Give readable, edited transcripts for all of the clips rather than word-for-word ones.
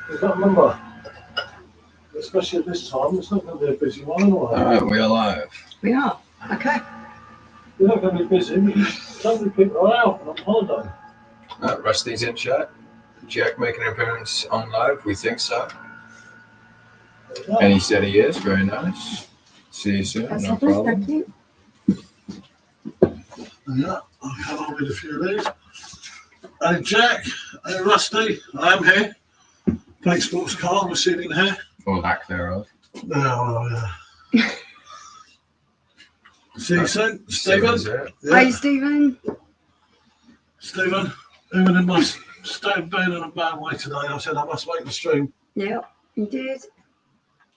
You've got to remember, especially at this time, it's not going to be a busy one anyway. Alright, we are live. We are. Okay. You're not going to be busy because so many people are out and on holiday. Rusty's in chat. Jack making an appearance on live, we think so. And he said he is, very nice. See you soon, That's no lovely, problem. thank you. Yeah, I'll come on with a few of these. Hey Jack, hey Rusty, I am here. Thanks Sports Car, we're sitting here. Or lack thereof. Oh, yeah. See you soon, Stephen. Hey, Stephen. Stephen, even in my state of being in a bad way today, I said I must make the stream. Yeah, you did.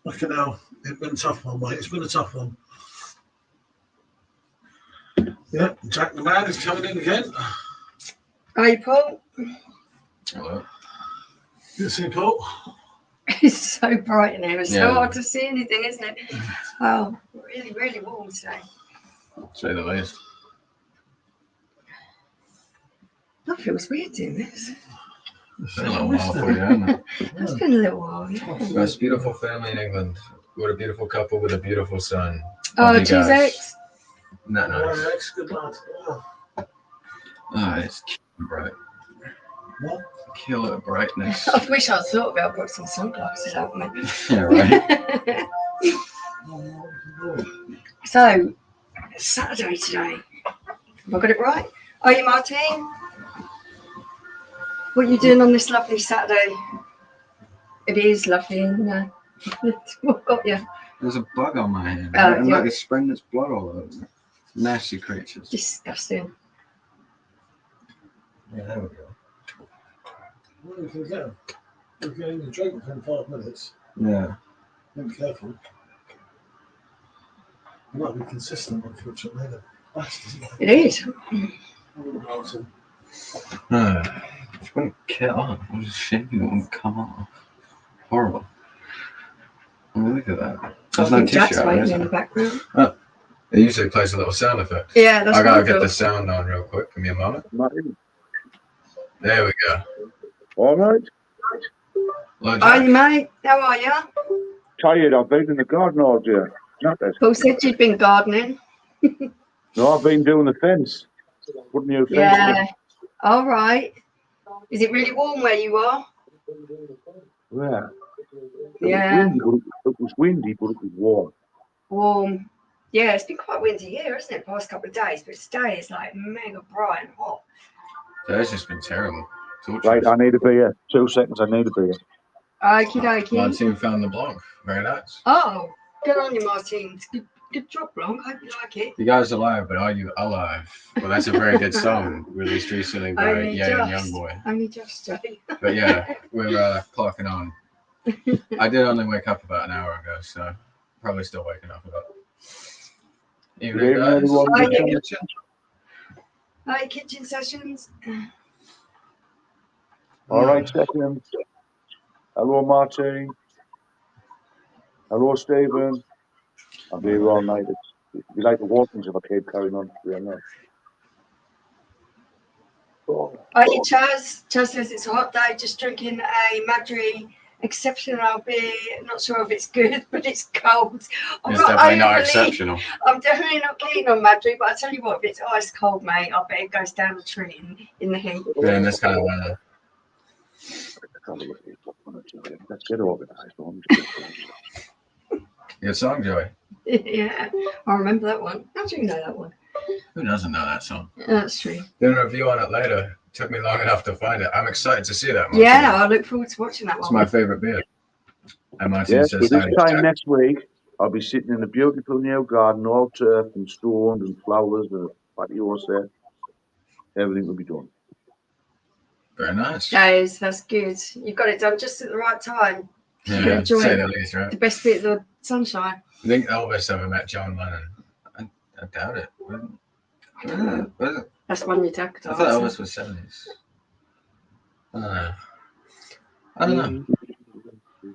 Fucking hell, it's been a tough one, mate. It's been a tough one. Yeah, Jack the man is coming in again. Hey, Paul. Hello. Good to see you, Paul. It's so bright in here. It's Yeah. so hard to see anything, isn't it? Oh, really, really warm today. Say the least. That feels weird doing this. It's been a little while for you, hasn't it? It's been a little while, yeah. Most beautiful family in England. What a beautiful couple with a beautiful son. Oh, Love you cheers, guys. X. Not nice. Oh, X, good lad. Yeah. Oh, it's bright. What? Killer brightness. I wish I'd thought about putting some sunglasses out, mate. Yeah, right. So, it's Saturday today. Have I got it right? Are you, Martin? What are you doing on this lovely Saturday? It is lovely, and what got you? There's a bug on my hand. Oh, and yeah. look, it's spreading its blood all over me. Nasty creatures. Disgusting. Yeah, there we go. Well, you can get them. You can only drink within 5 minutes. Yeah. Be careful. You might be consistent, unfortunately. It is. It wouldn't kill off. I was just shaking it wouldn't come off. Horrible. I mean, look at that. There's no tissue Jack's out there, waiting is in the there? background. Oh. It usually plays a little sound effect. Yeah, that's I gotta what get thought. the sound on real quick. Give me a moment. Martin. There we go. All right. Hello, Hi, Jack. mate. How are you? Tired. I've been in the garden all day. Not that. Paul said you'd been gardening. No, I've been doing the fence. Putting new fence Yeah. All right. Is it really warm where you are? in. Yeah. Yeah. It was windy, but it was warm. Warm. Yeah, it's been quite windy here, isn't it? Past couple of days, but today is like mega bright and hot. Today's just been terrible. Right, I need a beer. 2 seconds, I need a beer. Okie dokie. Martin found the blanc. Very nice. Oh, good on you, Martin. Good job, Blanc. Hope you like it. You guys are alive, but are you alive? Well, that's a very good song released recently by Only Ye and just. Youngboy. Only just, Jay. But yeah, we're clocking on. I did only wake up about an hour ago, so probably still waking up a bit. Evening, Good evening, guys. everyone. Hi, In the kitchen. Hi, kitchen sessions. All right, seconds. Hello, Martin. Hello, Stephen. I'll be here all night. It'd be like the walkings if I keep carrying on. Oh. Hi, Chaz. Chaz says it's a hot day, just drinking a Madri exceptional beer. Not sure if it's good, but it's cold. I'm It's definitely not overly- exceptional. I'm definitely not keen on Madri, but I tell you what, if it's ice cold, mate, I bet it goes down the tree in the heat. Yeah, in this kind of weather. Let's get organised. Good song, Joey. Yeah, I remember that one. How do you know that one? Who doesn't know that song? That's true. Doing a review on it later. Took me long enough to find it. I'm excited to see that one. Yeah, I look forward to watching that It's one. my favorite beer. And Martin Yes, says, but this time next week, I'll be sitting in a beautiful new garden, all turf and stones and flowers and patios there. Everything will be done. very nice. That's good. You got it done just at the right time. Yeah, enjoy say it. the least, right? The best bit of the sunshine. I think Elvis ever met John Lennon. I doubt it. Was it? That's one you take. I thought Elvis was 70s. I don't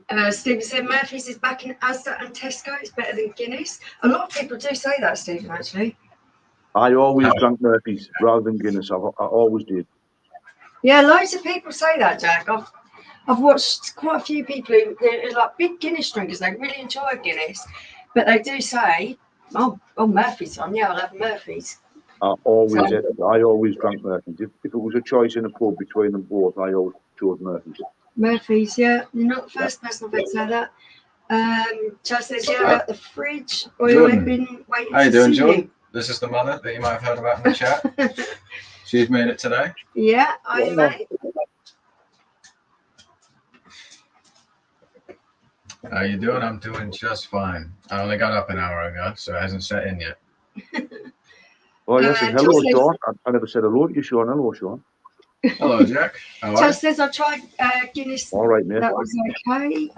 know. Stephen said Murphy's is back in Asda and Tesco. It's better than Guinness. A lot of people do say that, Stephen, actually. I always drank Murphy's rather than Guinness. I always did. Yeah, loads of people say that, Jack. I've watched quite a few people who are like big Guinness drinkers. They really enjoy Guinness, but they do say, "Oh, Murphy's on. Yeah, I'll have Murphy's." I always drank Murphy's. If it was a choice in a pub between them both, I always chose Murphy's. Murphy's, yeah. You're not the first person I've heard say that. Chaz says, yeah, about the fridge. Or I've been waiting How you to doing, see Jordan? you. This is the mother that you might have heard about in the chat. She's made it today. Yeah, I mate. How you doing? I'm doing just fine. I only got up an hour ago, so it hasn't set in yet. Oh, yes, and hello, Chaz Sean. I never said hello to you, Sean. Hello, Sean. Hello, Jack. How are you? Chaz says, I tried Guinness. All right, mate. That was okay.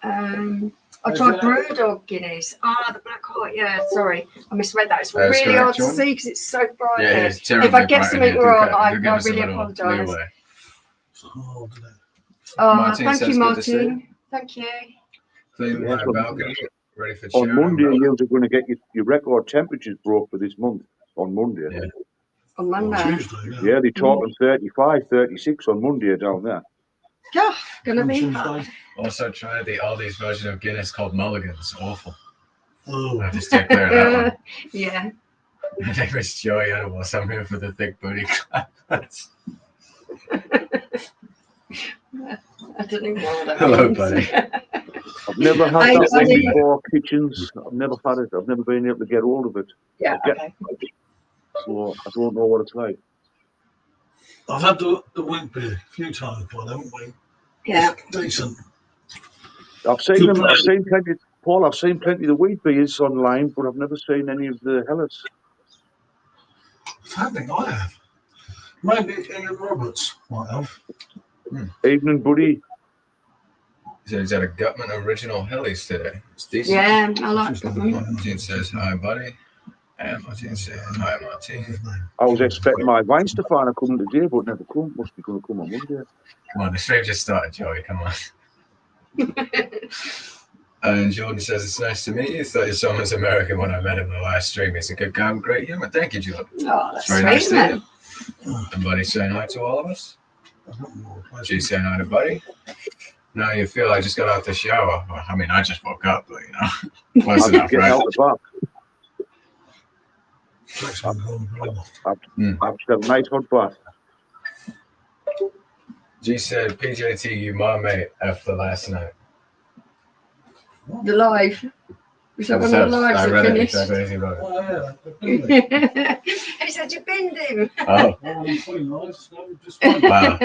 I tried Brewdog Guinness. Ah, the black heart. Yeah, sorry. I misread that. It's That's really correct, hard to Jordan. see because it's so bright Yeah, there. it's terribly If I get bright in something here. wrong, I Do give us a really little apologise. leeway. Oh, didn't it? Oh, Martin thank says you, good to see Martin. Thank you. Cleaning Yes, my balcony, ready for on sharing. Monday, you're going to get your record temperatures broke for this month. On Monday. Yeah. On Monday. Tuesday, Yeah, they're talking 35, 36 on Monday down there. Yeah, gonna be Tuesday. hot. Also tried the Aldi's version of Guinness called Mulligan's. Awful. Oh, I have to stay clear of that one. Yeah. My name is Joey Animals. I'm here for the thick booty claps. I don't even know what that Hello, means. buddy. I've never had Hey, that one buddy. before, kitchens. I've never had it. I've never been able to get hold of it. Yeah, okay. So I don't know what it's like. I've had the wheat beer a few times, but I haven't we? Yeah. Decent. I've seen Good them. brand. I've seen plenty. Paul, I've seen plenty of the wheat beers online, but I've never seen any of the Hellas. I think I have. Maybe Ian Roberts might have. Evening, buddy. So he's had a Gutman original Hellies today. It's decent. Yeah, I like Just that never one. quite Martin says hi, buddy. And Martin says hi, Martin. his name. I was expecting my wine Stefano coming today, but never come. Must be going to come on Monday. Come on, the stream just started, Joey. Come on. And Jordan says it's nice to meet you. Thought your son was American when I met him in the last stream. He's a good guy with great humor. Thank you, Jordan. Oh, that's It's very sweet, nice to man. meet you. And Buddy saying hi to all of us. I've got more places. She's saying hi to Buddy. Now you feel I just got out the shower. Well, I mean, I just woke up, but you know, close I'm enough, getting right? out the bath. Takes me home, brother. I've just had a nice hot bath. G said, PJT, you my mate after last night. The live. Was that one of the lives I that read it finished? exactly as he wrote it. Oh, yeah. He said you binned him. Oh, I'm pretty nice. So just wow.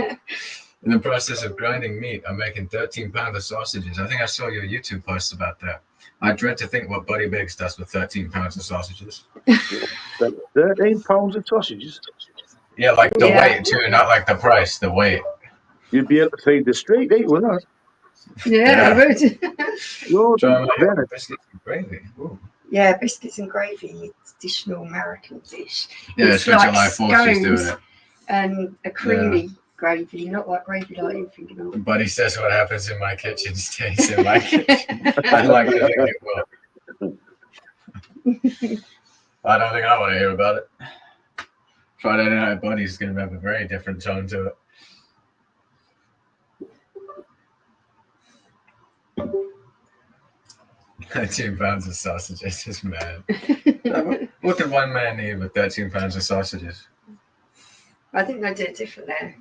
In the process of grinding meat, I'm making 13 pounds of sausages. I think I saw your YouTube post about that. I dread to think what Buddy Biggs does with 13 pounds of sausages. 13 pounds of sausages. Yeah, like the Yeah. weight too, not like the price, the weight. You'd be able to feed the street, eh, with that? Yeah, I would. You're Try my Bennett. biscuits and gravy. Ooh. Yeah, biscuits and gravy, traditional American dish. Yeah, It's it's like July 4th she's doing scones. it. And a creamy gravy, not like gravy like you're thinking of. Buddy says what happens in my kitchen stays in my kitchen. I'd like to think it will. I don't think I want to hear about it. Friday Night at Buddy's going to have a very different tone to it. $13 pounds of sausages is mad. What could one man need with 13 pounds of sausages? I think they do it different there.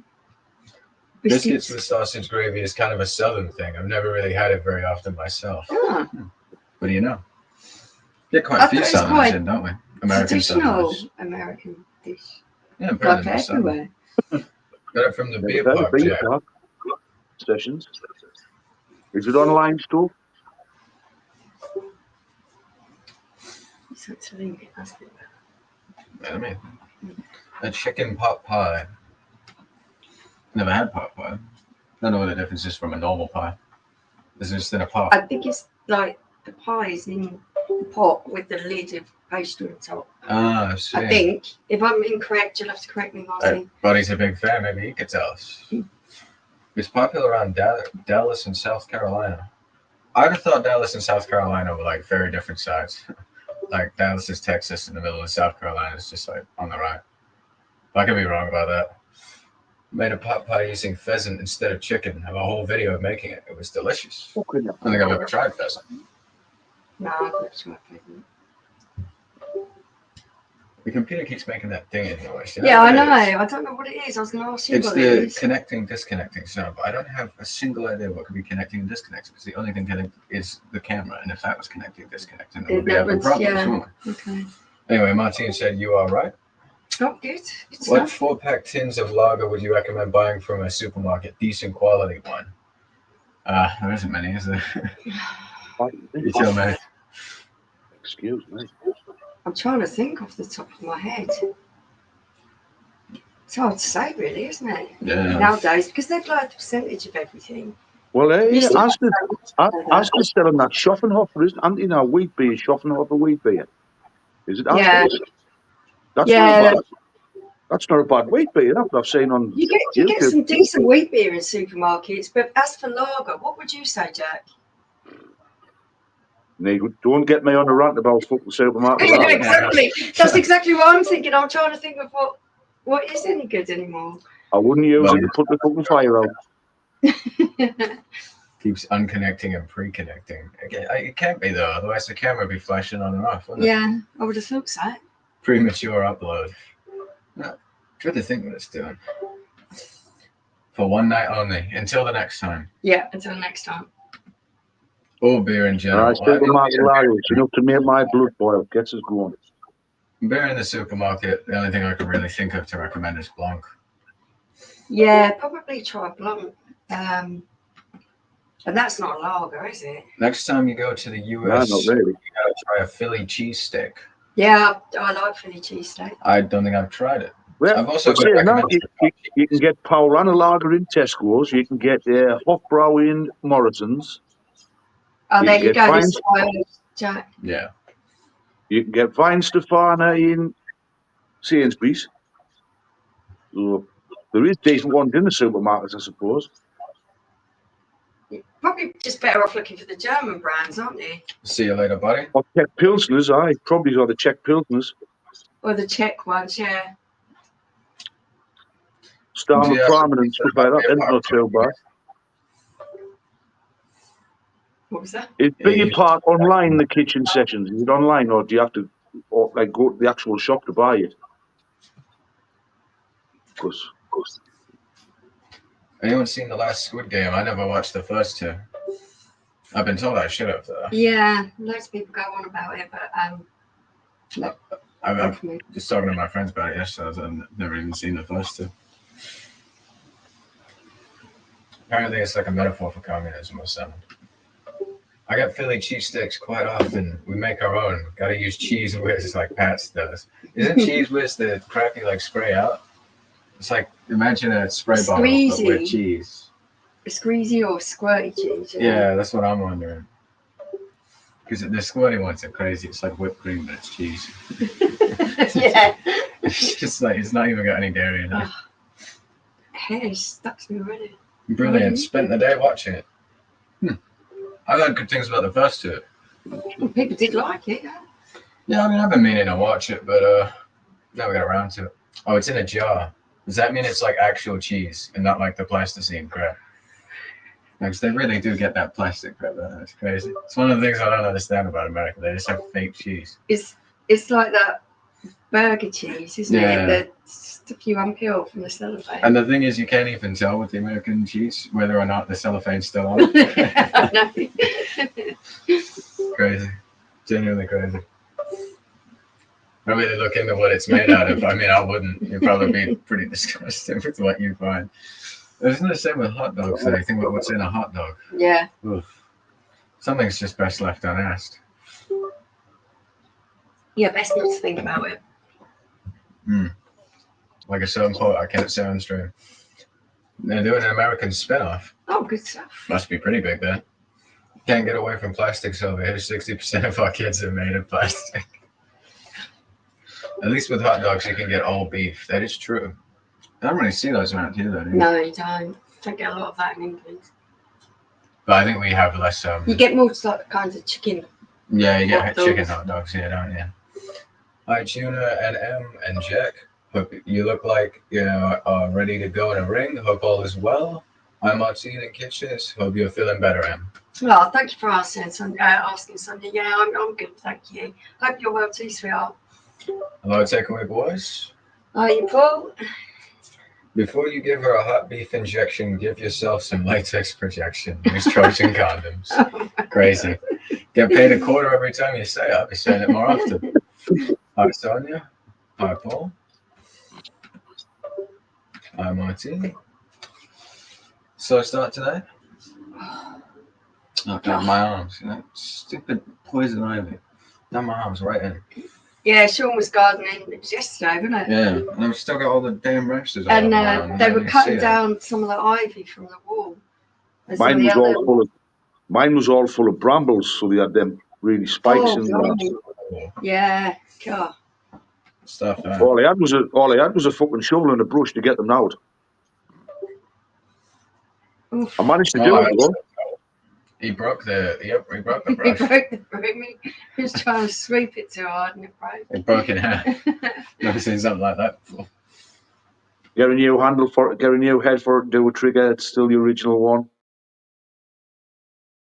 Biscuits with sausage gravy is kind of a southern thing. I've never really had it very often myself. Ah, But you know, get quite I a few thought it's southerners quite in, don't we? American traditional southerners. American dish. Yeah, Like apparently they're southern. everywhere. Got it from the beer Beer park, Jack. park sessions. Is it online stuff? It's actually that's good. I mean, a chicken pot pie. Never had pot pie. Don't know what the difference is from a normal pie. Is it just in a pot? I think it's like the pie is in the pot with the lid of pastry on top. Ah, I see. I think. If I'm incorrect, you'll have to correct me, Martin. Buddy's a big fan. Maybe he could tell us. It's popular around Dallas and South Carolina. I'd have thought Dallas and South Carolina were like very different sides. Like Dallas is Texas in the middle, and South Carolina is just like on the right. I could be wrong about that. Made a pot pie using pheasant instead of chicken. I have a whole video of making it. It was delicious. Fucking I don't think I've ever tried pheasant. No, I've never tried pheasant. The computer keeps making that thing in noise. Yeah, I know. what it is? I don't know what it is. I was going to ask you It's what it the is. connecting, disconnecting sound. But I don't have a single idea what could be connecting and disconnecting. Because the only thing connected is the camera. And if that was connecting, disconnecting, then we'd be having problems, wouldn't we? Okay. Anyway, Martine said you are right. Oh, good. Good What stuff. 4-pack tins of lager would you recommend buying from a supermarket? Decent quality one. There isn't many, is there? You tell me. Excuse me. I'm trying to think off the top of my head. It's hard to say, really, isn't it? Yeah. Nowadays, because they've like a percentage of everything. Well, You see- Asda's selling that Schaffenhofer, isn't he now? Wheat beer, Schaffenhofer wheat beer. Is it Asda? Yeah. That's Yeah. not bad. That's not a bad wheat beer, that I've seen on You get YouTube. some decent wheat beer in supermarkets, but as for lager, what would you say, Jack? Don't get me on a rant about fucking supermarket. Yeah, lager. exactly. That's exactly what I'm thinking. I'm trying to think of what is any good anymore. I wouldn't use it to put the fucking fire out. Keeps unconnecting and pre-connecting. It can't be though, otherwise the camera would be flashing on and off, wouldn't it? Yeah, I would have thought so. Premature upload. No, good to think what it's doing. For one night only, until the next time. Yeah, until next time. All beer in general. Supermarket lager, it's enough to make my blood boil. Gets us going. Beer in the supermarket, the only thing I can really think of to recommend is Blanc. Yeah, probably try Blanc. And that's not a lager, is it? Next time you go to the US, No, not really. you gotta try a Philly cheesesteak. Yeah, I like Philly cheesesteak. I don't think I've tried it. Well, I've also got you can get Paulana lager in Tesco's. You can get Hofbrau in Morrison's. Oh, You there can you get go, Vines- this one, Jack. Yeah. You can get Weinstefana in Sainsbury's. So there is decent ones in the supermarkets, I suppose. Probably just better off looking for the German brands, aren't you? See you later, buddy. Or Czech Pilsners, probably are the Czech Pilsners. Or the Czech ones, yeah. Starmer Yeah. Primer and stuff like that. They're not too bad. What was that? Is Biggie Park online, the kitchen sessions? Is it online, or do you have to go to the actual shop to buy it? Because Anyone seen the last Squid Game? I never watched the first two. I've been told I should have, though. Yeah, loads of people go on about it, but no, I'm not for me. just talking to my friends about it yesterday. I've never even seen the first two. Apparently, it's like a metaphor for communism or something. I get Philly cheesesteaks quite often. We make our own. Got to use cheese whiz like Pat's does. Isn't cheese whiz the crap you like spray out? It's like, imagine a spray bottle but Squeezy. with cheese. Squeezy or squirty cheese. Yeah, that's what I'm wondering. Because the squirty ones are crazy. It's like whipped cream, but it's cheese. Yeah. It's just like, it's not even got any dairy in it. Hair stuck to me already. Brilliant. Spent the day watching it. I've heard good things about the first two. Well, people did like it. Yeah, I mean, I've been meaning to watch it, but never got around to it. Oh, it's in a jar. Does that mean it's like actual cheese and not like the plasticine crap? Because they really do get that plastic crap. That's crazy. It's one of the things I don't understand about America. They just have fake cheese. It's like that burger cheese, isn't Yeah. it? The stuff you unpeel from the cellophane. And the thing is, you can't even tell with the American cheese whether or not the cellophane's still on it. I know. Crazy. Genuinely crazy. I really look into what it's made out of. I mean, I wouldn't. You'd probably be pretty disgusted with what you find. Isn't the same with hot dogs? So you think about what's in a hot dog. Yeah. Oof. Something's just best left unasked. Yeah, best not to think about it. Like a certain quote I can't say on stream. They're doing an American spin-off. Oh, good stuff. Must be pretty big then. Can't get away from plastics over here. 60% of our kids are made of plastic. At least with hot dogs, you can get all beef. That is true. I don't really see those around here, though. Do you? No, you don't. Don't get a lot of that in England. But I think we have less. You get more like kinds of chicken. Yeah, you get hot dogs. chicken hot dogs here, don't you? Hi, Tuna and M and Jack. Hope you look like you know are ready to go in a ring. Hope all is well. I'm Martin in Kitchens. Hope you're feeling better, Em. Well, thank you for asking, Sonia. Yeah, I'm good, thank you. Hope you're well too, sweetheart. Hello, takeaway boys. Are you, Paul? Before you give her a hot beef injection, give yourself some latex protection. Use Trojan condoms. Crazy. Get paid a quarter every time you say it. I'll be saying it more often. Hi, Sonia. Hi, Paul. Hi, Martin. So start today. Oh, God, my arms. You know, stupid poison ivy. Now my arms right in. Yeah, Sean was gardening. It was yesterday, wasn't it? Yeah, and I've still got all the damn rashes. And they were cutting down some of the ivy from the wall. Mine was all full of brambles, so they had them really spikes in there. Yeah, God. Stuff. All I had was a fucking shovel and a brush to get them out. Oof. I managed to do it though. He broke the brush. He broke the broom. He was trying to sweep it too hard and it broke. It broke in half. Never seen something like that before. Get a new handle for it, get a new head for it, do a trigger, it's still the original one.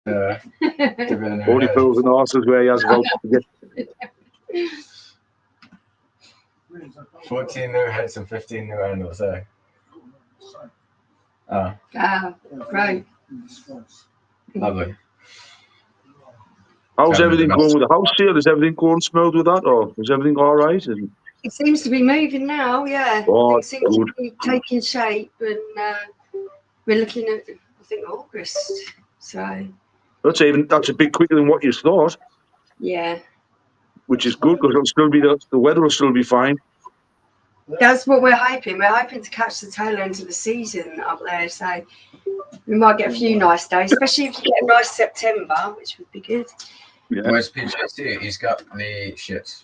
Only fools and horses where he has votes to get. 14 new heads and 15 new handles, eh? Oh. Great. Lovely. How's everything going with the house sale? Is everything going smooth with that, or is everything all right? It seems to be moving now, yeah. Oh, Things seem to be taking shape, and we're looking at, I think, August. So that's a bit quicker than what you thought. Yeah. Which is good because it'll still be the weather will still be fine. That's what we're hoping. We're hoping to catch the tail end of the season up there, so we might get a few nice days, especially if you get a nice September, which would be good. Yeah. Where's PJT? He's got the shits.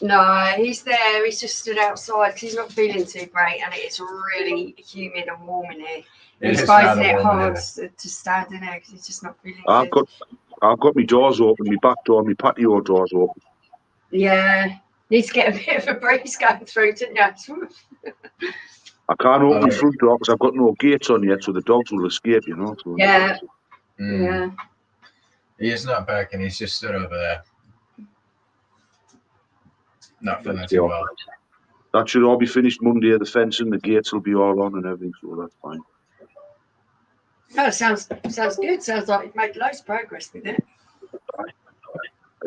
No, he's there. He's just stood outside because he's not feeling too great, and it's really humid and warm in here. He's finding it hard to stand in there because he's just not feeling good. I've got my doors open, my back door, my patio doors open. Yeah, need to get a bit of a breeze going through, didn't you? I can't open my front door because I've got no gates on yet, so the dogs will escape, you know. So. Yeah. Yeah. He's not back, and he's just stood over there. Not feeling too well. That should all be finished Monday. The fencing, the gates will be all on and everything, so that's fine. Oh, sounds good. Sounds like you've made loads of progress with it. I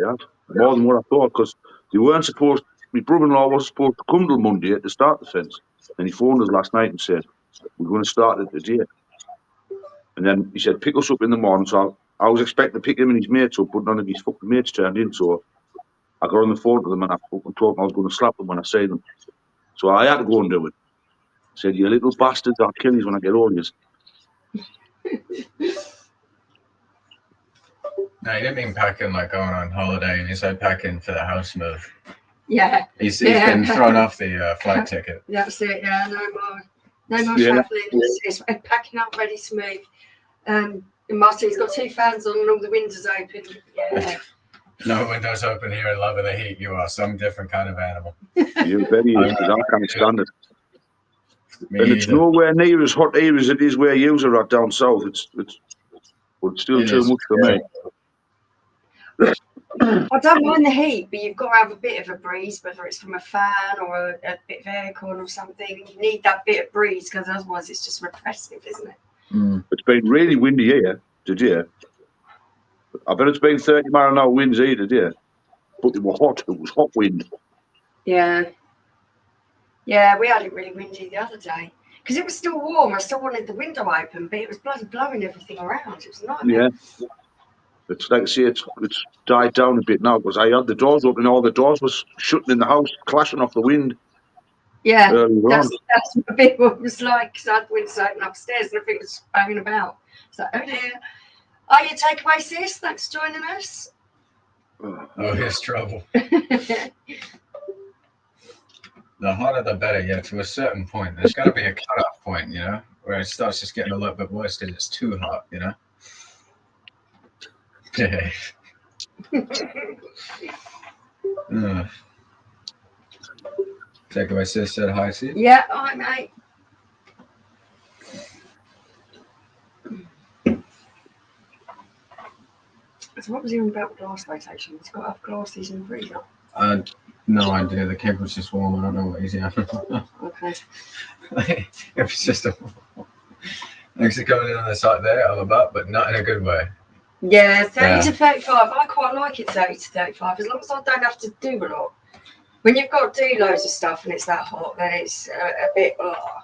have. More than what I thought, because they weren't supposed. My brother-in-law wasn't supposed to come till Monday to start the fence, and he phoned us last night and said, "We're going to start it today." And then he said, "Pick us up in the morning." So I was expecting to pick him and his mates up, but none of his fucking mates turned in. So I got on the phone to them and I fucking told them I was going to slap them when I say them. So I had to go and do it. I said, "You little bastards, I'll kill you when I get on you." No, he didn't mean packing like going on holiday, and he said packing for the house move. Yeah. He's been thrown off the flight ticket. That's it, yeah, no more travelling. It's packing up, ready to move. And Marty's got 2 fans on and all the windows open. Yeah. No windows open here and loving the heat. You are some different kind of animal. You bet he is, because I can't stand it. Me and it's either. nowhere near as hot here as it is where you are at down south. It's still too much for me. I don't mind the heat, but you've got to have a bit of a breeze, whether it's from a fan or a bit of aircon or something. You need that bit of breeze because otherwise it's just repressive, isn't it? Mm. It's been really windy here today. I bet it's been 30 mile an hour winds here today. But it was hot. It was hot wind. Yeah. Yeah, we had it really windy the other day. Because it was still warm. I still wanted the window open, but it was bloody blowing everything around. It was a nightmare. Yeah. It's like I say, it's died down a bit now because I had the doors open and all the doors was shutting in the house, clashing off the wind. Yeah, that's what big one was like because I had the windows open upstairs and everything was banging about. So, oh dear. Are you takeaway, sis? Thanks for joining us. Oh, here's trouble. The hotter the better, yeah, to a certain point. There's got to be a cutoff point, you know, where it starts just getting a little bit worse because it's too hot, you know? Yeah. Takeaway sis said hi to you. Yeah, hi mate. So what was he on about glass rotation? He's got to have glasses in the freezer. No idea. The keg was just warm. I don't know what he's having. Okay. It was just a. Thanks for coming in on the site there. I'm about, but not in a good way. Yeah, 30 to 35. I quite like it 30 to 35 as long as I don't have to do a lot. When you've got to do loads of stuff and it's that hot, then it's a bit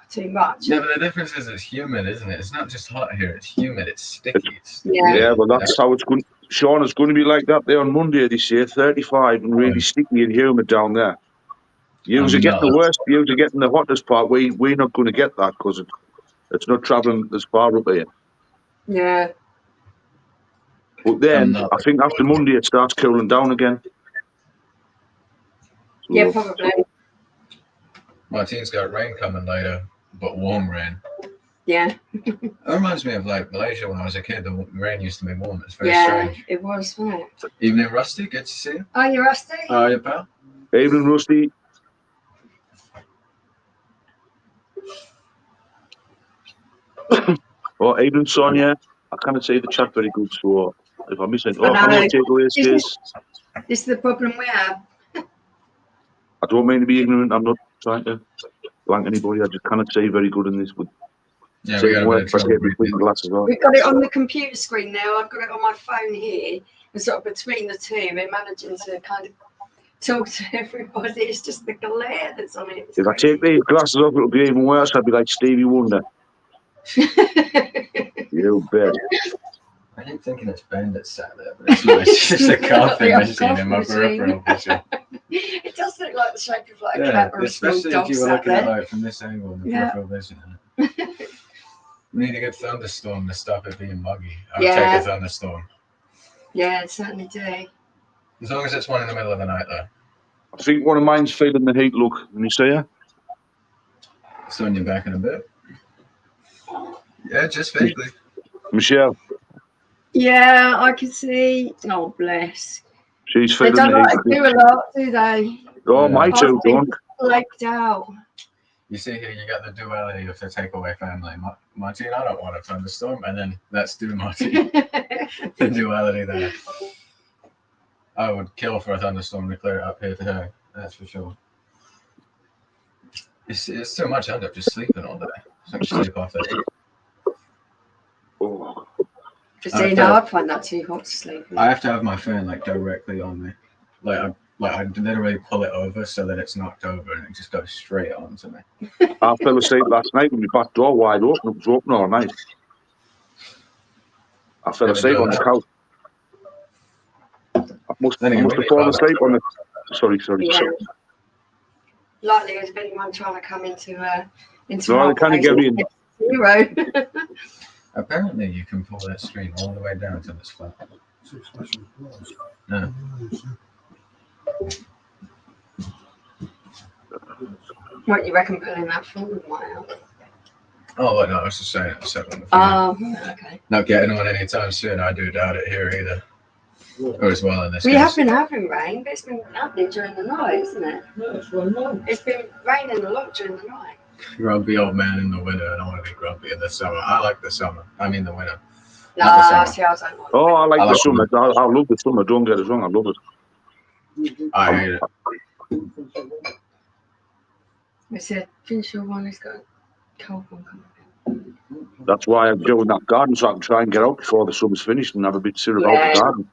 too much. Yeah, but the difference is it's humid, isn't it? It's not just hot here. It's humid. It's sticky. Yeah, but that's how it's going. Sean, it's going to be like that there on Monday this year. 35 and really sticky and humid down there. You are getting the worst. You are getting the hottest part. We're not going to get that because it's not travelling as far up here. Yeah. But then I think after Monday it starts cooling down again. So, yeah, probably. Martine's got rain coming later, but warm rain. Yeah. It reminds me of like Malaysia when I was a kid. The rain used to be warm. It's very strange. It was, wasn't it? Evening, Rusty. Good to see you. Oh, you Rusty? Oh, yeah, pal. Evening, Rusty. Oh, evening, Sonia. I can't say the chat very good, so if I miss it, hello, takeaways, sis. This is the problem we have. I don't mean to be ignorant. I'm not trying to blank anybody. I just cannot say very good in this. But yeah, we got glasses on. We've got it on the computer screen now. I've got it on my phone here. And sort of between the two, we're managing to kind of talk to everybody. It's just the glare that's on it. If I take these glasses off, it'll be even worse. I'd be like Stevie Wonder. You bet. I keep thinking it's Ben that's sat there, but it's not. It's just a coffee machine in my peripheral vision. It does look like the shape of like a cat or a small especially dog if you were looking there. at it from this angle in the peripheral vision. We need a good thunderstorm to stop it being muggy. I'll take a thunderstorm. Yeah, it certainly do. As long as it's one in the middle of the night, though. I think one of mine's feeling the heat. Look, let me see her. Sonia back in a bit. Yeah, just vaguely. Michelle. Yeah, I can see. Oh, bless. She's They feeling don't the like heat. to do a lot, do they? Oh, my two don't. Flaked out. You see here, you got the duality of the takeaway family. Martine, I don't want a thunderstorm, and then that's Martine. The duality there. I would kill for a thunderstorm to clear it up here today. That's for sure. It's too much. I end up just sleeping all day. So I can sleep off that. Oh. See, now I'd find that too hot to sleep in. I have to have my fan like directly on me. I literally pull it over so that it's knocked over and it just goes straight onto me. I fell asleep last night with my back door wide open. It was open all night. I fell asleep on the couch. I must have fallen asleep on the. Sorry. Yeah. Likely there's anyone trying to come into no, they can't get in. Zero. Apparently, you can pull that screen all the way down until it's flat. No. What, you reckon pulling that forward might help? Oh, well, no, I was just saying it's set on the phone. Oh, okay. Not getting on anytime soon. I do doubt it here either. Or as well in this We case. have been having rain, but it's been happening during the night, isn't it? It's been raining a lot during the night. Grumpy old man in the winter, and I want to be grumpy in the summer. I like the summer. I mean the winter. No, I don't like Oh, I like the summer. I love the summer. Don't get us wrong. I love it. I hate it. We said, Finchel one has got a cold one coming. That's why I'm doing that garden, so I can try and get out before the summer's finished and have a bit of syrup out the garden.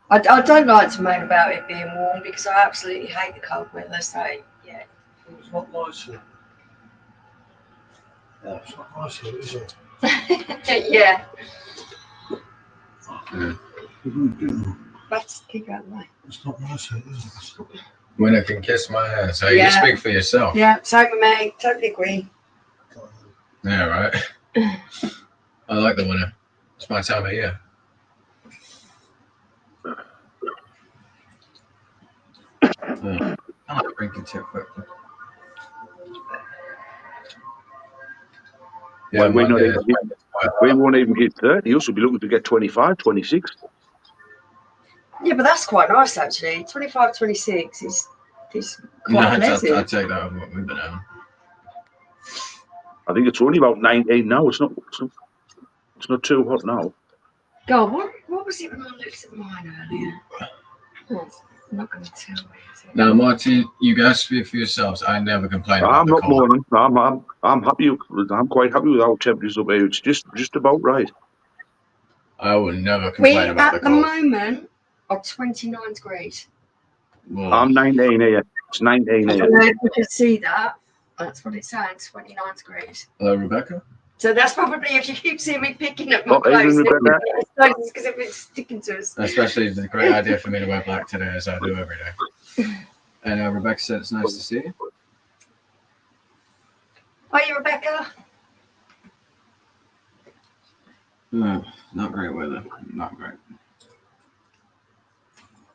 I don't like to moan about it being warm because I absolutely hate the cold weather, so yeah. It's not nice here. Yeah, it's not nice here, is it? Yeah. It's Keep out of the way. not nice here, is it? Winter can kiss my ass. Hey, you speak for yourself. Yeah, same with me. Totally agree. Yeah, right. I like the winter. It's my time of year. I like drinking too quickly. Yeah, we won't even get 30. You should be looking to get 25, 26. Yeah, but that's quite nice actually. 25, 26 is quite pleasant. I'd take that over what we've been having. I think it's only about 19 now. It's not too hot now. God, what was it when I looked at mine earlier? Oh, I'm not going to tell me. Now, Marty, you guys speak for yourselves. I never complain about I'm the not cold. mourning. I'm happy. I'm quite happy with our temperatures up here. It's just about right. I will never complain about the at the cold. moment are 29 degrees. Whoa. I'm 19 here. It's 19 I here. don't know if you can see that. That's what it's saying, 29 degrees. Hello, Rebecca. So that's probably, if you keep seeing me picking up my Evening, clothes, Rebecca. it's because if it's sticking to us. Especially it's a great idea for me to wear black today, as I do every day. And Rebecca said it's nice to see you. Are you, Rebecca? Not great weather. Not great.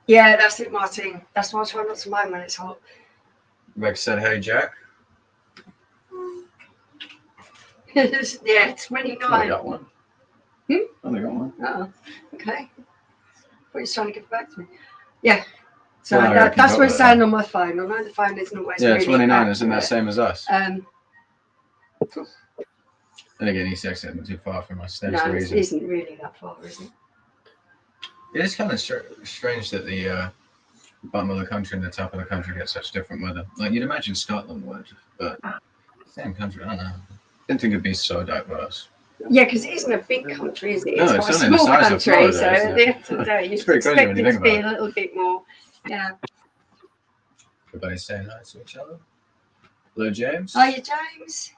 Yeah, that's it, Martin. That's why I try not to mind when it's hot. Rebecca said, "Hey, Jack." Yeah, 29. I got one. Hmm? I got one. Oh, okay. But he's trying to give back to me. Yeah. So Well, that's what it's saying on my phone. I know the phone isn't always Yeah, really 29 accurate. isn't that same as us? And again, East Essex isn't too far from us. no, it isn't really that far, is it? It is kind of strange that the bottom of the country and the top of the country get such different weather. Like, you'd imagine Scotland would, but same country, I don't know. Didn't think it'd be so diverse. Yeah, because it isn't a big country, is it? No, it's it's quite a only the small size of country, Florida, so isn't at the it? end of the day, It's you'd pretty crazy when expect you it think to be about a little bit more. Yeah. Everybody saying hi to each other. Hello, James. Are you, James?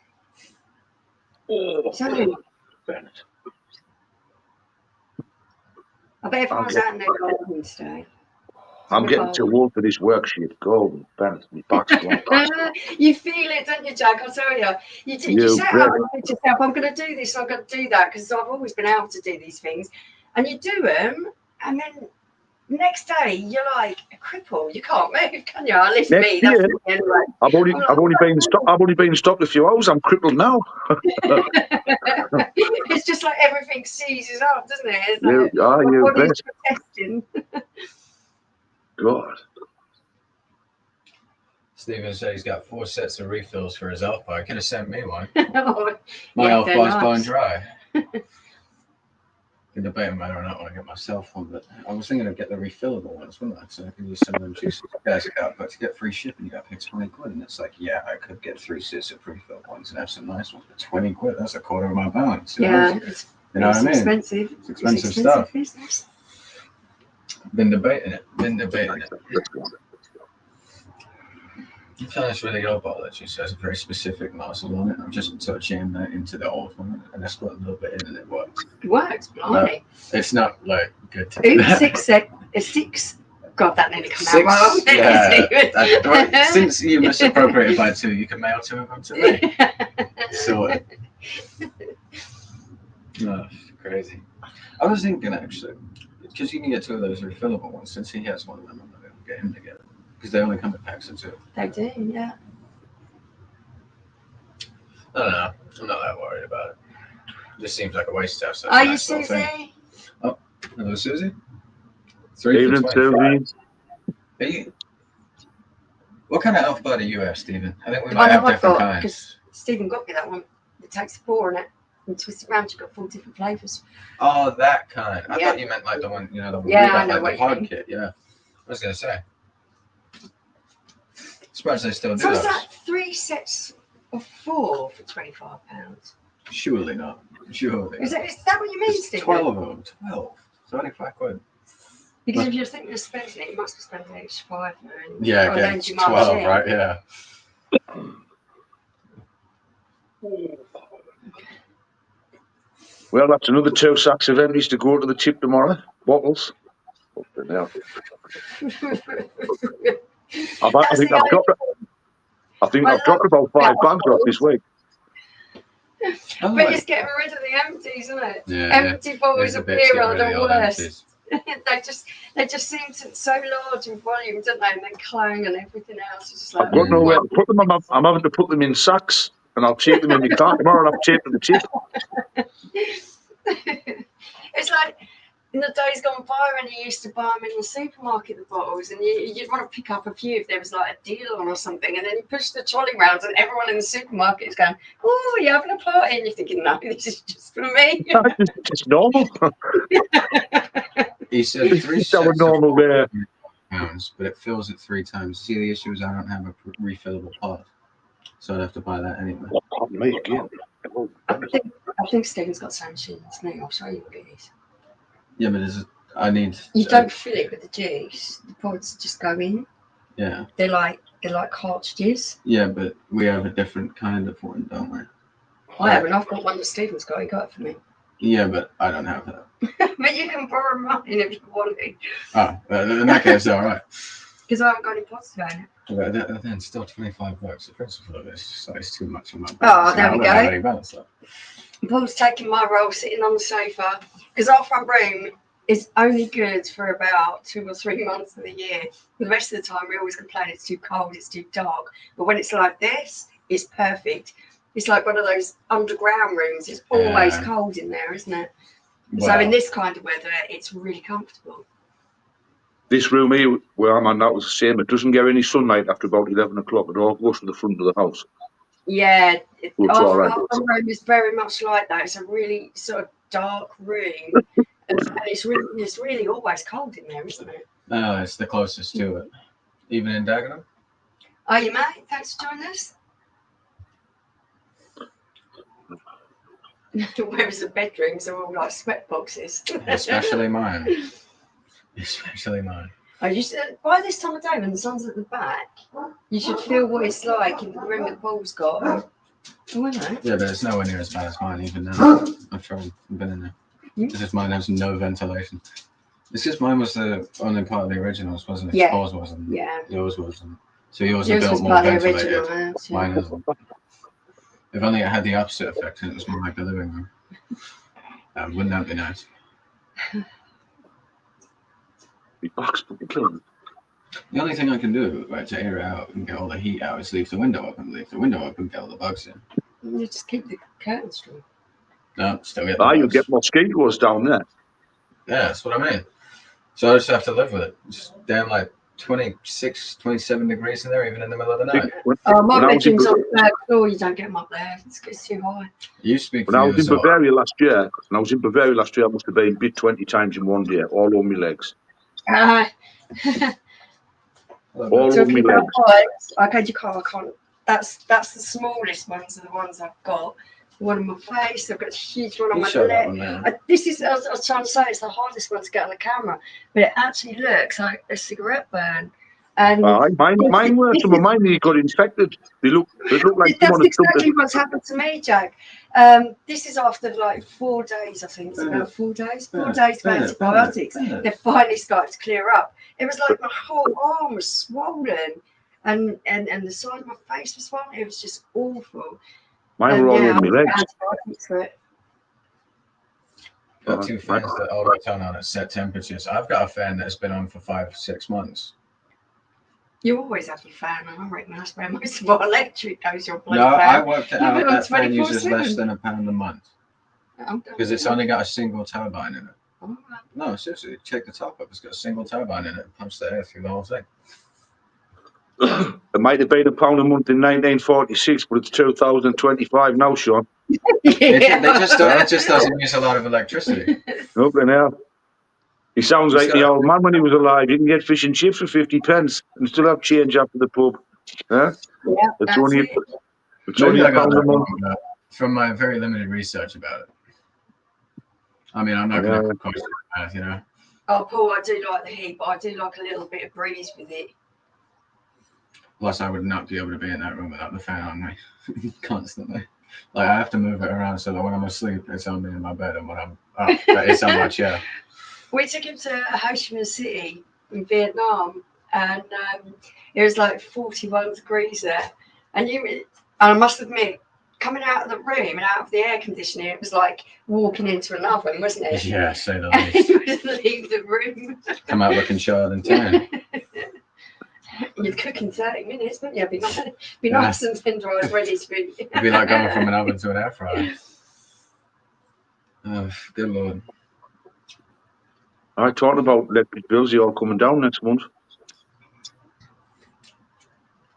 Oh, So, Bennett. I bet everyone's out in their garden today. I'm getting too old for this work shit. Go, Bennett. My back's gone. You feel it, don't you, Jack? I'll tell you. You set out and think to yourself, I'm going to do this, I'm going to do that, because I've always been able to do these things. And you do them, and then the next day you're like a cripple. You can't move, can you? At least me. That's me anyway. I've only been stopped a few hours. I'm crippled now. It's just like everything seizes up, doesn't it? It's You body's protesting. God. Stephen said he's got 4 sets of refills for his elf bar. He could have sent me one. Oh, My elf bar's nice. bone dry. I'm debating whether or not I want to get myself one, but I was thinking of getting the refillable ones, wouldn't I? So I can use some of them juices you guys got, but to get free shipping, you got to pay 20 quid. And it's like, yeah, I could get 3 sets of pre-filled ones and have some nice ones, but 20 quid, that's a quarter of my balance. Yeah, you know what I mean? Expensive. It's expensive stuff. Business. Been debating it. I found this really old bottle that just has a very specific nozzle on it. I'm just sort of jamming that into the old one, and I put a little bit in, and it works. It works, blimey. It's not like good to do. 6. God, that nearly come out wrong. Yeah. Since you misappropriated by 2, you can mail 2 of them to me. So, crazy. I was thinking actually, because you can get 2 of those refillable ones. Since he has one of them, I'm going to get him to get it. Because they only come in packs of 2. They do, yeah. I don't know. I'm not that worried about it. It just seems like a waste to have such Are a you, nice Susie? Oh, hello, Susie. 3 Evening, for Susie. What kind of elf bar do you have, Stephen? I think we might have different kinds. Because Stephen got me that one. It takes 4 in it. And twist it around, you've got 4 different flavours. Oh, that kind. I Yeah. thought you meant like the one, the one Yeah, we got, I know like what the you hard mean. kit, yeah. I was going to say. Surprised they still do So those. is that 3 sets of 4 for £25? Surely not. Surely. Is that what you mean, There's Stephen? 12 of them. 12. 25 quid. Because if you're thinking of spending it, you must be spending an extra 5. Yeah, again, 12, right? Yeah. Well, that's another 2 sacks of empties to go to the tip tomorrow. Bottles. I think I've dropped about 5 bags off this week. But it's getting rid of the empties, isn't it? Yeah, Empty bottles of beer are the worst. Empties. they just seem so large in volume, don't they? And then clang and everything else. It's just like, I've got nowhere to put them. I'm having to put them in sacks, and I'll take them in my car tomorrow and I'll take them to the tip. It's like in the days gone by when you used to buy them in the supermarket, the bottles, and you'd want to pick up a few if there was like a deal on or something, and then you push the trolley round and everyone in the supermarket is going, "Oh, you're having a party," and you're thinking, "No, this is just for me." It's normal. He said 3 It's our sets normal of there. pounds, but it fills it 3 times. See, the issue is I don't have a refillable pod, so I'd have to buy that anyway. What pot me again? I think Stephen's got some machine, isn't he? I'll show you what it is. Yeah, but I need. You don't fill it with the juice. The pods just go in. Yeah. They're like cartridges. Yeah, but we have a different kind of one, don't we? I haven't. I've got one that Stephen's got. He got it for me. Yeah, but I don't have that. But you can borrow mine if you want it. Oh, in that case, all right. Because I haven't got any pods to go in it. But then still $25. The principle of it is just like it's too much on my back. Oh, there we go. Have any balance left. Paul's taking my role sitting on the sofa because our front room is only good for about 2 or 3 months of the year. The rest of the time, we always complain it's too cold, it's too dark. But when it's like this, it's perfect. It's like one of those underground rooms. It's always cold in there, isn't it? Well, So in this kind of weather, it's really comfortable. This room here where I'm on, that was the same. It doesn't get any sunlight after about 11 o'clock. It all goes to the front of the house. Yeah, all right. our room is very much like that. It's a really sort of dark room, and it's really always cold in there, isn't it? No, it's the closest to it. Even in Dagenham? Are you, mate? Thanks for joining us. Whereas the bedrooms are all like sweat boxes. Especially mine. Especially mine. I used to, by this time of day when the sun's at the back, you should feel what it's like in the room that Paul's got. Oh, hello. Yeah, but it's nowhere near as bad as mine even now. I've tried. I've been in there. It's just mine has no ventilation. It's just mine was the only part of the originals, wasn't it? Yeah. Yours wasn't. Yeah. Yours wasn't. So yours Yours built was more part of the ventilated. original house, yeah. Mine isn't. If only it had the opposite effect and it was more like the living room. Wouldn't that be nice? The box clean. The only thing I can do, right, to air it out and get all the heat out is leave the window open. Leave the window open, get all the bugs in. You just keep the curtains drawn. No, still get the bugs. You get mosquitoes down there. Yeah, that's what I mean. So I just have to live with it. It's down like 26, 27 degrees in there, even in the middle of the night. My bedroom's on the third floor. You don't get them up there. It's too high. You speak When I was in Bavaria last year, I must have been bit 20 times in one day, all over my legs. All over my legs. Okay, you can't. I can't. That's the smallest ones are the ones I've got. One on my face. I've got a huge one on my leg. This is. I was trying to say it's the hardest one to get on the camera, but it actually looks like a cigarette burn. And mine were some of mine. They got infected. They look like that's exactly what's happened to me, Jack. This is after like 4 days. I think it's about 4 days. 4 days of antibiotics. They finally started to clear up. It was like my whole arm was swollen, and the side of my face was swollen. It was just awful. Mine were all over my legs. Got 2 fans that already turn on at set temperatures. I've got a fan that's been on for 5-6 months. You always have your fan on. I reckon that's where most of our electric goes. Your bloody fan. I worked it out. That fan uses less than £1 a month. Because it's only got a single turbine in it. Oh, no, seriously, check the top up. It's got a single turbine in it. It pumps the air through the whole thing. It might have been £1 a month in 1946, but it's 2025 now, Sean. It just doesn't use a lot of electricity. Open hell. He sounds like the old man when he was alive. You can get fish and chips for 50 pence and still have change after the pub. Huh? Yeah, it's only £1 a month. From my very limited research about it. I mean, I'm not going to question that, you know. Oh, Paul, I do like the heat, but I do like a little bit of breeze with it. Plus, I would not be able to be in that room without the fan on me constantly. Like, I have to move it around so that when I'm asleep, it's on me in my bed, and when I'm up, it's on my chair. We took him to Ho Chi Minh City in Vietnam, and it was like 41 degrees there. And I must admit, coming out of the room and out of the air conditioning, it was like walking into an oven, wasn't it? Yeah, say the least. You wouldn't leave the room. Come out looking short and tan. You'd cook in 30 minutes, wouldn't you? Be nice and tenderized, ready to be. It'd be like going from an oven to an air fryer. Oh, good Lord. I talked about electric bills, you're all coming down next month.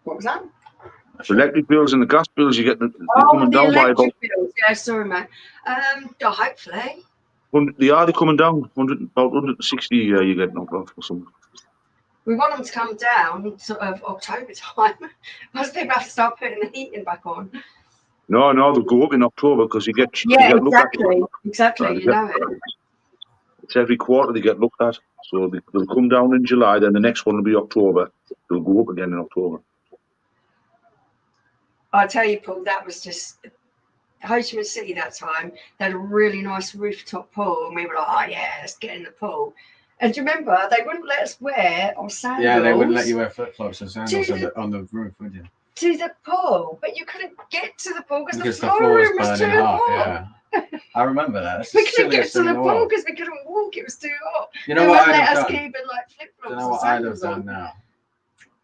What was that? The electric bills and the gas bills, you're Oh, coming the down by about. electric bills. Yeah, sorry, mate. Hopefully. They are coming down. About 160 you're getting off or something. We want them to come down sort of October time. Most people have to start putting the heating back on. No, they'll go up in October because you get. Yeah, looked at. exactly. You know it. It's every quarter they get looked at. So they'll come down in July, then the next one will be October. They'll go up again in October. I tell you, Paul, that was just HMC that time. They had a really nice rooftop pool, and we were like, oh yeah, let's get in the pool. And do you remember, they wouldn't let us wear our sandals. Yeah, they wouldn't let you wear flip-flops and sandals on the roof, would you? To the pool, but you couldn't get to the pool because the floor floor was room was too burning hot. hot. Yeah, I remember that. That's We the couldn't get silliest to thing the in the pool world. because we couldn't walk. It was too hot. You know what I'd have us done? keep in like flip-flops. You know what I'd have done now?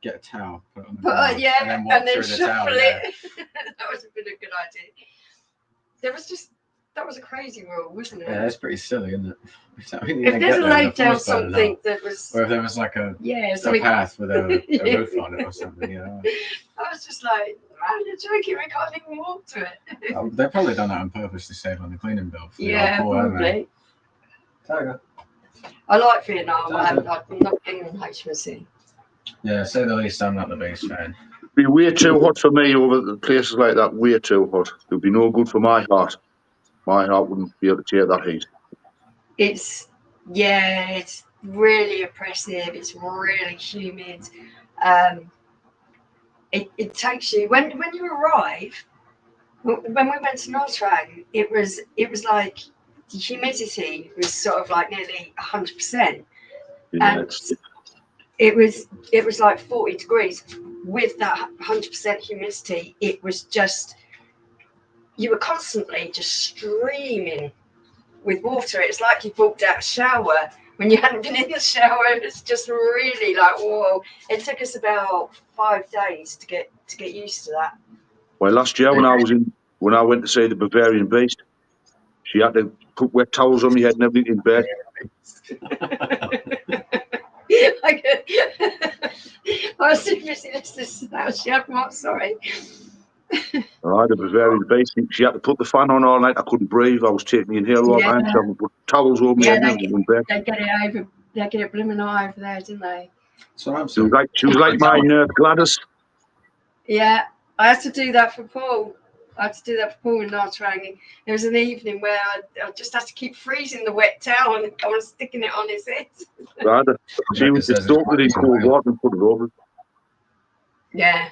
Get a towel, put it on the ground, Yeah, and then walk through the towel. shuffle Yeah. it. That would have been a good idea. That was a crazy rule, wasn't it? Yeah, that's pretty silly, isn't it? I mean, If there's laid down something that was, or if there was like a something, path with a roof on it or something, you know. I was just like, man, you're joking. We can't even walk to it. They've probably done that on purpose to save on the cleaning bill. Yeah, probably. Tiger. I like Vietnam. I'm not getting on HMC. Yeah, say the least. I'm not the biggest fan. It'd be way too hot for me over the places like that. Way too hot. It would be no good for my heart. My heart wouldn't be able to take that heat. It's really oppressive. It's really humid. It takes you when you arrive. When we went to Nha Trang, it was like the humidity was sort of like nearly 100%, and it was like 40 degrees with that 100% humidity. It was just, you were constantly just streaming with water. It's like you walked out a shower when you hadn't been in the shower. It's just really like, whoa. It took us about 5 days to get used to that. Well, last year when I went to see the Bavarian Beast, she had to put wet towels on my head and everything in bed. I was too busy listening to that. She had what? Sorry. All right, the Bavarian Beast. She had to put the fan on all night. I couldn't breathe. I was taking the inhaler all night. So I put towels over my head and everything in bed. They get it blooming over there, didn't they? So I'm she was like my nurse Gladys. Yeah, I had to do that for Paul. in Nha Trang. There was an evening where I just had to keep freezing the wet towel and I was sticking it on his head. Rather, she was just soaked in cold water and put it over. Yeah.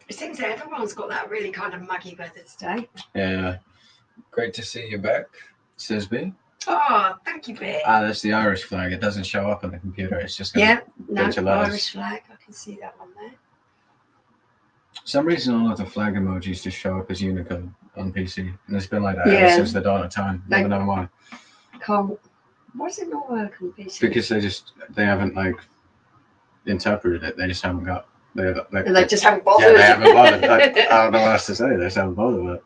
It seems that everyone's got that really kind of muggy weather today. Yeah. Great to see you back, says B. Oh, thank you, B. That's the Irish flag. It doesn't show up on the computer. It's just Irish flag. I can see that one there. For some reason, all of the flag emojis just show up as Unicode on PC, and it's been like that ever since the dawn of time. Never know why. Why does it not work on PC? Because they haven't interpreted it. They just haven't got. They just haven't bothered. Yeah, they haven't bothered. I don't know what else to say. They just haven't bothered with it.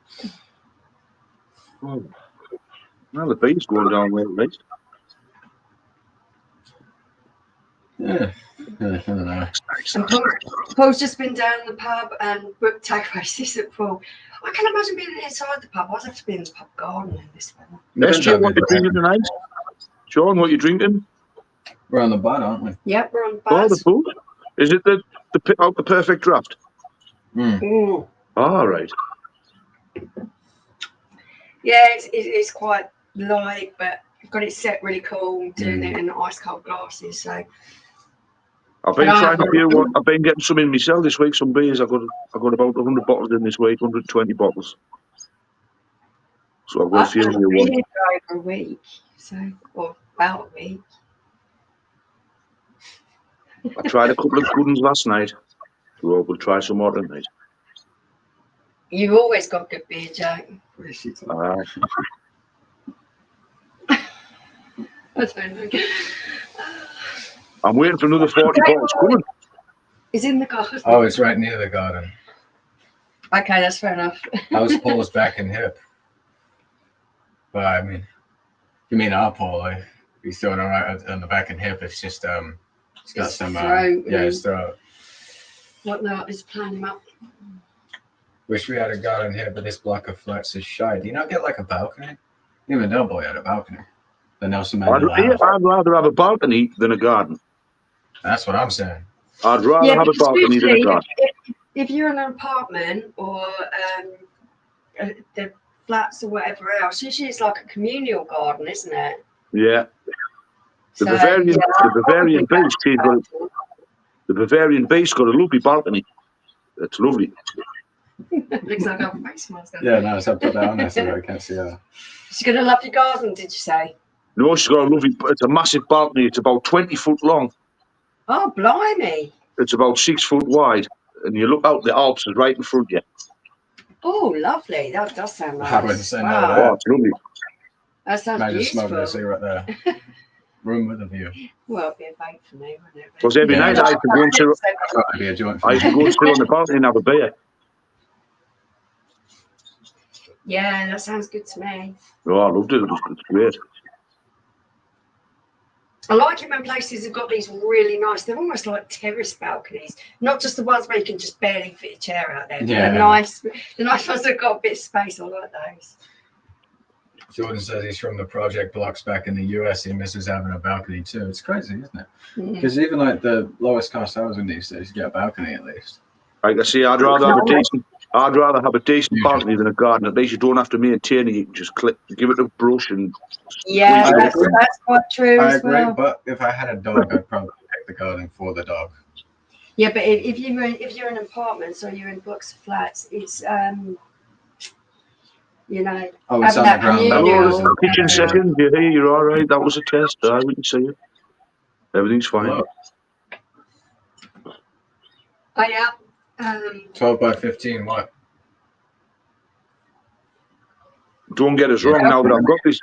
Oh. Well, the beat's going down well, at least. Yeah. I don't know. And Paul's just been down the pub and booked takeaways at Paul. I can't imagine being inside the pub. I'd have to be in the pub garden this weather. SJ, what you drinking tonight? Sean, what you drinking? We're on the bud, aren't we? Yep, we're on the bud. Oh, the food? Is it the perfect draft? Mm. All right. Yeah, it's quite light, but I've got it set really cool. I'm doing it in ice cold glasses, so. I've been trying a few. I've been getting some in myself this week. Some beers. I've got about 100 bottles in this week. 120 bottles. So I've got a few new ones. Over a week, or about a week. I tried a couple of good ones last night. So we'll try some more tonight. You've always got good beer, Jack. I don't know. I'm waiting for another 40 bottles coming. It's in the garden. Oh, it's right near the garden. Okay, that's fair enough. How's Paul's back and hip? But I mean, you mean our Paulo? He's doing all right on the back and hip. It's just he's got His some throat yeah, his throat. Whatnot is playing him up. Wish we had a garden here, but this block of flats is shy. Do you not get like a balcony? Even Doughboy had a balcony. The Nelson Mandela house. I'd rather have a balcony than a garden. That's what I'm saying. I'd rather have a because balcony than a usually garden. if you're in an apartment or the flats or whatever else, usually it's like a communal garden, isn't it? Yeah. The So, Bavarian, yeah, the Bavarian beast, the Bavarian beast got a lovely balcony. It's lovely. looks like our face mask. Yeah, no, so I put that on there so I can't see her. She's got a lovely garden, did you say? No, she's got a lovely. It's a massive balcony. It's about 20 foot long. Oh, blimey. It's about 6 foot wide, and you look out, the Alps is right in front of you. Oh, lovely. That does sound nice. I wouldn't say no to Wow. that. Oh, it's lovely. That sounds Imagine smoking a beautiful. cigarette there. Room with a view. Well, it'd be a vape for me, wouldn't it? Because every night I used to go and sit, That'd be a joint for I used to go and sit on the balcony and have a beer. Yeah, that sounds good to me. Oh, I loved it. It's great. I like it when places have got these really nice, they're almost like terrace balconies, not just the ones where you can just barely fit a chair out there. But Yeah. the nice ones that have got a bit of space, I like those. Jordan says he's from the project blocks back in the US. He misses having a balcony too. It's crazy, isn't it? Because even like the lowest cost housing these days, you get a balcony at least. Like I say, I'd rather have a decent balcony than a garden. At least you don't have to maintain it. You can just give it a brush and. Yeah, I that's quite true I as agree, well. but if I had a dog, I'd probably pick the garden for the dog. Yeah, but if you're in apartments or you're in blocks of flats, it's you know, Oh, it's having on the that ground level. communal- Hello, there's a kitchen session. You're here, you're all right. That was a test. I wouldn't see you. Everything's fine. Hello. Oh yeah. 12 by 15, what? Don't get us wrong. Now that I've got this,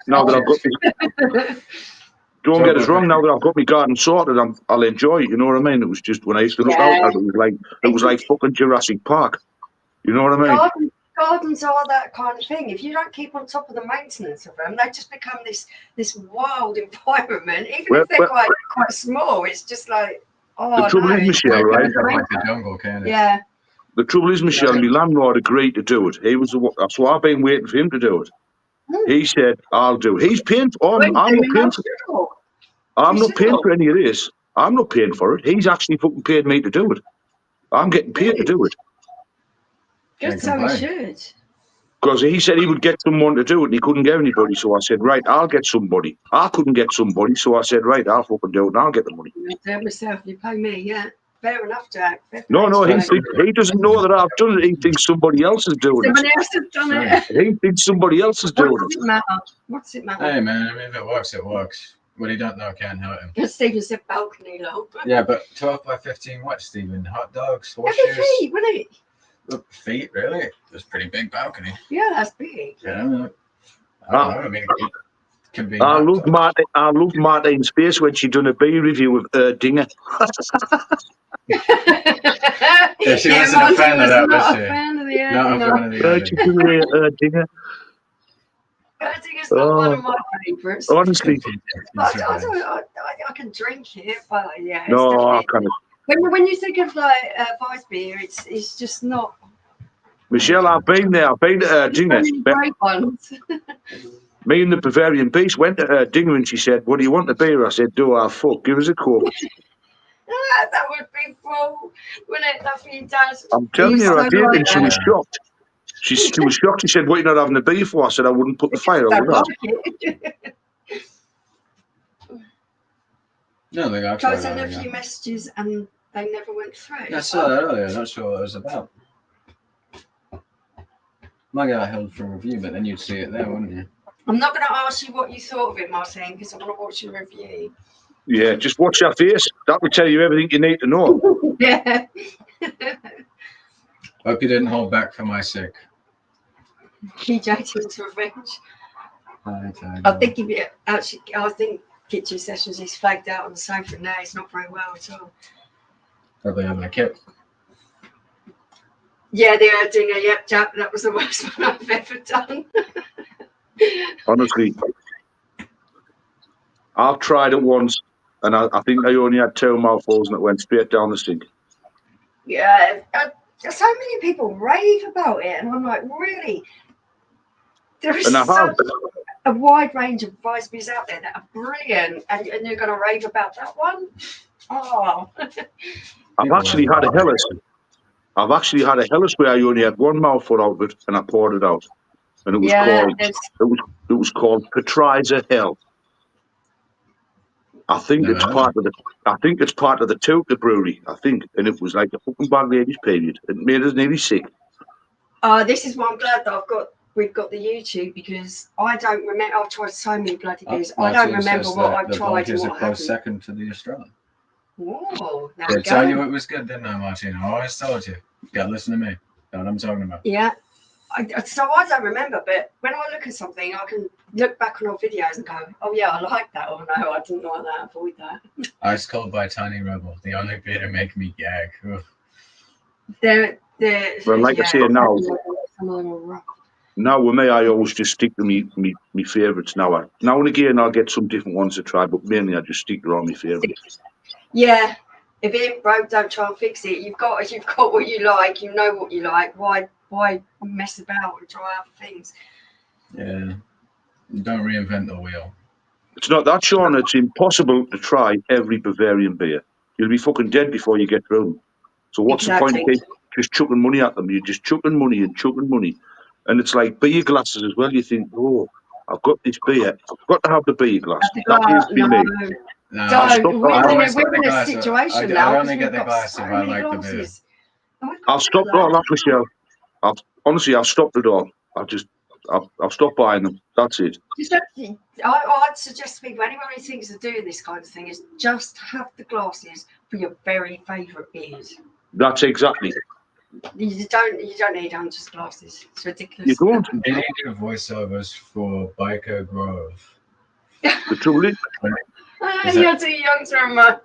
don't get us wrong. Now that I've got my garden sorted, I'll enjoy it. You know what I mean? It was just when I used to look out, it was like fucking Jurassic Park. You know what I mean? Gardens are that kind of thing. If you don't keep on top of the maintenance of them, they just become this wild environment. Even if they're quite small, it's just like the trouble is, Michelle, right? Like the jungle, can it? Yeah. The trouble is, Michelle, my landlord agreed to do it. He was the one, so I've been waiting for him to do it. He said, "I'll do it." He's paying for. I'm not paying for it. I'm not paying for any of this. I'm not paying for it. He's actually fucking paid me to do it. I'm getting paid to do it. Good, so we should. Because he said he would get someone to do it and he couldn't get anybody. So I said, right, I'll get somebody. I couldn't get somebody. So I said, right, I'll fucking do it and I'll get the money. I'll do it myself. You pay me, yeah. Fair enough, Jack. No, he doesn't know that I've done it. He thinks somebody else is doing it. Somebody else has done it. He thinks somebody else is doing it. What's it matter? Hey, man, I mean, if it works, it works. What he don't know can't hurt him. Stephen said balcony, though. Yeah, but 12 by 15, what, Stephen? Hot dogs, Every horseshoes? feet, wouldn't it? Look, feet, really? That's a pretty big balcony. Yeah, that's big. Yeah, I don't know. I mean, it can be. I loved Martine's face when she done a B review of Dinger. Yeah, she wasn't a fan of that, was she? Not a fan of the Not a fan of the She did Dinger. It's not one of my favourites. Honestly. I can drink it, but yeah. No, I can't. When you think of like Vice beer, it's just not. Michelle, I've been there. I've been to Dinger. Great ones. Me and the Bavarian Beast went to Dinger and she said, "What do you want the beer?" I said, "Do I fuck? Give us a Coke." That would be full, wouldn't it? That's what he does. I'm telling you, I did, and she was shocked. She was shocked. She said, "What are you not having a beer for?" I said, "I wouldn't put the fire out with that." No, they got I sent a few messages and they never went through. I saw that earlier. Not sure what it was about. Might get held for review, but then you'd see it there, wouldn't you? I'm not going to ask you what you thought of it, Martin, because I want to watch your review. Yeah, just watch your face. That will tell you everything you need to know. Yeah. Hope you didn't hold back for my sake. PJ to revenge. I think kitchen sessions is flagged out on the sofa now. It's not very well at all. Probably having a kip. Yeah, the Dinger. Yep, Jack. That was the worst one I've ever done. Honestly, I've tried it once, and I think I only had 2 mouthfuls, and it went straight down the sink. Yeah, so many people rave about it, and I'm like, really? There is And I have. a wide range of vice beers out there that are brilliant, and you're going to rave about that one? Oh. I've actually had a Hellas. I've actually had a Hellas where I only had 1 mouthful out of it, and I poured it out, and it was called Patriza Hell. I think it's part of the T.I.T brewery. I think, and it was like a fucking bad ladies period. It made us nearly sick. This is why I'm glad that we've got the YouTube, because I don't remember. I've tried so many bloody beers. I don't remember what I've tried and what happened. Second to the Australian. Whoa, there I we go. tell you it was good, didn't I, Martin? I always told you. You gotta listen to me. Know what I'm talking about. Yeah. So I don't remember, but when I look at something, I can look back on old videos and go, oh yeah, I like that, or no, I didn't like that, avoid that. Ice Cold by Tiny Rebel, the only beer to make me gag. Well, like I say now, with me, I always just stick to me favourites now. Now and again, I'll get some different ones to try, but mainly I just stick to all my favourites. Yeah. If it ain't broke, don't try and fix it. You've got what you like. You know what you like. Why mess about and try other things? Yeah, don't reinvent the wheel. It's not that, Sean. It's impossible to try every Bavarian beer. You'll be fucking dead before you get through them. So what's the point of just chucking money at them? You're just chucking money and chucking money. And it's like beer glasses as well. You think, oh, I've got this beer. I've got to have the beer glass. That is for me. No, we're in a situation now. I only get the glass if I like the beer. I'll stop all that, Michelle. Honestly, I've stopped it all. I've stopped buying them. That's it. I'd suggest people, anyone who thinks of doing this kind of thing, is just have the glasses for your very favourite beers. That's exactly. You don't need hundreds of glasses. It's ridiculous. You don't. They need to do voiceovers for Biker Grove. The trouble is, you're too young to remember.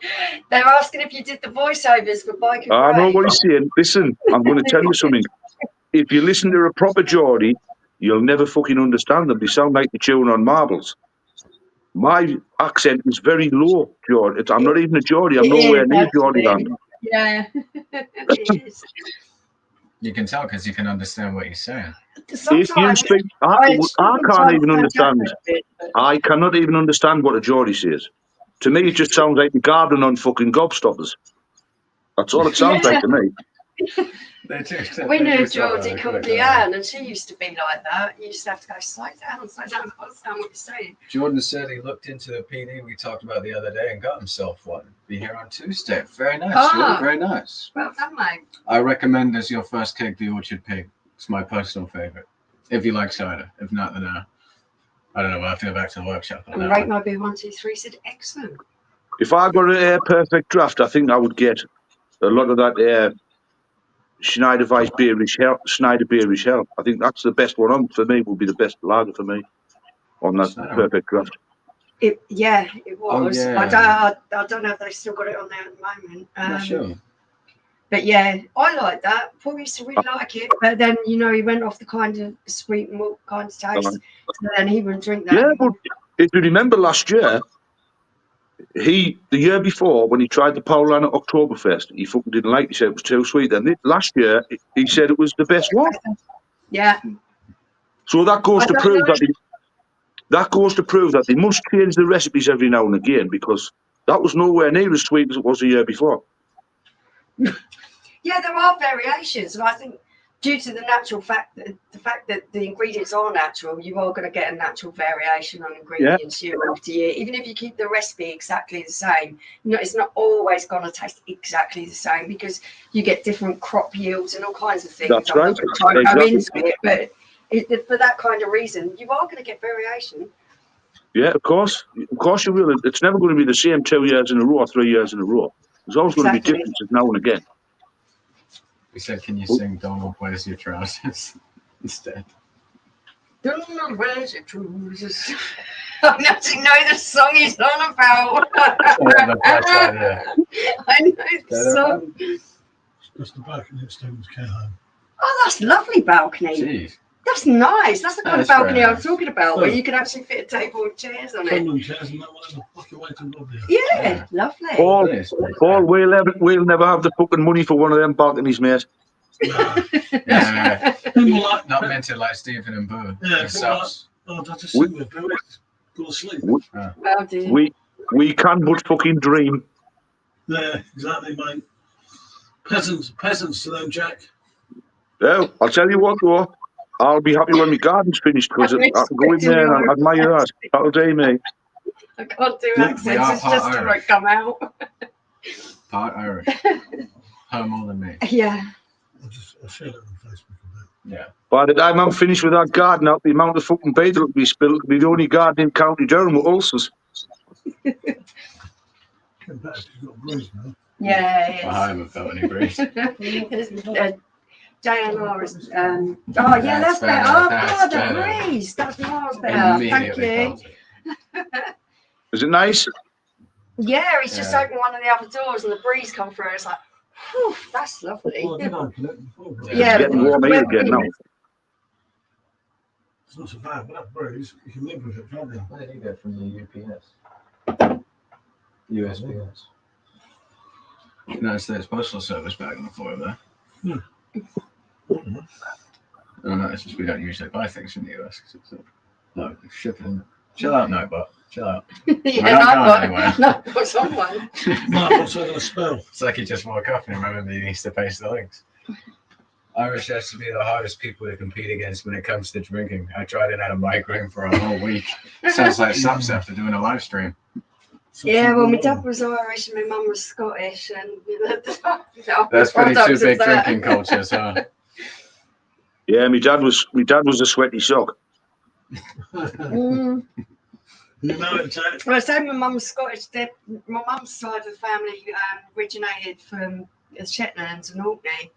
They're asking if you did the voiceovers for Biker Grove. I know what he's saying. Listen, I'm going to tell you something. If you listen to a proper Geordie, you'll never fucking understand them. They sound like they're chewing on marbles. My accent is very low, Geordie. I'm not even a Geordie. I'm nowhere near Geordie land. Yeah, it is. You can tell because you can understand what he's saying. If you speak, I can't even understand. I cannot even understand what a Geordie says. To me, it just sounds like the garden on fucking gobstoppers. That's all it sounds like to me. We knew Geordie called Leanne, and she used to be like that. You used to have to go, slow down, understand what you're saying. Jordan said he looked into the PD we talked about the other day and got himself one. Be here on Tuesday. Very nice, Jordan. Very nice. Well done, mate. I recommend as your first keg the Orchard Pig. It's my personal favourite. If you like cider. If not, then I don't know. We'll have to go back to the workshop. And Rate My Beer 123 said excellent. If I got a perfect draft, I think I would get a lot of that Schneider Weiss Beerish Hell. Schneider Beerish Hell. I think that's the best one on for me. Would be the best lager for me on that perfect draft. It was. Oh, yeah. I don't know if they've still got it on there at the moment. Not sure. But yeah, I like that. Paul used to really like it, but then he went off the kind of sweet milk kind of taste, so then he wouldn't drink that. Yeah, but if you remember last year, the year before when he tried the Paulaner Oktoberfest, he fucking didn't like it. He said it was too sweet. Then last year he said it was the best one. Yeah. So that goes to prove that they must change the recipes every now and again, because that was nowhere near as sweet as it was the year before. Yeah, there are variations, and I think due to the natural fact that the ingredients are natural, you are going to get a natural variation on ingredients year after year. Even if you keep the recipe exactly the same, it's not always going to taste exactly the same, because you get different crop yields and all kinds of things. That's right. But for that kind of reason, you are going to get variation. Yeah, of course you will. It's never going to be the same 2 years in a row or 3 years in a row. There's always going to be differences now and again. We said, can you sing Donald Where's Your Trousers instead? Donald Where's Your Trousers? I don't know the song he's on about. I know the song. Just the balcony at Stevens Care Home. Oh, that's lovely balcony. Jeez. That's nice. That's the kind of That's balcony very I was talking about, where Yeah. you can actually fit a table and chairs on it. Crumlin chairs and that one in the fucking waiting lobby. Yeah, lovely. Paul, It is pretty Paul, fair. we'll never have the fucking money for one of them balconies, mate. Yeah, People like not mentioned like Stephen and Boo. Yeah, And Sups. oh, that's just sit with Bill. Go to sleep. Oh dear. We can but fucking dream. Yeah, exactly, mate. Peasants to them, Jack. Well, I'll tell you what, though. I'll be happy when my garden's finished because I can go in there and admire that. That'll do me. I can't do We accents. are It's just part to like come out. Part Irish. Her more than me. Yeah. I'll share it on Facebook a bit. Yeah. By the time I'm finished with that garden out, the amount of fucking beer that'll be spilled will be the only garden in County Durham with ulcers. Get better if you've got bruise now. Yeah, I haven't felt any breeze. JLR is. Oh yeah, that's better. Oh God, the breeze. That's miles better. Thank you. Is it nice? Yeah, he's just opened one of the other doors and the breeze come through. It's like, whew, that's lovely. Well, I did open it before. But Yeah, It's getting warm here again now. It's not so bad, but that bruise, you can live with it, can't you? Where did you get from the UPS? USPS. United States Postal Service bag on the floor there. Oh, no, it's just we don't usually buy things from the US because it's no shipping. Chill out, Nightbot. Chill out. Yeah, not got someone. No, what's I going to spell? It's like he just woke up and remembered he needs to paste the links. Irish has to be the hardest people to compete against when it comes to drinking. I tried it at a mic room for a whole week. Sounds like Sups after doing a live stream. Yeah, well, my dad was Irish and my mum was Scottish, and That's pretty two products big of that. drinking cultures, huh? Yeah, my dad was a sweaty sock. Mm. You know it, Jack. Well, I say my mum's Scottish. My mum's side of the family originated from the Shetlands and Orkney,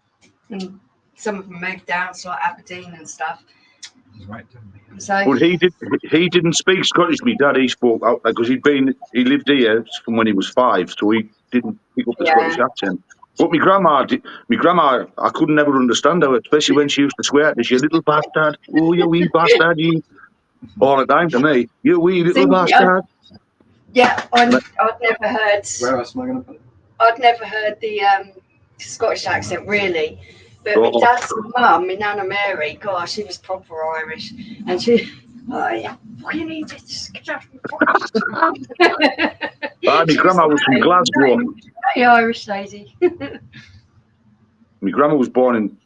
and some of them moved down to like Aberdeen and stuff. He's right, didn't he? So But he didn't speak Scottish. My dad, he spoke out because he lived here from when he was 5, so he didn't pick up the Scottish accent. But my grandma, I couldn't never understand her, especially when she used to swear at me, you little bastard, oh, you wee bastard, you. All the time to me, you wee little bastard. yeah, I'd never heard. Where else am I going to put it? I'd never heard the Scottish accent really, but my dad's mum, my Nana Mary, gosh, she was proper Irish, and she, oh yeah, what do you need to just get out of My grandma was from Glasgow. Hey, Irish lady. My grandma was born in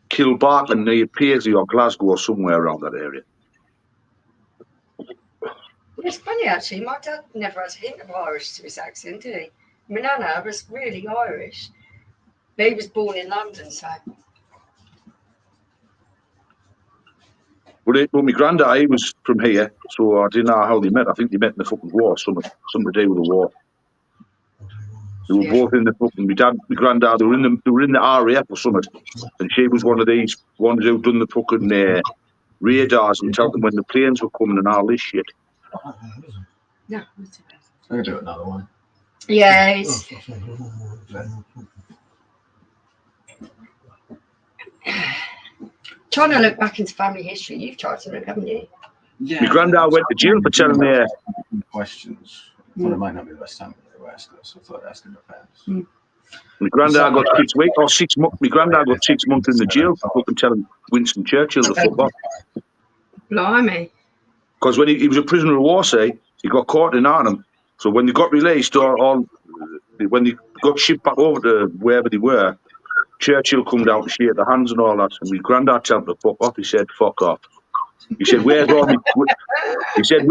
Kilbarton near Paisley or Glasgow or somewhere around that area. It's funny actually, my dad never had a hint of Irish to his accent, did he? My Nana was really Irish, but he was born in London, so. But my granddad, he was from here, so I didn't know how they met. I think they met in the fucking war, something to do with the war. They were both in the fucking. My granddad, they were in the RAF or something, and she was one of these ones who done the fucking radars and tell them when the planes were coming and all this shit. No, I can do another one. yeah, it's. Trying to look back into family history, you've tried to look, haven't you? Yeah. My granddad went to jail for telling me. Questions. Well, it might not be the best time to ask us, so I thought I'd ask in advance. My granddad got 6 weeks or 6 months. My granddad got 6 months in the jail for fucking telling Winston Churchill to fuck off. Blimey. Because when he was a prisoner of war, say, he got caught in Arnhem. So when they got released, when they got shipped back over to wherever they were, Churchill come down to shake the hands and all that. And my granddad told him to fuck off. He said, fuck off. He said, where's all me... He said,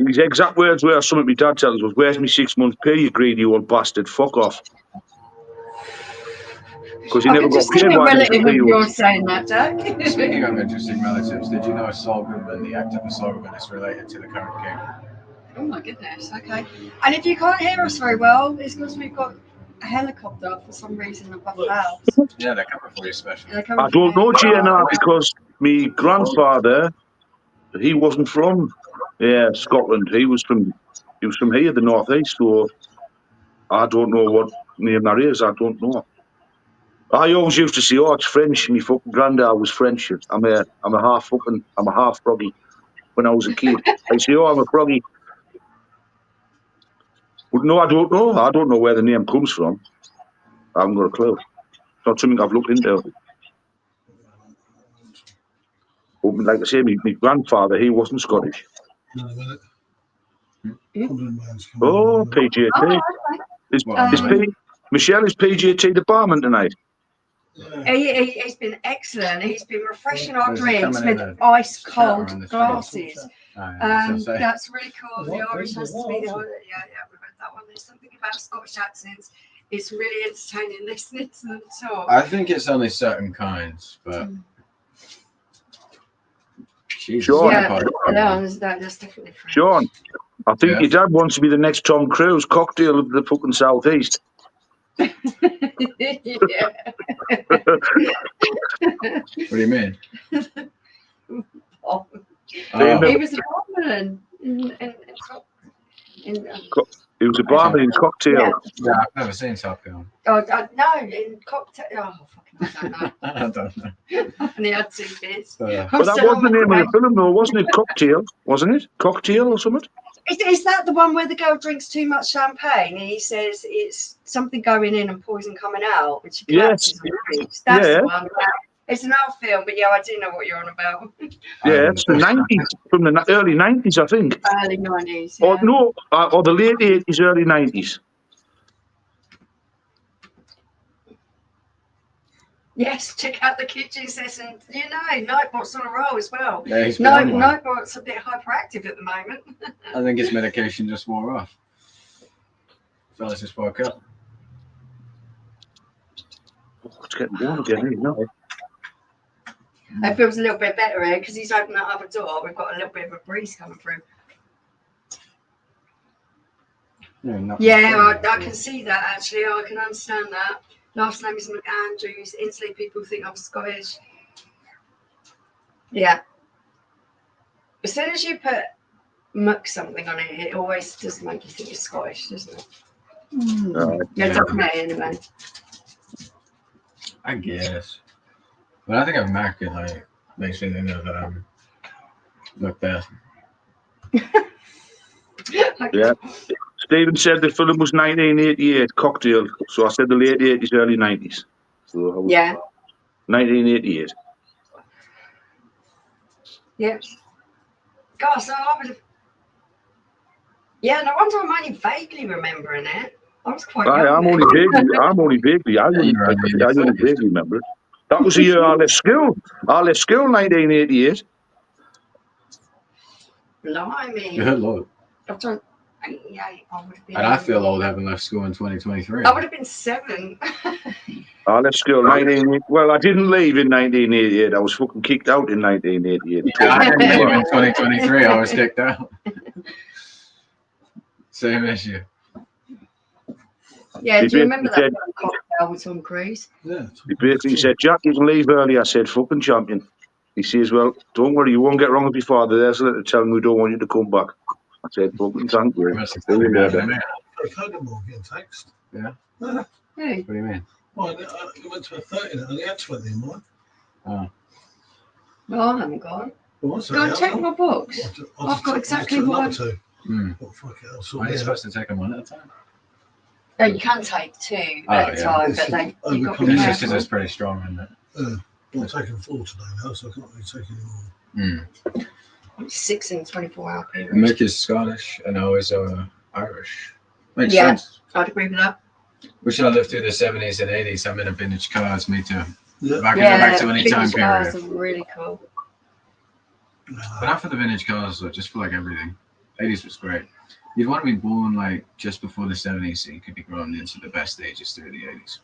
his exact words were, something my dad tells us was, where's me 6 months pay, you greedy old bastard, fuck off. Because he I never can got just see paid a while he was relative in of the yours saying that, Jack. Speaking of interesting relatives, did you know Saul Goodman, the actor for Saul Goodman, is related to the current king? Oh my goodness, okay. And if you can't hear us very well, it's because we've got a helicopter for some reason above the house. Yeah, they're coming for you special. They're coming I don't from know, here. GNR, because my grandfather, he wasn't from Scotland. He was from here, the northeast. So I don't know what name that is. I don't know. I always used to say, "Oh, it's French." My fucking granddad was French. I'm a half froggy. When I was a kid, I say, "Oh, I'm a froggy." But no, I don't know. I don't know where the name comes from. I haven't got a clue. It's not something I've looked into. But like I say, my grandfather, he wasn't Scottish. In a minute. Oh, PJT. Oh, okay. Is Um, Michelle, is PJT the barman tonight? Yeah. He's been excellent. He's been refreshing our There's a drinks coming with in a ice scatter cold on the glasses. so say. That's really cool. The What? Irish has to be the What? yeah, we've read that one. There's something about Scottish accents. It's really entertaining listening to them talk. I think it's only certain kinds, but Jesus, Sean. That's definitely French. Sean, I think Yeah. your dad wants to be the next Tom Cruise, cocktail of the fucking southeast. Yeah. What do you mean? Oh. Oh, He was a barman in He was a barman in cocktail. yeah. yeah, I've never seen Top Gun. Oh, no, in cocktail. Oh, fucking, I don't know. I don't know. I only had 2 beers. But that was the name of the film, though, wasn't it? Cocktail, wasn't it? Cocktail or something? Is that the one where the girl drinks too much champagne and he says it's something going in and poison coming out, which collapses on the beach? That's the one. It's an old film, but yeah, I do know what you're on about. Yeah, it's the 90s, from the early 90s, I think. Early 90s. Yeah. Or no, or the late 80s, early 90s. Yes, check out the kitchen session. You know, Nightbot's on a roll as well. Yeah, he's been No, on one. Nightbot's a bit hyperactive at the moment. I think his medication just wore off. Fellas just woke up. Oh, it's getting warm again, isn't it? It feels a little bit better here because he's opened that other door. We've got a little bit of a breeze coming through. Yeah, I can see that actually. I can understand that. Last name is McAndrews. Instantly people think I'm Scottish. Yeah. As soon as you put muck something on it, it always does make you think you're Scottish, doesn't it? Yeah, it does me anyway. I guess. But I think American like makes me think of Macbeth. Yeah. Stephen said the film was 1988, Cocktail. So I said the late 80s, early 90s. So yeah. 1988. Yeah. God, so I was. Yeah, no wonder I'm only vaguely remembering it. I was quite young. I'm only vaguely. I only vaguely remember it. That was the year I left school. I left school in 1988. Blimey. Good lord. I've done 88. I would have been. And I feel old having left school in 2023. I would have been 7. I left school in 1988. Well, I didn't leave in 1988. I was fucking kicked out in 1988. I didn't leave in 2023. I was kicked out. Same issue. Yeah, do you remember that said, cocktail with Tom Cruise? Yeah. He basically said, "Jack, you can leave early." I said, "Fucking champion." He says, "Well, don't worry, you won't get wrong with your father. There's a letter telling we don't want you to come back." I said, "Fucking thank you." I can't get more in text. Yeah. Hey. What do you mean? Well, I went to a 30 and I had 20 in mine. Oh. No, I haven't gone. Well, Go and check my books. I've got exactly what I... Oh, fuck it, I'll sort Are you it out. supposed to take them one at a time? No, you can take 2 at a time, but you've got to be It's just careful. it's pretty strong, isn't it? I'm taking 4 today now, so I can't really take any more. 6 in a 24-hour period. Mick is Scottish and I was Irish. Makes Yeah. sense. I'd agree with that. We should have lived through the 70s and 80s. I'm in a vintage cars, me too. Yeah. Back to any time vintage cars period. are really cool. But not for the vintage cars, though, just for like everything. 80s was great. You'd want to be born like just before the 70s so you could be grown into the best ages through the 80s.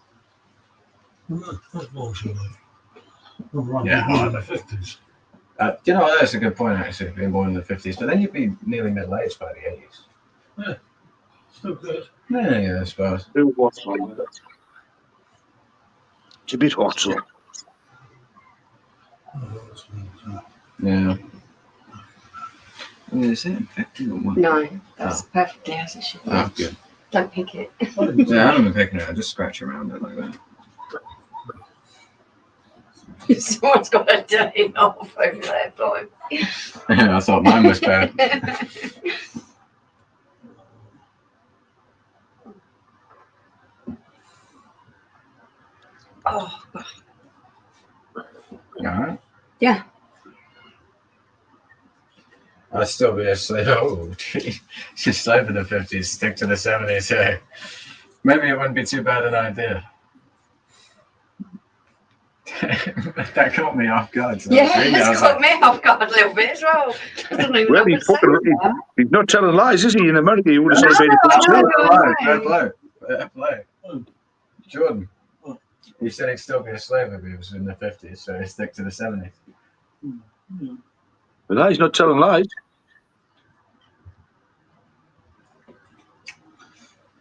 No, that's bullshit, mate. I'm right, Yeah. born in the 50s. You know, that's a good point, actually, being born in the 50s. But then you'd be nearly middle-aged by the 80s. Yeah. Still good. Yeah, I suppose. It's a bit hot, so. Yeah. Is it infected or what? No, that's perfectly as it should be. Oh, good. Don't pick it. Yeah, I don't even picking it. I just scratch around it like that. Someone's got a day off over there, boy. I thought mine was bad. Oh, Alright. yeah. I'd still be a slave. Oh, she's slave in the 50s, stick to the 70s. Hey, maybe it wouldn't be too bad an idea. That caught me off guard. So Yeah, it's caught me off guard a little bit as well. I don't even know he's not telling lies, is he? In America, he would have said Fair play. Jordan, he said he'd still be a slave if he was in the 50s, so he'd stick to the 70s. But he's not telling lies.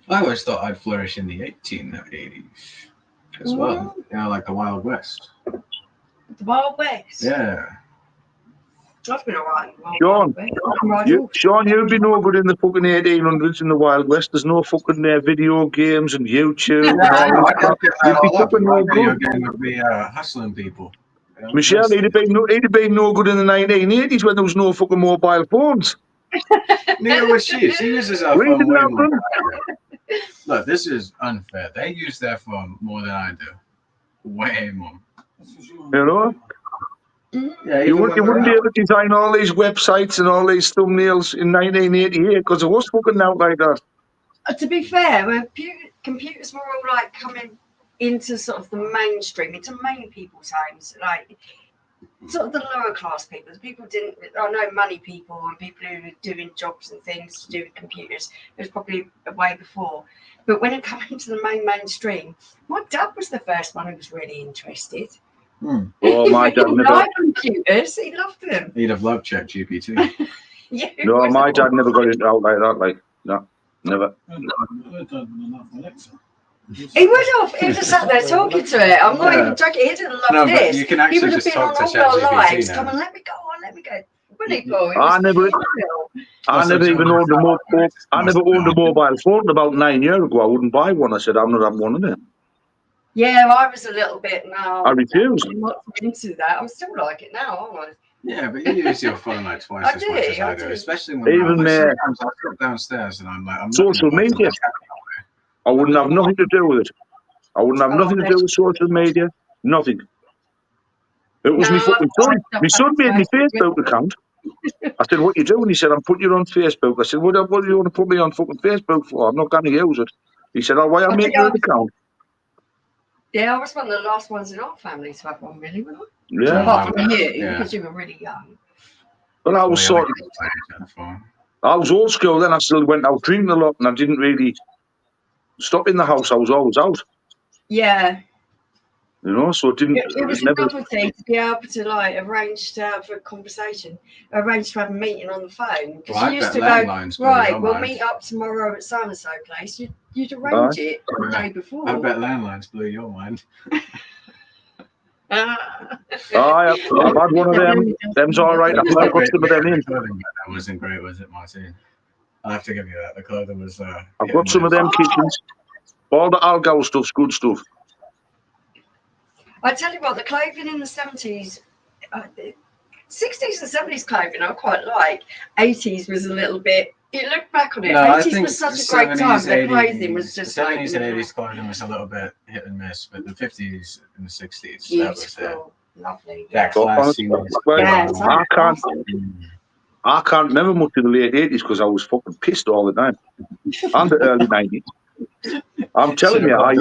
I always thought I'd flourish in the 1880s as well. You know, like the Wild West. The Wild West? Yeah. That's been alright. Sean, you'd be no good in the fucking 1800s in the Wild West. There's no fucking video games and YouTube. You'd be fucking no good. Would be hustling people. You know, Michelle, he'd have been no good in the 1980s when there was no fucking mobile phones. Neither was she. She uses her phone way more. Look, this is unfair. They use their phone more than I do. Way more. You know? Yeah, you wouldn't be able to design all these websites and all these thumbnails in 1988 because it was fucking out like that. To be fair, when computers were all like coming into sort of the mainstream, into main people's homes, like sort of the lower class people, the people didn't, I know money people and people who were doing jobs and things to do with computers, it was probably way before. But when it came into the mainstream, my dad was the first one who was really interested. Oh, my dad never liked computers. He loved them. He'd have loved ChatGPT. Yeah, no, my dad never got it out like that. Like, no, never. He would have. He would have sat there talking to it. I'm not even joking. He didn't love this. You can actually he would have just been on talk to all our ChatGPT lives. now. Come on, let me go on, let me go. Wouldn't he, Paul? I never even owned a mobile. I never owned a mobile phone. About 9 years ago, I wouldn't buy one. I said, I'm not having one of them. Yeah, I was a little bit now. I refused. I'm not into that. I'm still like it now, aren't I? Yeah, but you use your phone like twice as much as I do, especially when even sometimes I sit downstairs and I'm like, I'm social media. I wouldn't have nothing to do with it. I wouldn't have nothing to do with social media. Nothing. It was my fucking son. My son made me Facebook account. I said, "What you doing?" He said, "I'm putting you on Facebook." I said, "What do you want to put me on fucking Facebook for? I'm not going to use it." He said, "Oh, why I'm making an account?" Yeah, I was one of the last ones in our family to have one, really, wasn't I? Yeah. Apart from you, because you were really young. But I was I was old school then. I still went out drinking a lot and I didn't really stop in the house. I was always out. Yeah. You know, so it didn't. It was never... another thing to be able to like arrange to have a conversation, arrange to have a meeting on the phone. Because you used to go, right, we'll meet up tomorrow at so-and-so place. You'd arrange it the day before. I bet landlines blew your mind. I've had one of them. Them's all right. I've got some of them in. That wasn't great, was it, Martin? I have to give you that. The clothing was. I've got some of them kitchens. All the algal stuff's good stuff. I tell you what, the clothing in the 70s, 60s and 70s clothing I quite like. 80s was a little bit. You look back on it. 80s was such a great time. The clothing was just 70s and 80s clothing was a little bit hit and miss, but the 50s and the 60s, beautiful, that was it. Lovely. That classy. I can't remember much of the late 80s because I was fucking pissed all the time. And the early 90s. I'm telling you, I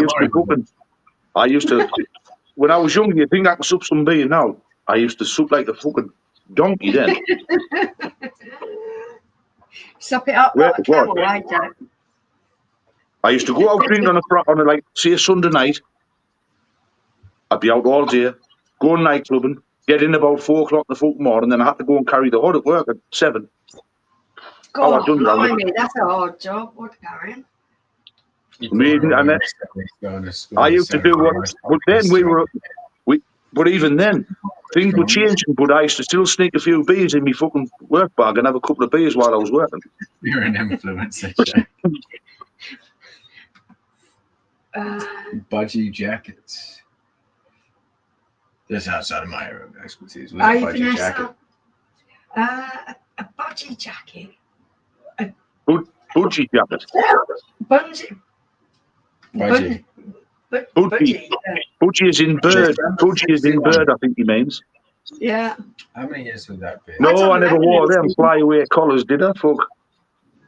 used to, when I was young, you think I could sup some beer now? I used to sup like a fucking donkey then. Sup it up like a camel, right, Jack? I used to go out drinking on a like, say a Sunday night. I'd be out all day, go nightclubbing, get in about 4 o'clock in the fucking morning, then I had to go and carry the hod at work at 7. God, blimey, that's a hard job. What carrying? Amazing, and then I used to do what, but then but even then, things were changing, but I used to still sneak a few beers in my fucking work bag and have a couple of beers while I was working. You're an influencer, Budgie jackets. This outside of my area of expertise. With a budgie jacket. A budgie jacket. Budgie jacket. Budgie. Budgie. Budgie. Budgie is in bird. Budgie is in bird, I think he means. Yeah. How many years would that be? No, I never wore them flyaway collars, did I, fuck?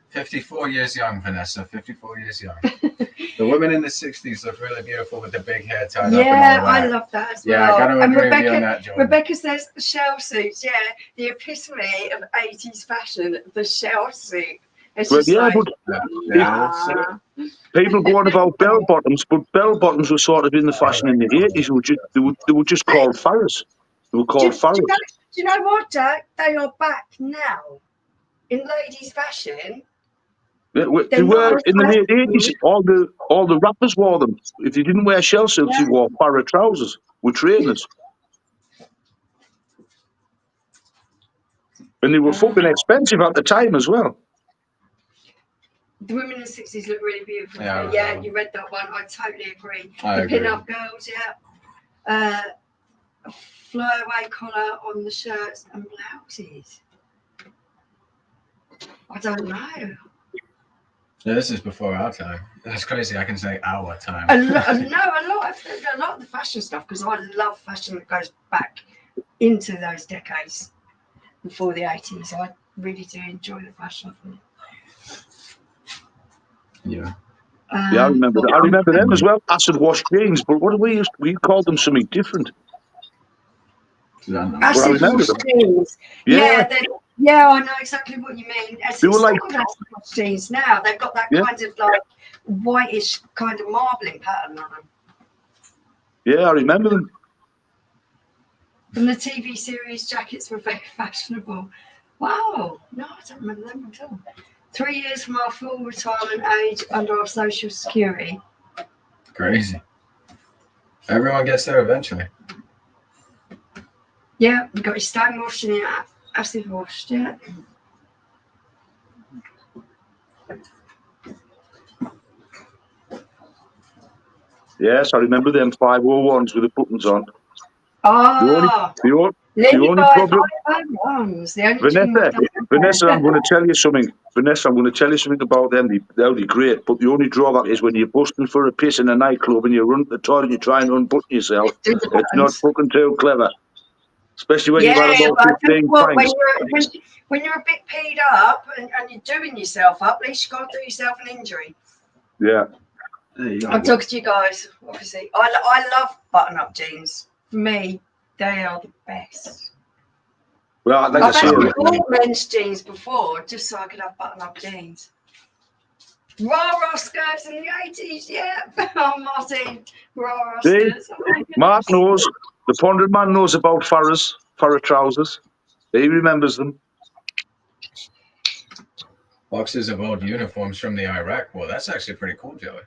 54 years young, Vanessa. 54 years young. The women in the 60s look really beautiful with the big hair tied up. Yeah, I love that as well. Yeah, I gotta agree Rebecca, with you on that, John. Rebecca says shell suits. Yeah, the epitome of 80s fashion, the shell suit. It's Well, just yeah, like, but people go on about bell bottoms, but bell bottoms were sort of in the fashion in the 80s. They were just called farrows. They were called farrows. Do you know what, Jack? They are back now in ladies' fashion. They were in the late 80s. All the rappers wore them. If you didn't wear shell suits, you wore farrow trousers with trainers. And they were fucking expensive at the time as well. The women in the 60s look really beautiful. Yeah, Yeah, you read that one. I totally agree. I The agree. pin-up girls, yeah. A flyaway collar on the shirts and blouses. I don't know. Yeah, this is before our time. It's crazy. I can say our time. A lot of the fashion stuff, because I love fashion that goes back into those decades before the 80s. I really do enjoy the fashion of it. Yeah. Yeah, I remember that. I remember them as well. Acid wash jeans, but what do we called them something different. Acid wash jeans. Yeah. Yeah, I know exactly what you mean. They were like acid wash jeans now. They've got that kind of like whitish kind of marbling pattern on them. Yeah, I remember them. And the TV series jackets were very fashionable. Wow. No, I don't remember them at all. 3 years from our full retirement age under our social security. Crazy. Everyone gets there eventually. Yeah, you got your stone washed and your acid washed, yeah. Yes, I remember them 501s with the buttons on. Oh, the only problem. Vanessa, I'm going to tell you something. Vanessa, I'm going to tell you something about them. They'll be great, but the only drawback is when you're busting for a piss in a nightclub and you run to the toilet and you try and unbutton yourself. It's not fucking too clever. Especially when you've had about 15 pints. When you're a bit peed up and you're doing yourself up, at least you've got to do yourself an injury. Yeah. I'm talking to you guys, obviously. I love button-up jeans. For me, they are the best. Well, like I've I actually say, bought men's jeans before, just so I could have button-up jeans. Rah-rah skirts in the 80s, yeah. Oh, Martin, rah-rah skirts. Mark knows, the Ponded Man knows about Farrow trousers. He remembers them. Boxes of old uniforms from the Iraq War. That's actually pretty cool, Joey.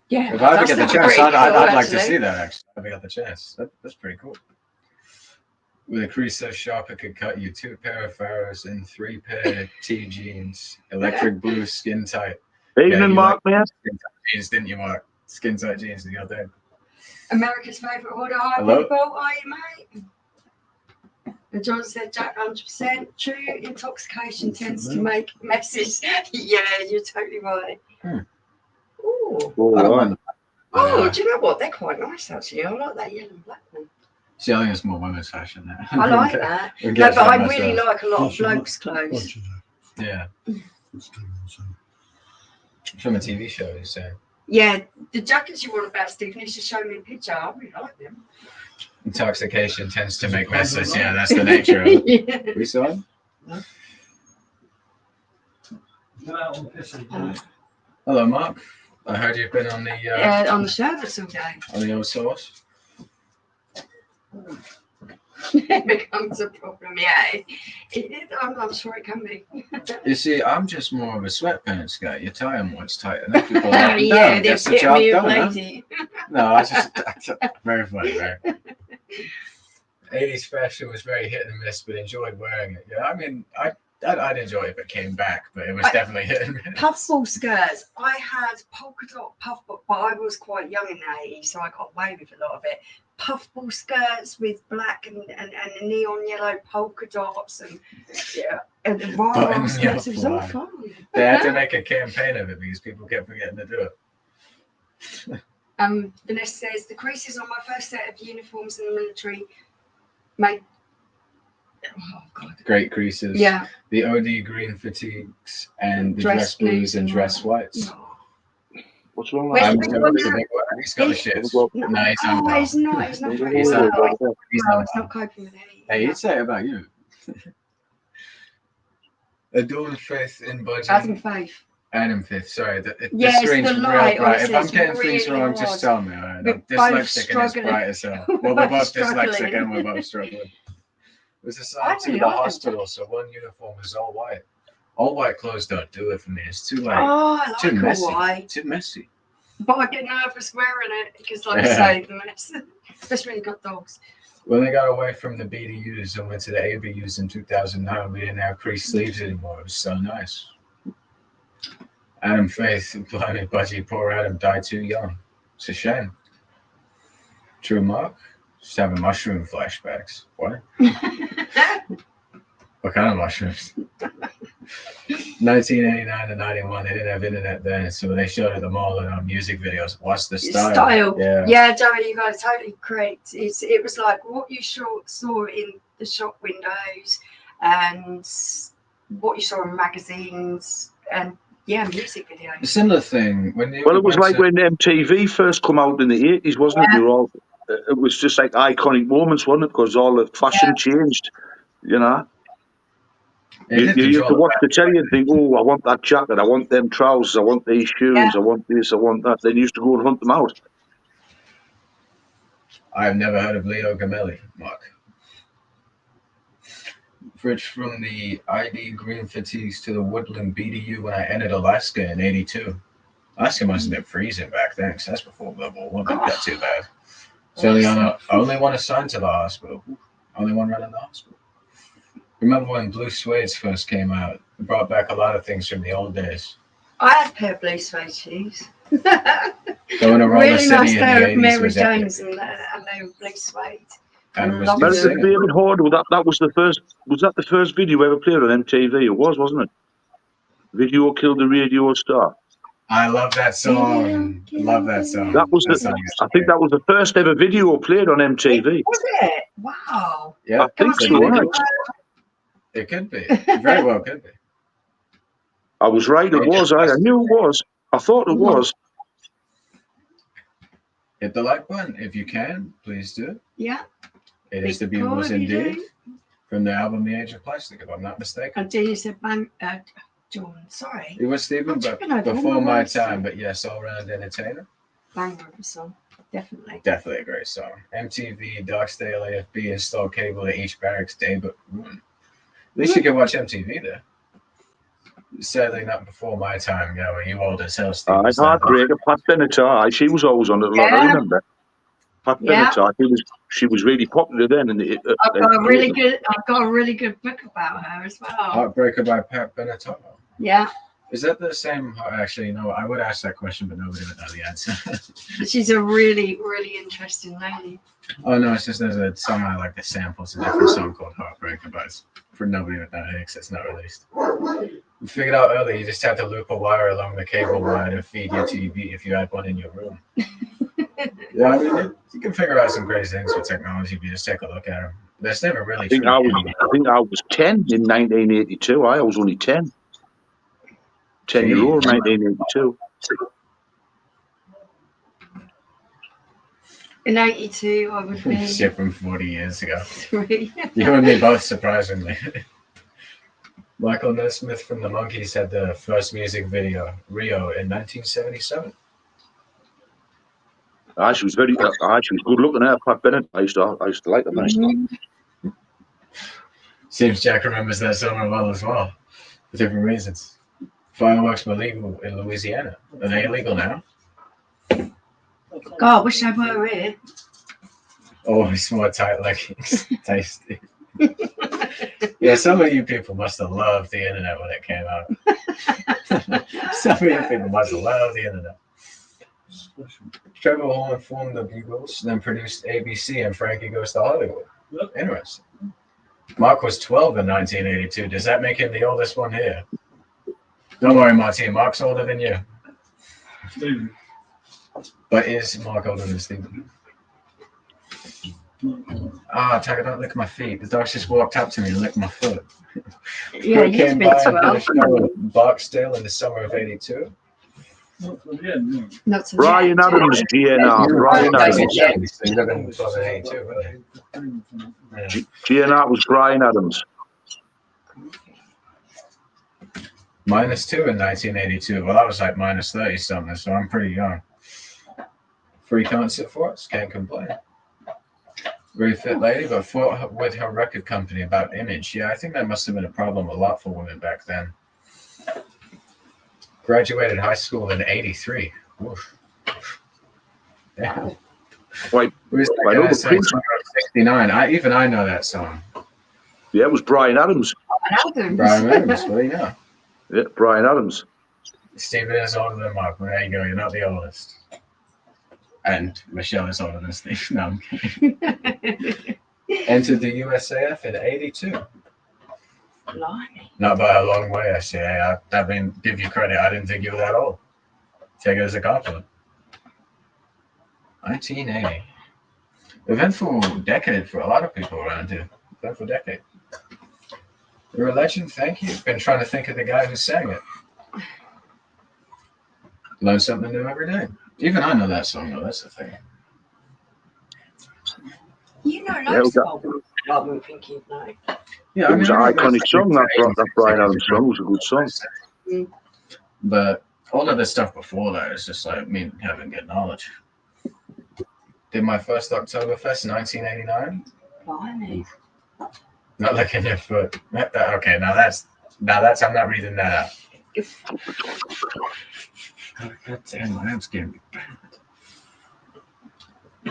Yeah, if I ever get the chance, I'd like to see that, actually. If I got the chance. That's pretty cool. With a crease so sharp it could cut you 2 pair of Farrows and 3 pair T jeans. Electric blue, skin tight. Evening, Mark, man. Skin tight jeans, didn't you, Mark? Skin tight jeans the other day. America's favourite order. Hi, people. Are you, mate? And John said, Jack, 100% true. Intoxication tends to make messes. Yeah, you're totally right. Ooh. Oh, do you know what? They're quite nice, actually. I like that yellow and black one. See, I think it's more women's fashion there. I like that. No, but I really like a lot of blokes' clothes. Yeah. From a TV show, you say? Yeah, the jackets you want about, Stephen, you should show me a picture. I really like them. Intoxication tends to make messes. Yeah, that's the nature of it. Yeah. We saw him? Hello, Mark. I heard you've been on the service all day. On the old sauce. It becomes a problem, yeah. I'm sure it can be. You see, I'm just more of a sweatpants guy. You tie them once tight enough. People yeah, that's the job done. No, I just very funny, right? 80s fashion was very hit and miss, but enjoyed wearing it. Yeah, I mean, I'd enjoy it if it came back, but it was definitely hit and miss. Puffball skirts. I had polka dot puffball, but I was quite young in the 80s, so I got away with a lot of it. puffball skirts with black and neon yellow polka dots and and the rah-rah skirts. It was all fun. They had to make a campaign of it because people kept forgetting to do it. Vanessa says the creases on my first set of uniforms in the military made great creases. Yeah. The OD green fatigues and the dress blues and dress whites. Oh. What's wrong with that? He's got a shit. No, No, he's not. it's not. He's not very He's well. not. He's not. It's not coping with it. Hey, you'd say it about you. Adorn Faith in budget. Adam Faith. Adam Faith, sorry. The Yes, screen's the real light, bright. If I'm honestly, getting it's things really wrong, odd. just tell me. All right? We're I'm both dyslexic and it's struggling. bright as hell. We're Well, we're both both struggling. dyslexic and we're both struggling. It was assigned to Actually, the I don't. hospital, so one uniform was all white. All white clothes don't do it for me. It's too like Oh, I too like messy. all white. Too messy. But I get nervous wearing it because, like I say, the mess. Especially when you've got dogs. When they got away from the BDUs and went to the ABUs in 2009, we didn't have creased sleeves anymore. It was so nice. Adam Faith, blimey, Budgie, poor Adam died too young. It's a shame. True Mark, just having mushroom flashbacks. What? What kind of mushrooms? 1989 to 91, they didn't have internet then, so they showed at the mall and on music videos. What's the style? Yeah, Joey, you guys are totally correct. It was like what you saw in the shop windows and what you saw in magazines and music videos. A similar thing when you. Well, it was like when MTV first come out in the 80s, wasn't it? It was just like iconic moments, wasn't it? Because all the fashion changed, you know. You used to watch the telly and think, oh, I want that jacket, I want them trousers, I want these shoes, I want this, I want that. Then you used to go and hunt them out. I've never heard of Leo Gamelli, Mark. Fridge from the ID green fatigues to the woodland BDU when I entered Alaska in '82. Alaska must have been freezing back then, because that's before World War One. Not that too bad. So only one assigned to the hospital. Only one running the hospital. Remember when blue suedes first came out? It brought back a lot of things from the old days. I had a pair of blue suede shoes. Going around really the city nice in pair the of 80s Mary was Jones and they were blue suede. And it was Lovely. good Melted singing. David Horde, that was the first. Was that the first video ever played on MTV? It was, wasn't it? Video killed the radio star. I love that song. Love that song. That was I think that was the first ever video played on MTV. Was it? Wow. Yeah, I think so. Right? It could be. It very well could be. I was right. It was. I knew it was. I thought it was. Hit the like button if you can. Please do. Yeah. It is the Bugles indeed. From the album The Age of Plastic, if I'm not mistaken. And Dean said, John, sorry. It was Stephen, but before my time. But yes, all-round entertainer. Banger of a song. Definitely. Definitely a great song. MTV, Darkstale, AFB, install cable at each barracks day, but at least you can watch MTV there. Sadly, not before my time, you old as hell, Steve. Heartbreaker, Pat Benatar, she was always on it. Yeah. I remember. Pat Benatar, she was really popular then. I've got a really good book about her as well. Heartbreaker by Pat Benatar. Yeah. Is that the same? Actually, no. I would ask that question, but nobody would know the answer. She's a really, really interesting lady. Oh no, it's just there's a song I like to sample. It's a different song called Heartbreaker, but it's for nobody would know it because it's not released. We figured out earlier you just have to loop a wire along the cable line and feed your TV if you had one in your room. Yeah, I mean, you can figure out some crazy things with technology if you just take a look at them. There's never really. I think I was 10 in 1982. I was only 10. 10-year-old, 1982. In 82, I would be. Shit from 40 years ago. 3. You and me both, surprisingly. Michael Nesmith from the Monkees had the first music video, Rio, in 1977. She was very. She was good looking. Pat Bennett. I used to like her. Mm-hmm. Seems Jack remembers that song well as well, for different reasons. Fireworks were legal in Louisiana. Are they illegal now? God, I wish I were here. Oh, it's more tight leggings. Tasty. Yeah, some of you people must have loved the internet when it came out. Some of you people must have loved the internet. Trevor Horn formed the Bugles, then produced ABC and Frankie Goes to Hollywood. Yep. Interesting. Mark was 12 in 1982. Does that make him the oldest one here? Don't worry, Martin. Mark's older than you. Stephen. But is Mark older than Stephen? Tiger, don't lick my feet. The dog's just walked up to me and licked my foot. Yeah, Who you've came been by and did a 12. show at Barksdale in the summer of 82? Not for the end, no. Not to Brian the end. Adams, GNR. Brian Oh, Adams. yeah. So you'd have been 12 in 82, wouldn't you? Yeah. GNR was Brian Adams. -2 in 1982. Well, I was like -30 something, so I'm pretty young. Free concert for us, can't complain. Very fit lady, but fought with her record company about image. Yeah, I think that must have been a problem a lot for women back then. Graduated high school in 83. Oof. Yeah. Wait, Who's I that know guy the saying Prince. summer of 69? I know that song. Yeah, it was Brian Adams. Adams. Brian Adams, what do you know? Yeah, Brian Adams. Stephen is older than Mark. Well, there you go. You're not the oldest. And Michelle is older than Steve. No, I'm kidding. Entered the USAF in 82. Blimey. Not by a long way, I say. I mean, give you credit. I didn't think you were that old. Take it as a compliment. 1980. Eventful decade for a lot of people around here. Eventful decade. You're a legend. Thank you. Been trying to think of the guy who sang it. Learn something new every day. Even I know that song, though. That's the thing. You know Yeah, loads of old ones. I wouldn't think you'd know. Yeah, It was an iconic song. That Brian Adams song was a good song. But all of the stuff before that is just like me having good knowledge. Did my first Oktoberfest in 1989. Blimey. Not looking at your foot. Okay, now that's I'm not reading that out. God damn, my arm's getting me bad.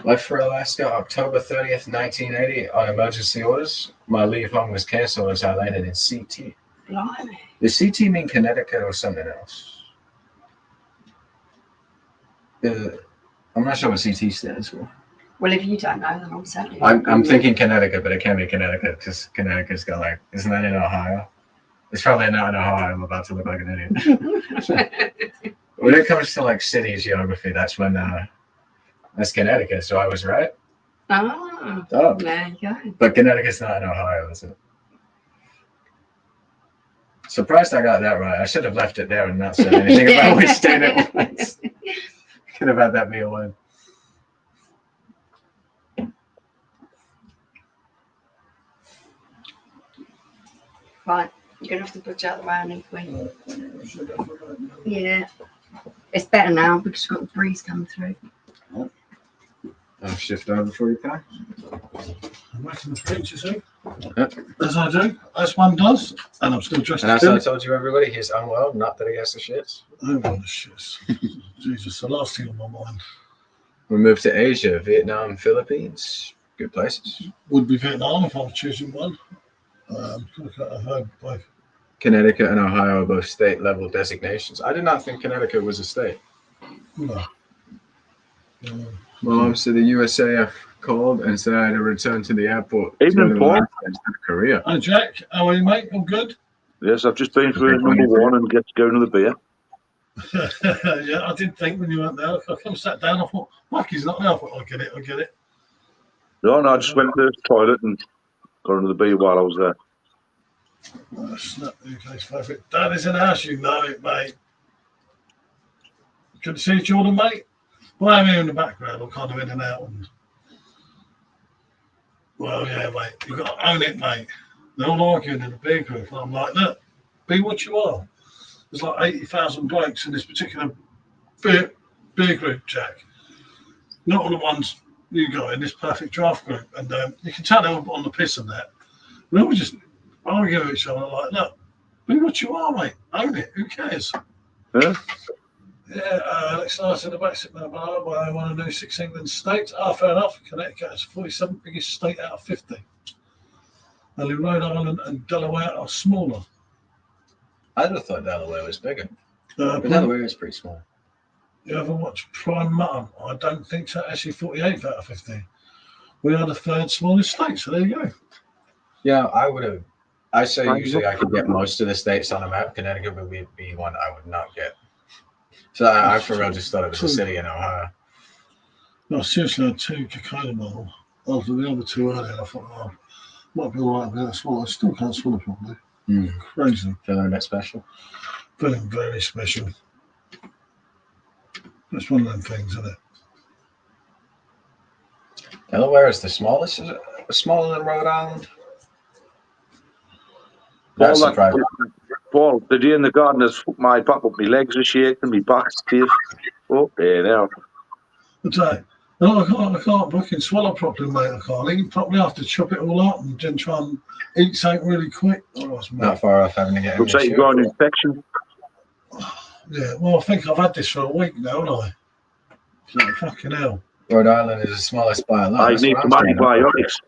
Left for Alaska, October 30th, 1980, on emergency orders. My leave home was canceled as I landed in CT. Blimey. Does CT mean Connecticut or something else? I'm not sure what CT stands for. Well, if you don't know, then I'm sadly. I'm thinking Connecticut, but it can't be Connecticut because Connecticut's got like, isn't that in Ohio? It's probably not in Ohio. I'm about to look like an idiot. When it comes to like city geography, that's when that's Connecticut. So I was right. Oh, there you go. But Connecticut's not in Ohio, is it? Surprised I got that right. I should have left it there and not said anything about which state it was. Could have had that be a win. Right, you're going to have to put you out the way, I need to. Yeah. It's better now because you've got the breeze coming through. I'll shift over for you, Kai. I'm making the speech, you see. Yep. As I do, as one does, and I'm still dressed And as as I Billy. told you, everybody, he's unwell. Not that he has the shits. Oh, what the shits. Jesus, the last thing on my mind We moved to Asia, Vietnam, Philippines. Good places. would be Vietnam if I was choosing one. I've heard both. Connecticut and Ohio are both state-level designations. I did not think Connecticut was a state. No. My mom said the USAF called and said I had to return to the airport. Evening, Paul. Korea. Hi, Jack. How are you, mate? All good? Yes, I've just been for number one and get to go another beer. Yeah, I did think when you went there. I come sat down. I thought, Mikey's not there. I thought, I get it. No, I just went to the toilet and got another beer while I was there. Oh, snap, UK's perfect. Dad is in the house, you know it, mate. Good to see you, Jordan, mate. Well, I'm here in the background. I'm kind of in and out. Well, yeah, mate. You've got to own it, mate. They're all arguing in the beer group. And I'm like, look, be what you are. There's like 80,000 blokes in this particular beer group, Jack. Not all the ones you got in this perfect draft group. And you can tell they're all on the piss and that. We all just argue with each other like, look, be what you are, mate. Own it. Who cares? Yeah. Yeah, Alex Nice in the back sitting there, well, I want to know 6 England states. Fair enough. Connecticut is 47th biggest state out of 50. Only Rhode Island and Delaware are smaller. I'd have thought Delaware was bigger. But Delaware is pretty small. You ever watch Prime Mutton? I don't think so. Actually, 48th out of 50. We are the third smallest state, so there you go. Yeah, I say usually I could get most of the states on the map. Connecticut would be one I would not get. So I for real just thought it was a city in Ohio. No, seriously, I had 2 Coca-Cola bottles after the other 2 earlier. I thought, oh, might be all right with that swallow. I still can't swallow properly. Crazy. Feeling a bit special. Feeling very special. It's one of them things, isn't it? Delaware is the smallest. Is it smaller than Rhode Island? Paul, the day in the garden has fucked my back up. My legs are shaking, my back's stiff. Oh, there they are. I tell you, no, I can't fucking swallow properly, mate. I can't eat properly. I have to chop it all up and then try and eat something really quick. Oh, not far off having to get. Looks like you've got an infection. Yeah, well, I think I've had this for a week now, haven't I? So, fucking hell. Rhode Island is the smallest by a lot. I need some antibiotics.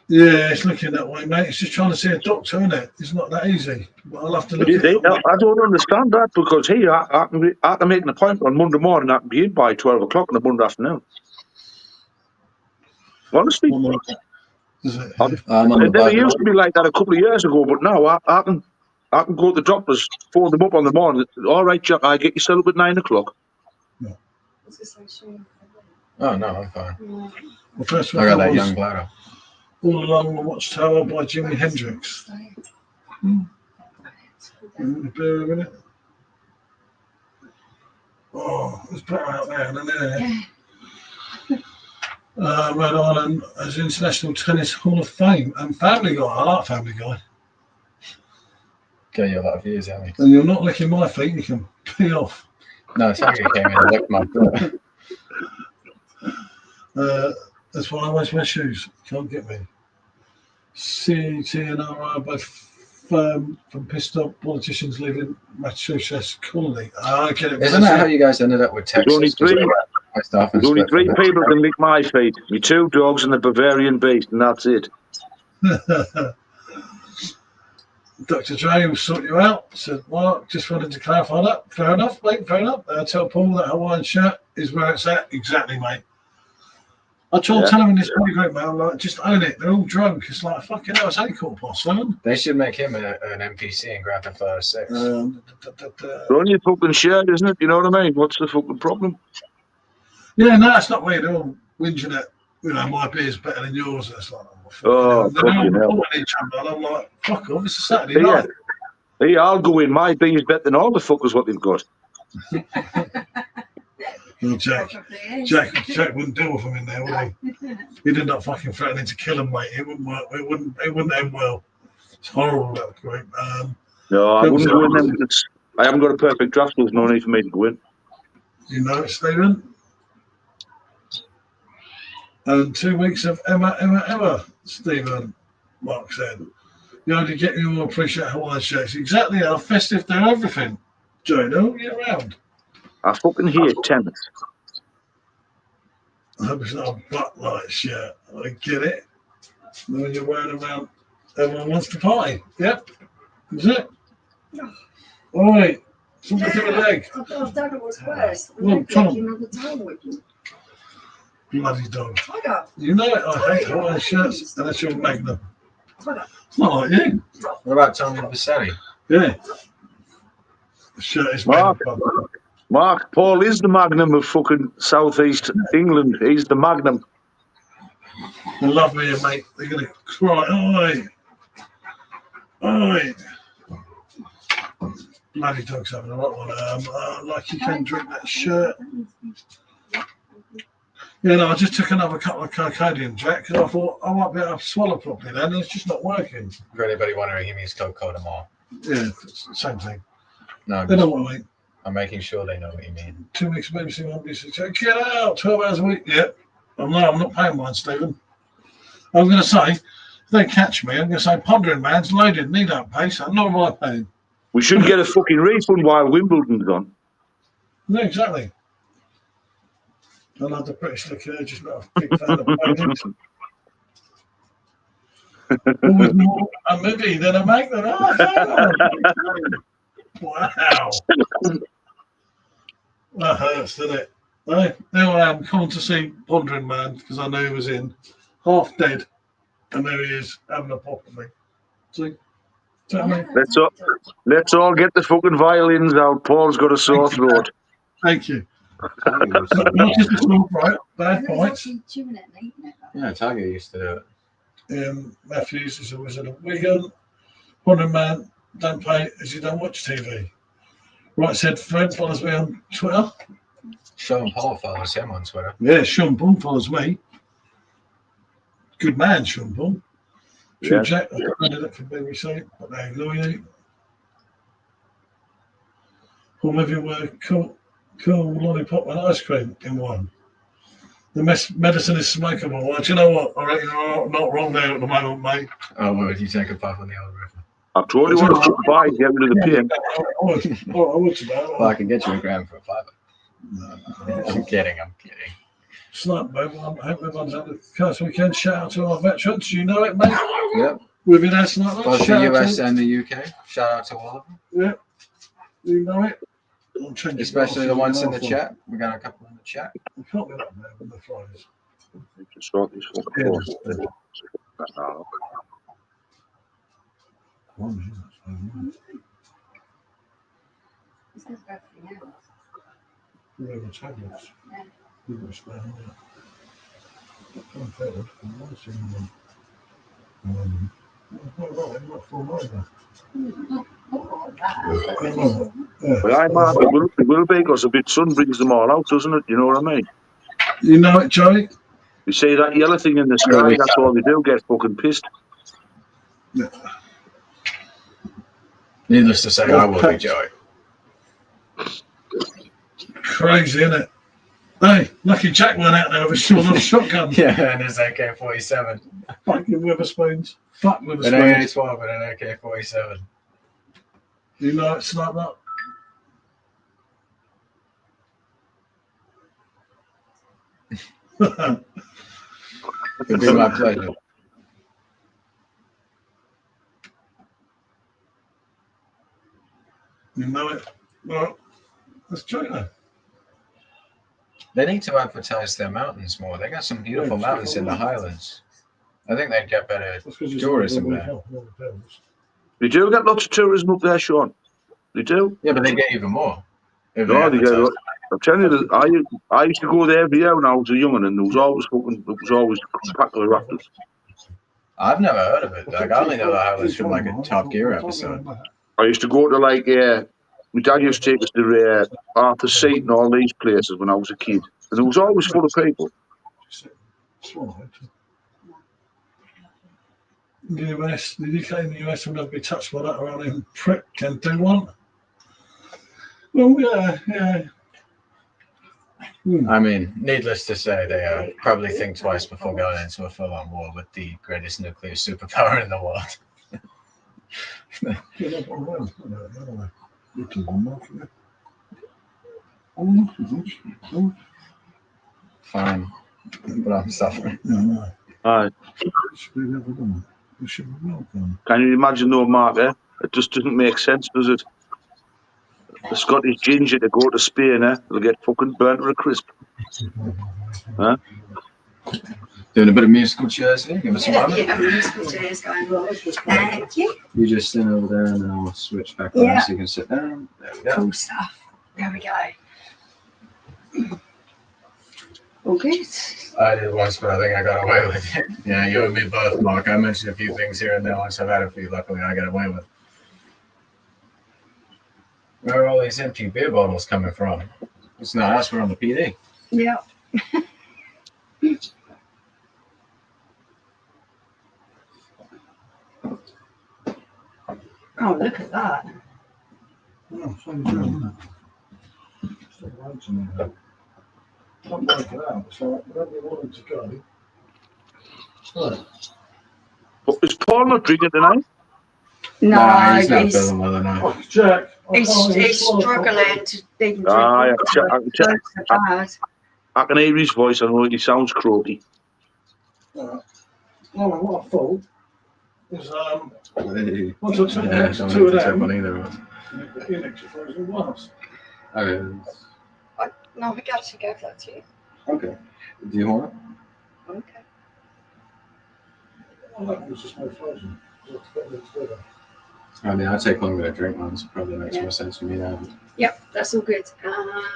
Yeah, it's looking that way, mate. It's just trying to see a doctor, isn't it? It's not that easy. But I'll have to look at it. I don't understand that because here I can make an appointment on Monday morning. I can be in by 12 o'clock on a Monday afternoon. Honestly. It never used to be like that a couple of years ago, but now I can go to the doctors, phone them up on the morning. All right, Jack, I get you set up at 9 o'clock. No. Oh, no, I'm fine. Well, first I got that young bladder. All Along the Watchtower by Jimi Hendrix. Bear a minute. Oh, it's better out there than there. Rhode Island as International Tennis Hall of Fame and Family Guy. I like Family Guy. Get you a lot of views, haven't you? And you're not licking my feet, you can pee off. No, Thankyou came in and licked my foot. That's why I always wear shoes. Can't get me. CT and RI both from pissed off politicians leaving Massachusetts colony. I get it. Isn't that how you guys ended up with Texas? There's only 3 people can lick my feet. Me 2 dogs and the Bavarian beast, and that's it. Dr. Dre will sort you out. Said, well, just wanted to clarify that. Fair enough, mate, fair enough. Tell Paul that Hawaiian shirt is where it's at. Exactly, mate. I tried telling them in this body group, man, like, just own it. They're all drunk. It's like, fucking hell, it's 8:15. They should make him an NPC in Grand Theft Auto 6. It's only a fucking shirt, isn't it? You know what I mean? What's the fucking problem? Yeah, no, it's not weird. They're all whinging at, you know, my beer's better than yours. And it's like, oh, they're all reporting each other. And I'm like, fuck off, it's a Saturday night. Yeah, I'll go in. My beer's better than all the fuckers what they've got. Well, Jack wouldn't deal with him in there, would he? He'd end up fucking threatening to kill him, mate. It wouldn't work. It wouldn't end well. It's horrible, that group. No, I wouldn't go in there. I haven't got a perfect draft, so there's no need for me to go in. You know it, Stephen? And 2 weeks of Emma, Stephen, Mark said. You only get you will appreciate Hawaiian shirts. Exactly how festive they're everything. Joe, all year round. I fucking hate tennis. I hope it's not a butt light shirt. I get it. When you're wearing around, everyone wants to party. Yep. Is it? No. All right. Something to the leg. I've done it was worse. Well, Tom. Another time with you. Bloody dog. You know it. I hate Hawaiian shirts, and that's your magnum. It's not like you. What about Tony Vassetti? Yeah. The shirt is Mark, Paul is the magnum of fucking southeast England. He's the magnum. They love me, mate. They're going to cry. Oi. Bloody dog's having a right one. Like you can drink that shirt. Yeah, no, I just took another couple of Cocodian, Jack, because I thought I might be able to swallow properly then, and it's just not working. For anybody wondering, he means Coco tomorrow. Yeah, same thing. No, they know what I mean. I'm making sure they know what you mean. 2 weeks BBC One BBC. Get out, 12 hours a week. Yep. I'm not paying mine, Stephen. I'm going to say, if they catch me, I'm going to say, pondering man's loaded, need that pay, so nor am I paying. We should get a fucking refund while Wimbledon's on. No, exactly. I love the British liquor, just not a big fan of paintings. Always more a movie than a magnum. Oh, wow. That hurts, doesn't it? No, there I am, coming to see Pondering Man because I knew he was in, half dead, and there he is having a pop at me. See? Tell me. Let's all get the fucking violins out. Paul's got a sore throat. Thank you. Thankyou used to do Not just it. a small right, bad points. Yeah, Thankyou used to do it. Matthews is always in a Wigan. Pondering Man, don't play as you don't watch TV. Right said Fred follows me on Twitter. Sean Paul follows him on Twitter. Yeah, Sean Paul follows me. Good man, Sean Paul. True Yeah. Jack, I recommended it for BBC, but they ignore you. Paul Living with cool lollipop and ice cream in one. The medicine is smokeable. Well, do you know what? I reckon you're not wrong there at the moment, mate. Oh, well, would you take a puff on the old river? I've told you what to buy, get rid of the pain. I would today. Well, I can get you a gram for a $5. I'm kidding. Snipe, mate. Well, I hope everyone's had a cursed weekend. Shout out to our veterans. You know it, mate. Yep. We've been out tonight. Both the US and the UK. Shout out to all of them. Yeah. You know it. Especially the ones in the chat. We got a couple in the chat. We can't get up there with the fries. Start this fucking course. Tablets. But I'm mad. It will be because a bit sun brings them all out, doesn't it? You know what I mean? You know it, Joey? You see that yellow thing in the sky, that's all they do, get fucking pissed. Yeah. Needless to say, I will be Joey. Crazy, isn't it? Hey, Lucky Jack went out there with a short shotgun. Yeah, and his AK-47. Fucking Witherspoons. Fuck An Witherspoons. AA-12 and an AK-47. You know it's like that. It'd be my pleasure. You know it. Well, let's try it. They need to advertise their mountains more. They got some beautiful mountains in the Highlands. I think they'd get better tourism there. They do get lots of tourism up there, Sean. They do. Yeah, but they get even more. No, they get. I'm telling you, I used to go there every year when I was a young'un, and there was always packed of rafters. I've never heard of it. Like, I only know the Highlands from like a Top Gear episode. I used to go to my dad used to take us to Arthur's Seat and all these places when I was a kid, and it was always full of people. The US, the UK and the US will never be touched by that around him. Prick can do one. Well, yeah. I mean, needless to say, they probably think twice before going into a full-on war with the greatest nuclear superpower in the world. Fine, but I'm suffering. Aye. Can you imagine though, Mark? It just doesn't make sense, does it? The Scottish ginger to go to Spain, they'll get fucking burnt to a crisp. Huh? Doing a bit of musical chairs here. Give us a moment. Yeah, musical chairs going on. Thank you. You just stand over there and then I'll switch back around so you can sit down. There we go. Cool stuff. There we go. All good. I did once, but I think I got away with it. Yeah, you and me both, Mark. I mentioned a few things here and there once I've had a few. Luckily, I got away with it. Where are all these empty beer bottles coming from? It's not us, we're on the PD. Yeah. Oh, look at that. Oh, same thing, isn't it? Not work it out, so whatever you wanted to go. Right. But is Paul not drinking tonight? No, he's not he's feeling well enough. Oh, Jack. he's struggling to even drink. I can hear his voice. I know he sounds croaky. Well, what I thought is, Hey. once I took Yeah, two of them, on either one. in extra frozen glass. Okay. No, we actually gave that to you. Okay. Do you want it? Okay. I like it was just more frozen. I mean, I'd take longer to drink one, so probably makes Yeah. more sense for me now. Yep, that's all good.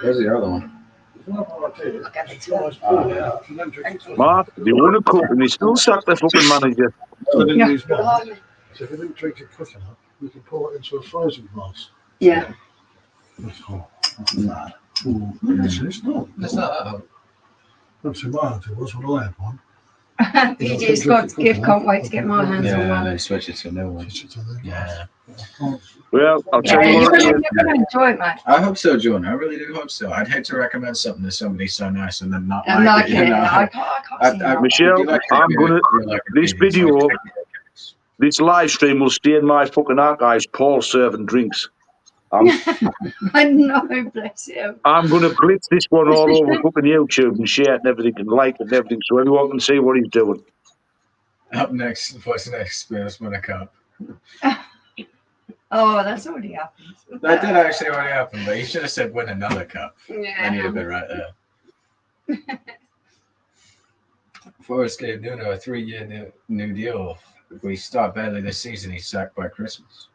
Where's the other one? I'll give it to her. Mark, they won a cup and they still sacked their fucking manager. So then Yeah. use mine. Blimey. So if you didn't drink it quick enough, you can pour it into a frozen glass. Yeah. That's all. Nah. Ooh, it's not. It's not That's what mine was when I had one. PJ's got gift, can't wait to get my hands on Yeah, and one. then switch it to a new one. Yeah. Yeah. Well, I'll Yeah, tell you you're what it going is. to enjoy it, mate. I hope so, John. I really do hope so. I'd hate to recommend something to somebody so nice and then not And like it. You know? I can't see that. Michelle, do like I'm to gonna- feel like a this baby. It's video- like- This live stream will stay in my fucking archives. Paul serving drinks. I know, bless him. I'm going to blitz this one all over fucking YouTube and share it and everything and like it and everything so everyone can see what he's doing. Up next, what's next? Spirits win a cup. Oh, that's already happened. That did actually already happen, but you should have said win another cup. And you'd have Yeah. been right there. Forrest gave Nuno a 3-year new deal. If we start badly this season, he's sacked by Christmas.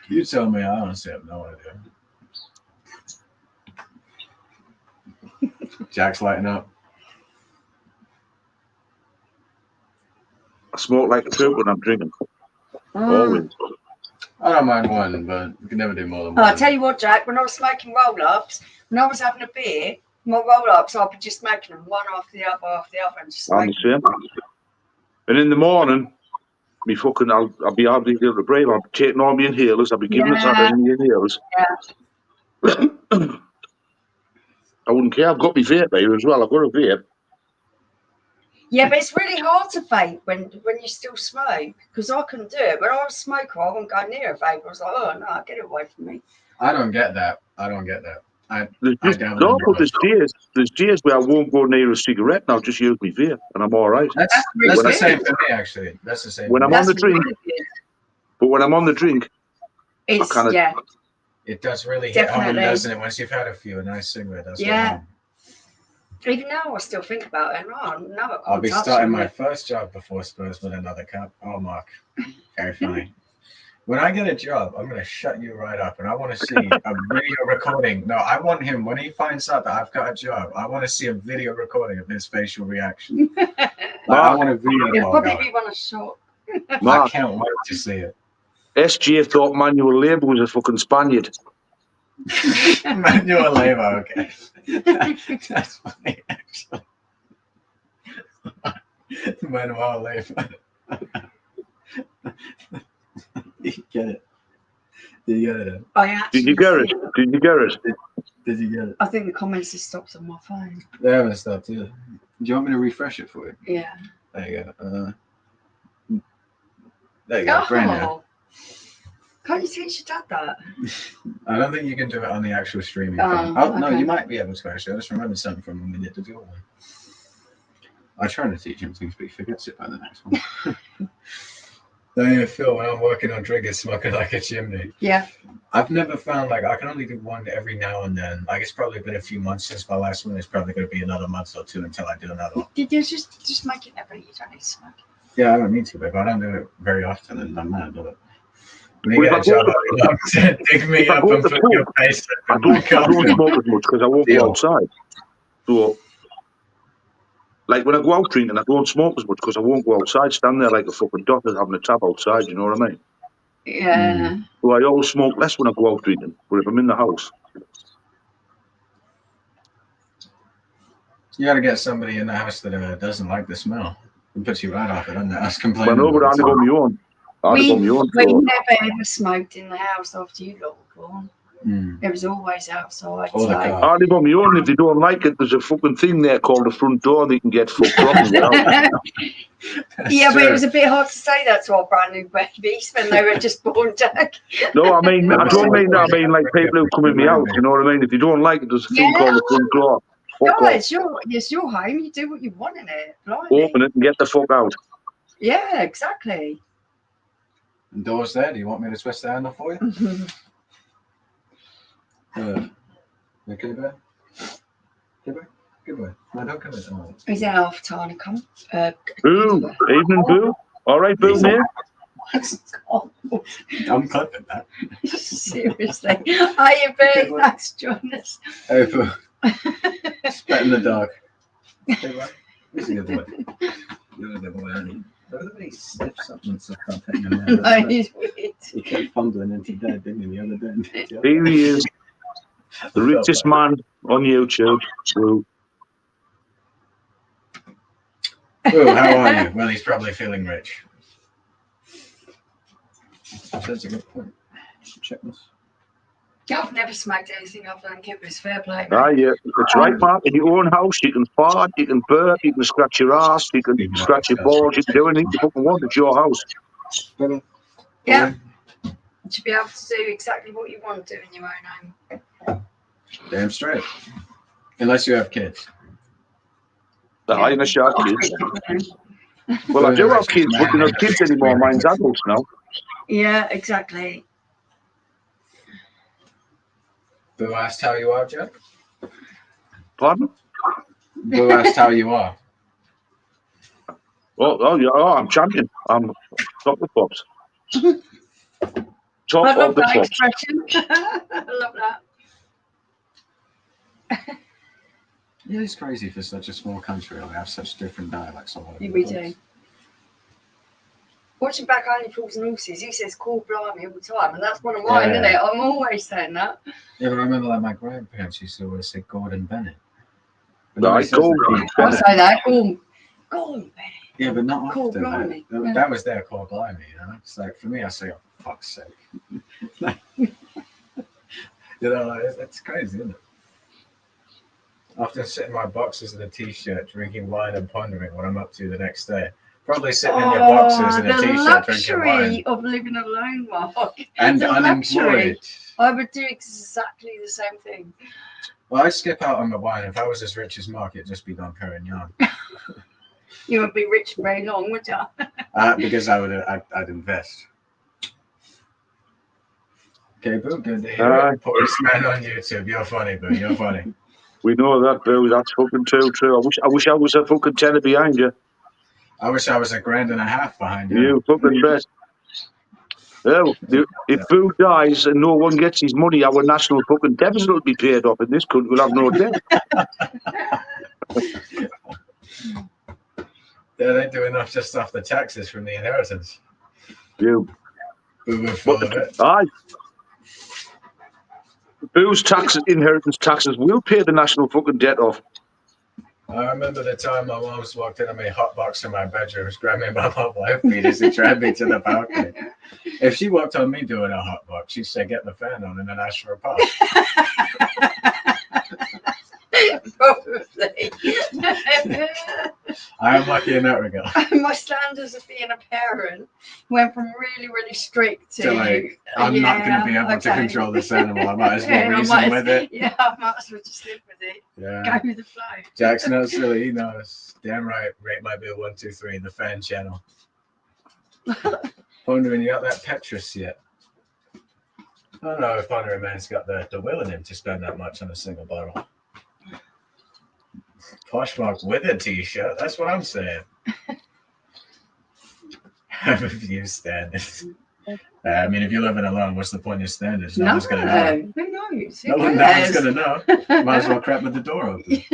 You tell me. I honestly have no idea. Jack's lighting up. I smoke like a true when I'm drinking. Always. I don't mind one, but you can never do more than Oh, one. I'll tell you what, Jack, when I was smoking roll-ups, when I was having a beer, my roll-ups, I'd be just making them one after the other, and just I'm the same. And in the morning, me fucking, I'll be able to breathe. I'll be taking all my inhalers. I'll be giving it something in the inhalers. I wouldn't care. I've got my vape here as well. I've got a vape. Yeah, but it's really hard to vape when you still smoke, because I couldn't do it. When I was a smoker, I wouldn't go near a vape. I was like, oh, no, get it away from me. I don't get that. There's days where I won't go near a cigarette and I'll just use my vape and I'm all right. That's really the good. same for me, actually. That's the same. When for I'm me. on the drink, really good. but when I'm on the drink, It's, kinda- yeah. It does really hit home, Definitely. doesn't it? Once you've had a few, a nice cigarette does. Yeah. Hit home. Even now, I still think about it. Oh, no, I can't I'll be touch starting it. my first job before Spurs with another cup. Oh, Mark. Very funny. When I get a job, I'm going to shut you right up, and I want to see a video recording. No, I want him, when he finds out that I've got a job, I want to see a video recording of his facial reaction. I want a video It'll log probably of it. be one of shot. I Mark, can't wait to see it. SJ thought manual labour was a fucking Spaniard. Manual labor, okay. That's funny, actually. Manual labor. Did you get it? Did you get it? I actually Did you get it? see- Did you get it? Did you get it? I think the comments have stopped on my phone. They haven't stopped either. Do you want me to refresh it for you? Yeah. There you go. There you go. Brand new. Oh. Can't you teach your dad that? I don't think you can do it on the actual streaming. Oh, phone. Oh no, okay. you might be able to actually. I just remembered something from when we did the dual one. I try to teach him things, but he forgets it by the next one. Don't even feel when I'm working on drinking smoking like a chimney. Yeah. I've never found like I can only do one every now and then. Like it's probably been a few months since my last one. It's probably going to be another month or two until I do another one. Did you just make it every? You don't need to smoke. Yeah, I don't need to, but I don't do it very often, and I'm not do it. When Well, you if get a I go job, dig me if I up go and to put pub, your face I in my don't coffin. smoke as much because I won't Deal. go outside. So, like when I go out drinking, I don't smoke as much because I won't go outside. Stand there like a fucking doctor having a tab outside. You know what I mean? Yeah. So I always smoke less when I go out drinking. But if I'm in the house, You got to get somebody in the house that doesn't like the smell. It puts you right off it, doesn't it? Us I complaining. know, but I about only it. got my own. I only got my own. We So never ever smoked in the house after you lot were born. Mm. It was always outside. Or the so- car. I only got my own. If they don't like it, there's a fucking thing there called the front door. They can get fucked off and get out. Yeah, but it True. was a bit hard to say that to our brand new babies when they were just born, Jack. No, I mean, I don't mean that. I mean like people who come in my house. You know what I mean? If you don't like it, there's a thing Yeah. called the front door. Fuck No, off. it's your home. You do what you want in it. Blimey. Open it and get the fuck out. Yeah, exactly. Doors there. Do you want me to twist the handle for you? Okay, bear. Goodbye. Goodbye. No, don't come in. Is it half time to come? Boo. Evening, Boo. All right, Boo, mate. I'm clipping that. Seriously. Hiya, Boo. Thanks for joining us. Hey, Boo. Spat in the dark. Hey, right. This is a good boy. You're a good boy, aren't you? Everybody sniffs something and stuff can't take him there. No, he's weird. He kept fumbling into bed, didn't he, the other day? Here he is. The richest man on YouTube. Boo. Boo, how are you? Well, he's probably feeling rich. That's a good point. Check this. I've never smoked anything other than Kipper's fair play. Ah, yeah. It's right, Mark. In your own house, you can fart, you can burp, you can scratch your ass, you can scratch your balls, you can do anything you fucking want. It's your house. Yeah. You should be able to do exactly what you want to do in your own home. Damn straight. Unless you have kids. I unless you have kids. Well, I do have kids, but they're not kids anymore. Mine's adults now. Yeah, exactly. Boo asked how you are, Jack. Pardon? Boo asked how you are. Oh, yeah. Oh, I'm champion. I'm top of the pops. Top I love of the that pops. expression. I love that. Yeah, it's crazy for such a small country. We have such different dialects all over the We place. do. Watching back Only Fools and Horses, he says "cool blimey" all the time, and that's one of mine, isn't it? I'm always saying that. Yeah, but I remember like my grandparents used to always say Gordon Bennett. But No, I go. I say that. Gordon Bennett. Yeah, but not Cool often. blimey. That was their call blimey, you know? It's like, for me, I say, oh, fuck's sake. You know, like, it's crazy, isn't it? Often sit in my boxes in a t-shirt, drinking wine and pondering what I'm up to the next day. Probably sitting in your boxes in a t-shirt, drinking wine. The luxury of living alone, Mark. And The unemployed. I would do exactly the same thing. Well, I'd skip out on the wine. If I was as rich as Mark, it'd just be Don Perignon. You wouldn't be rich for very long, would you? Because I'd invest. Okay, Boo, good to hear it. Poorest man on YouTube. You're funny, Boo. You're funny. We know that, Boo. That's fucking true. I wish I was a fucking tenner behind you. I wish I was $1.5 grand behind you. You fucking bet. Well, if Boo dies and no one gets his money, our national fucking deficit will be paid off in this country. We'll have no debt. Yeah, they do enough just off the taxes from the inheritance. You. Boo was full of it. Aye. Boo's inheritance taxes will pay the national fucking debt off. I remember the time my mom walked in on me hot box in my bedroom, grabbed me by my wife beaters and dragged me to the balcony. If she walked on me doing a hot box, she'd say, "Get the fan on," and then ask for a puff. Probably. I am lucky in that regard. My standards of being a parent went from really, really strict to like, I'm not going to be able to control this animal. I might as well reason with it. Yeah, I might as well just live with it. Yeah. Go with the flow. Jackson knows silly. He knows. Damn right. Rate my bill 1, 2, 3. The fan channel. Pondering, you got that Petrus yet? I don't know if Pondering Man's got the will in him to spend that much on a single bottle. Poshmark with a t-shirt. That's what I'm saying. Have a few standards. I mean, if you're living alone, what's the point of standards? No one's going to know. Who knows? No one's going to know. Might as well crap with the door open.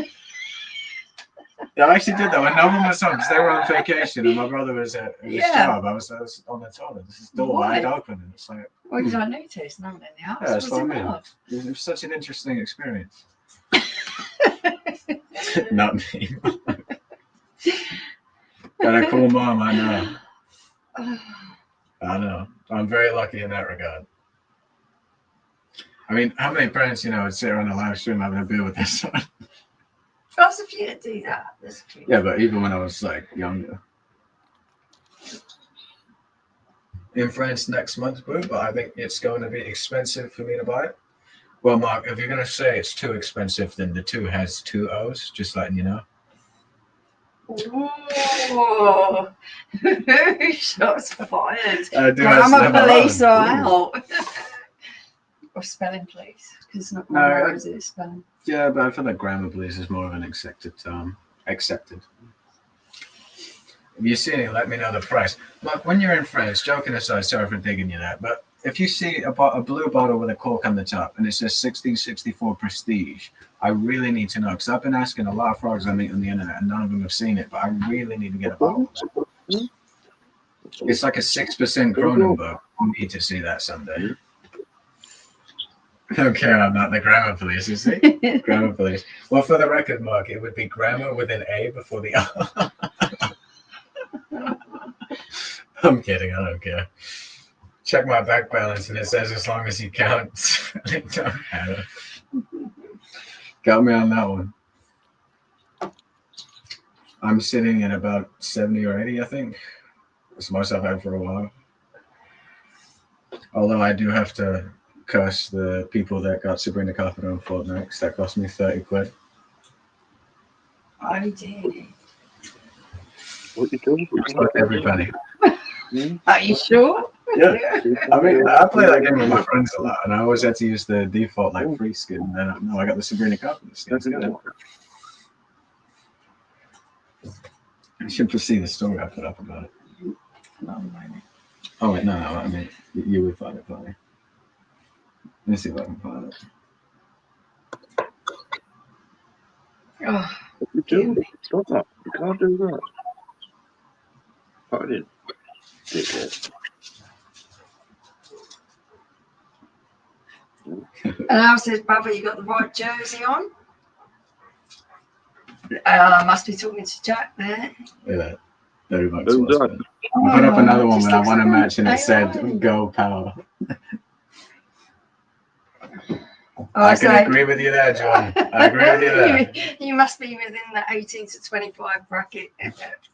Yeah, I actually did that when no one was home because they were on vacation and my brother was at his job. I was on the toilet. This door wide open. And it's like, well, you don't notice. No one in the house. Yeah, that's what I mean. It was such an interesting experience. Not me. Got a cool mom, I know. I know. I'm very lucky in that regard. I mean, how many parents, would sit on a live stream having a beer with their son? Trust a few to do that. Yeah, but even when I was younger. In France next month, Boo, but I think it's going to be expensive for me to buy it. Well, Mark, if you're going to say it's too expensive, then the 2 has 2 O's, just letting you know. Oh, shots fired. I'm a police or out. Or spelling, please, because it's not my roses, spelling. Yeah, but I feel like grammar, please, is more of an accepted term. Accepted. If you see it, let me know the price. Look, when you're in France, joking aside, sorry for digging you that, but if you see a blue bottle with a cork on the top and it says 1664 Prestige, I really need to know, because I've been asking a lot of frogs I meet on the internet and none of them have seen it, but I really need to get a bottle of that. It's like a 6% Kronenberg. I need to see that someday. Okay, I'm not the grammar police, you see? Grammar police. Well, for the record, Mark, it would be grammar with an A before the R. I'm kidding, I don't care. Check my bank balance and it says as long as you count, it don't matter. Got me on that one. I'm sitting at about 70 or 80, I think. It's the most I've had for a while. Although I do have to curse the people that got Sabrina Carpenter on Fortnite, because that cost me 30 quid. I did. What you doing? Every penny. Are you sure? Yeah. I mean, I play that game with my friends a lot, and I always had to use the default like free skin. And then no, I got the Sabrina Carpenter skin. You should see the story I put up about it. Oh wait, no, I mean you would find it funny. Let me see if I can find it. Oh, What you doing? Stop that. You can't do that. Put it in. Dickhead. and I says, Bubba, you got the right jersey on? I must be talking to Jack there. Look at that. Very much. Who's that? I put up another one just when I looks won a like match and it AI. said "Go Power." I I can agree with you there, John. I agree with you there. You must be within the 18 to 25 bracket.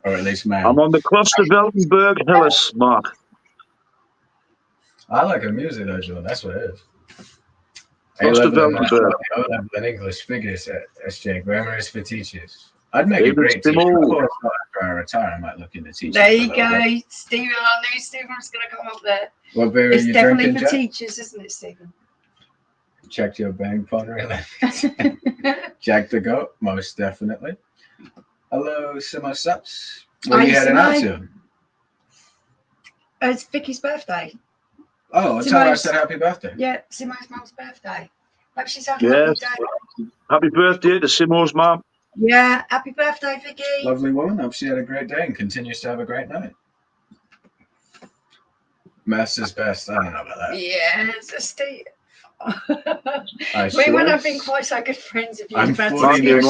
Or at least man. I'm on the Cluster Veltenberg Hillis, Mark. I like her music though, John. That's what it is. Cluster A-level Veltenberg. O-level in English figures at SJ. Grammar is for teachers. I'd make a David great teacher. Stimol. After I retire, I might look into teaching. There you go, Stephen. I knew Stephen was going to come up there. What beer are It's you definitely drinking, for Jack? teachers, isn't it, Stephen? Checked your bank partner. Jack the Goat, most definitely. Hello, Sups. Where are you heading out to? It's Vicky's birthday. Oh, tell her I said happy birthday. Yeah, Simo's mum's birthday. Hope she's having Yes. a good day. Happy birthday to Simo's mum. Yeah, happy birthday, Vicky. Lovely woman. Hope she had a great day and continues to have a great night. Mess is best. I don't know about that. Yeah, it's a Steve. We wouldn't have been quite so good friends if you I'm had fully to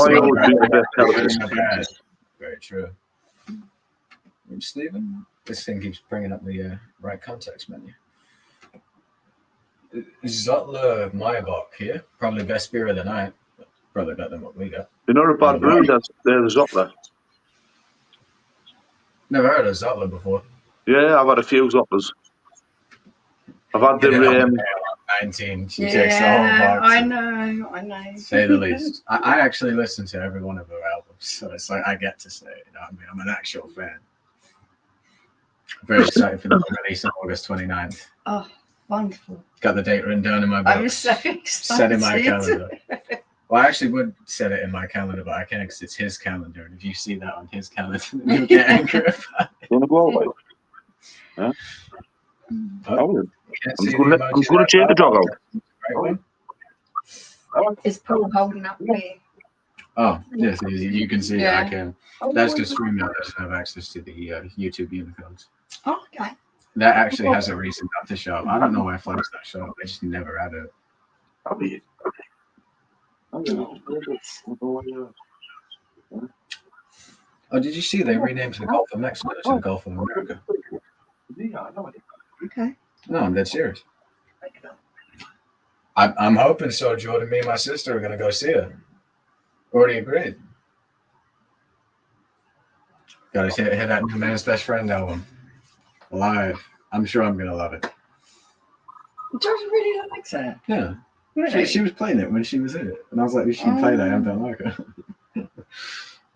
bad. Very true. Stephen, this thing keeps bringing up the right context menu. Zotler Meyerbock here. Probably best beer of the night. Probably better than what we got. You're not a bad brew, that's there's Zotler. Never heard of Zotler before. Yeah, I've had a few Zotlers. I've had the 19. She takes the whole box. I know. Say the least. I actually listen to every one of her albums, so it's like I get to say it. You know what I mean? I'm an actual fan. Very excited for the release on August 29th. Oh, wonderful. Got the date written down in my book. I'm so excited. Set in my calendar. Well, I actually would set it in my calendar, but I can't because it's his calendar. And if you see that on his calendar, you'll get angry about it. You want to go away? Huh? Oh, I'm just going to take the dog out. Is Paul holding up me? Oh, yes, you can see Yeah. it. I can. That's because StreamYard doesn't have access to the YouTube Unicodes. Oh, okay. That actually has a reason not to show up. I don't know why Flex not show up. I just never had it. I'll be Oh, did you see they renamed the Gulf of Mexico to the Gulf of America? Okay. No, I'm dead serious. I'm hoping so, Jordan. Me and my sister are going to go see it. Already agreed. Got to hear that new Man's Best Friend album. Live. I'm sure I'm going to love it. George really likes it. Yeah. Really? She was playing it when she was in it. And I was like, you should play that. I don't like it.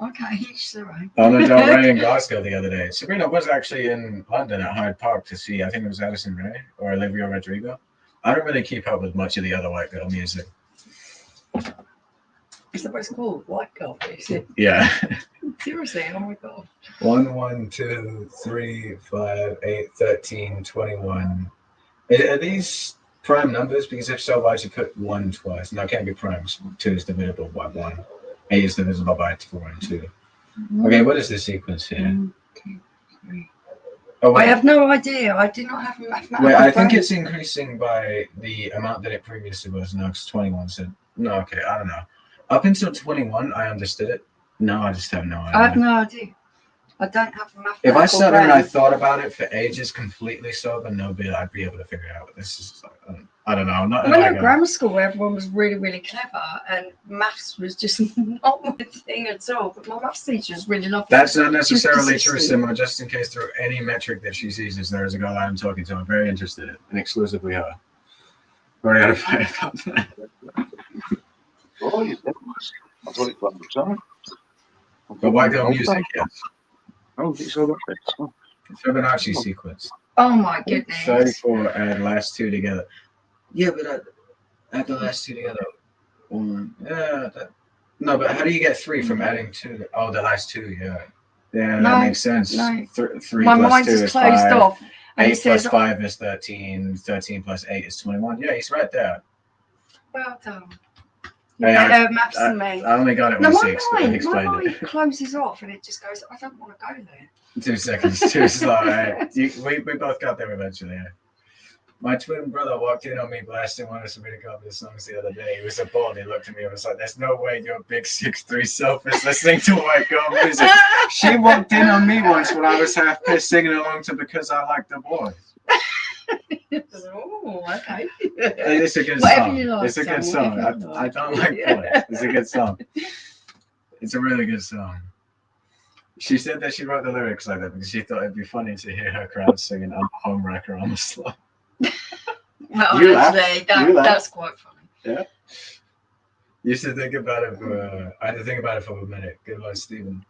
Okay, each their own. Lana Del Rey in Glasgow the other day. Sabrina was actually in London at Hyde Park to see, I think it was Addison Rae or Olivia Rodrigo. I don't really keep up with much of the other white girl music. Is that what it's called? White coffee, is it? Yeah. Seriously, oh my god. 1, 1, 2, 3, 5, 8, 13, 21. Are these prime numbers? Because if so, why did you put 1 twice? No, it can't be primes. 2 is divisible by 1. 8 is divisible by 4 and 2. Okay, what is the sequence here? 1, 2, 3. Oh, wait. I have no idea. I do not have a mathematical Wait, I think brain. it's increasing by the amount that it previously was. No, it's 21. So, no, okay, I don't know. Up until 21, I understood it. No, I just have no idea. I have no idea. I don't have a mathematical If I sat there brain. and I thought about it for ages completely sober, I'd be able to figure out. This is, I don't know. I'm not. I went to grammar school where everyone was really, really clever, and maths was just not my thing at all. But my maths teachers really loved it. That's not necessarily true, consistent. Simo. Just in case through any metric that she sees, there is a girl I'm talking to. I'm very interested in, and exclusively her. Already got to fight about that. Oh, you did. I thought it was the time. But why go music? Yes. Oh, it's all right. Oh. Fibonacci sequence. Oh my goodness. 34 add last 2 together. Yeah, but add the last 2 together. 1. Yeah. No, but how do you get 3 from adding 2? Oh, the last 2. Yeah. Yeah, that makes sense. No. 3 My plus mind 2 is is closed 5. off. And 8 plus 5 is 13. 13 plus 8 is 21. Yeah, he's right there. Well done. You're better maths than me. I only got it No, when my 6 mind explained it. closes off and it just goes, I don't want to go there. 2 seconds, too slow. We both got there eventually. Yeah. My twin brother walked in on me blasting one of some cover songs the other day. He was a ball and he looked at me and was like, there's no way your big 6'3" self is listening to white girl music. She walked in on me once when I was half pissed singing along to Because I Like the Boys. Oh, okay. It's a good Whatever song. you like, It's a good Sam, song. I don't like boys. It's a good song. It's a really good song. She said that she wrote the lyrics like that because she thought it'd be funny to hear her crowd singing I'm a home wrecker on the slow. Well, You honestly, that's quite funny. Yeah. Used to think about it for I had to think about it for a minute. Good one, Stephen.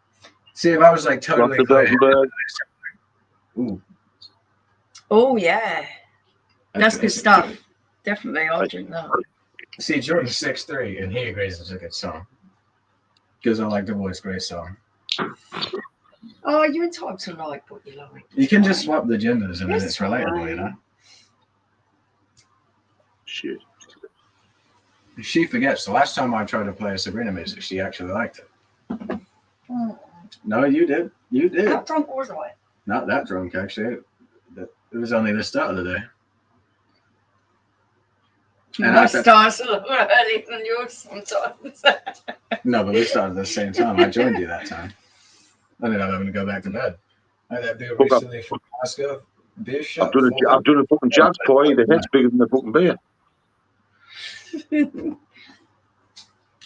See, if I was like totally clear. Ooh. Oh yeah. That's good stuff. Definitely, I'll drink that. See, Jordan's 6'3" and he agrees it's a good song. Because I Like the Boys, great song. Oh, you're entitled to like what you like. You can just swap the genders and then it's relatable, you know? Shit. She forgets the last time I tried to play a Sabrina music, she actually liked it. Oh. No, you did. You did. How drunk was I? Not that drunk, actually. It was only the start of the day. And My starts a little earlier than yours sometimes. No, but we started at the same time. I joined you that time. I ended up having to go back to bed. I had that beer recently from Glasgow. Beer shop. I've done a fucking jazz boy. The head's bigger than the fucking beer.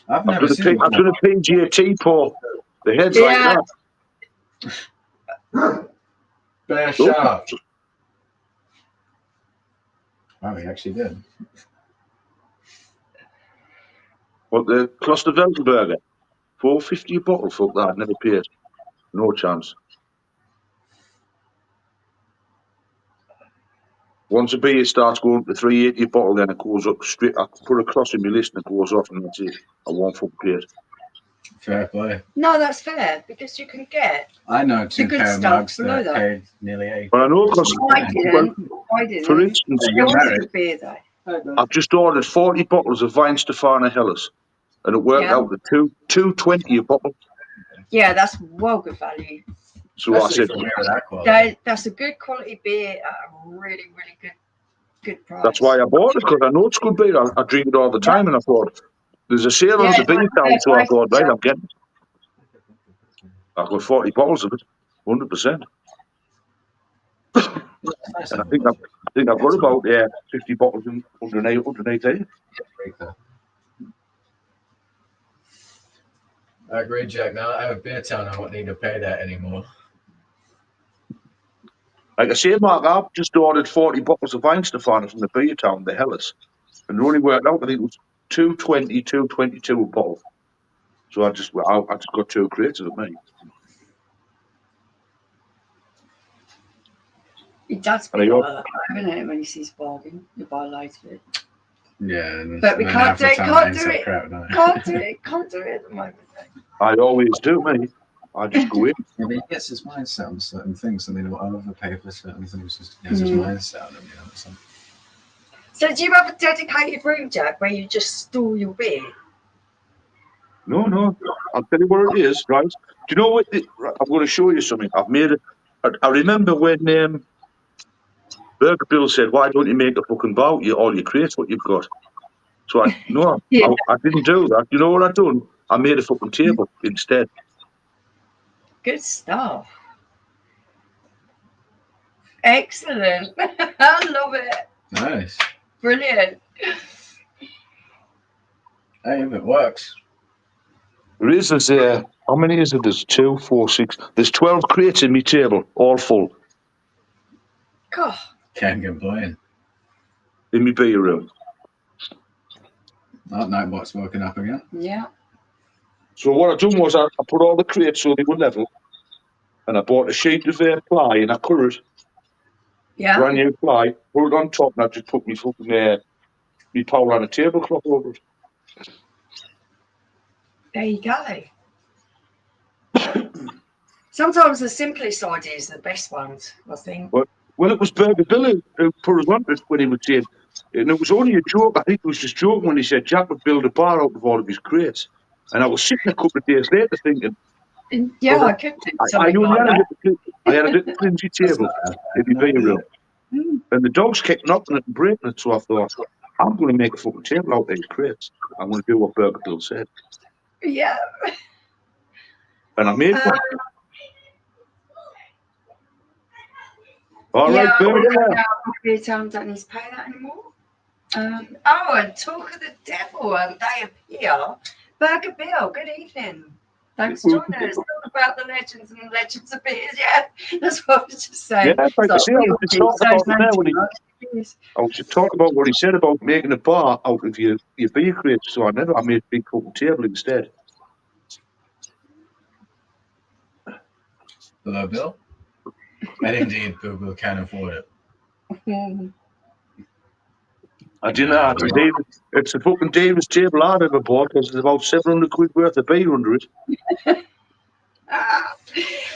I've done a PGA pour. The head's like that. Beer shop. Oh, he actually did. What, the Cluster Veltenberger? $4.50 a bottle, fuck that, never paid. No chance. Once a beer starts going to $3.80 a bottle, then it goes up straight. I put a cross in my list and it goes off, and that's it. I won't fucking pay it. Fair play. No, that's fair because you can get. I know 2 good pair of stuff mugs below that paid nearly $8. But I know because I didn't. for instance, It was a beer though. I've just ordered 40 bottles of Vine Stefana Helles, and it worked out at $2.20 a bottle. Yeah, that's well good value. So I said, that's a good quality beer at a really, really good price. that's why I bought it, because I know it's good beer. I drink it all the time, and I thought there's a sale on the beer town, so I thought, right, I'm getting it. I've got 40 bottles of it, 100%. And I think I've got about 50 bottles underneath there. I agree, Jack. Now I have a beer town, I won't need to pay that anymore. Like I say, Mark, I've just ordered 40 bottles of Vine Stefana from the beer town, the Helles, and it only worked out. I think it was $2.20, $2.22 a bottle. So I just got 2 crates of it, mate. It does feel like that, isn't it? When you see bargain, you buy loads of it. Yeah, But we and can't half do the it, time can't ends do up it. crap, don't it? Can't do it. Can't do it at the moment. I always do, mate. I just go in. Yeah, but he gets his mindset on certain things, and they don't overpay for certain things. Just he has his mindset on them, you know. So. So do you have a dedicated room, Jack, where you just store your beer? No, no. I'll tell you what it is, right? Do you know what? Right, I'm going to show you something. I've made it. I remember when Burger Bill said, "Why don't you make a fucking bar with all your crates? What you've got?" So Yeah. I didn't do that. You know what I done? I made a fucking table instead. Good stuff. Excellent. I love it. Nice. Brilliant. Hey, if it works. There's how many is it? There's 2, 4, 6. There's 12 crates in my table, all full God. Can't complain. in my beer room. That Nightbot's woken up again. Yeah. So what I done was I put all the crates so they were level, and I bought a sheet of ply and I cut it, Yeah. brand new ply, put it on top, and I just put me fucking me towel and a tablecloth over it. There you go. Sometimes the simplest ideas are the best ones, I think. Well, it was Burger Bill who put us on it when he was saying, and it was only a joke. I think it was just joking when he said Jack would build a bar out of all of his crates. And I was sitting a couple of days later thinking, Yeah, well, I could do I something only like had that. I had a little flimsy table in my beer room, and the dogs kept knocking it and breaking it. So I thought, I'm going to make a fucking table out of these crates. I'm going to do what Burger Bill said, Yeah. and I made one. All right, Yeah, Burger. don't need to pay that anymore. Oh, and talk of the devil, and they appear. Burger Bill, good evening. Thanks for joining us. Talk about the legends and the legends of beers. Yeah, that's what I was just saying. Yeah, like I say, I was just talking about it there when I was just talking about what he said about making a bar out of your beer crates. So I made a big fucking table instead. Hello, Bill. And indeed, Google can afford it. I didn't know. It's a fucking Davis table I've ever bought because there's about 700 quid worth of beer under it.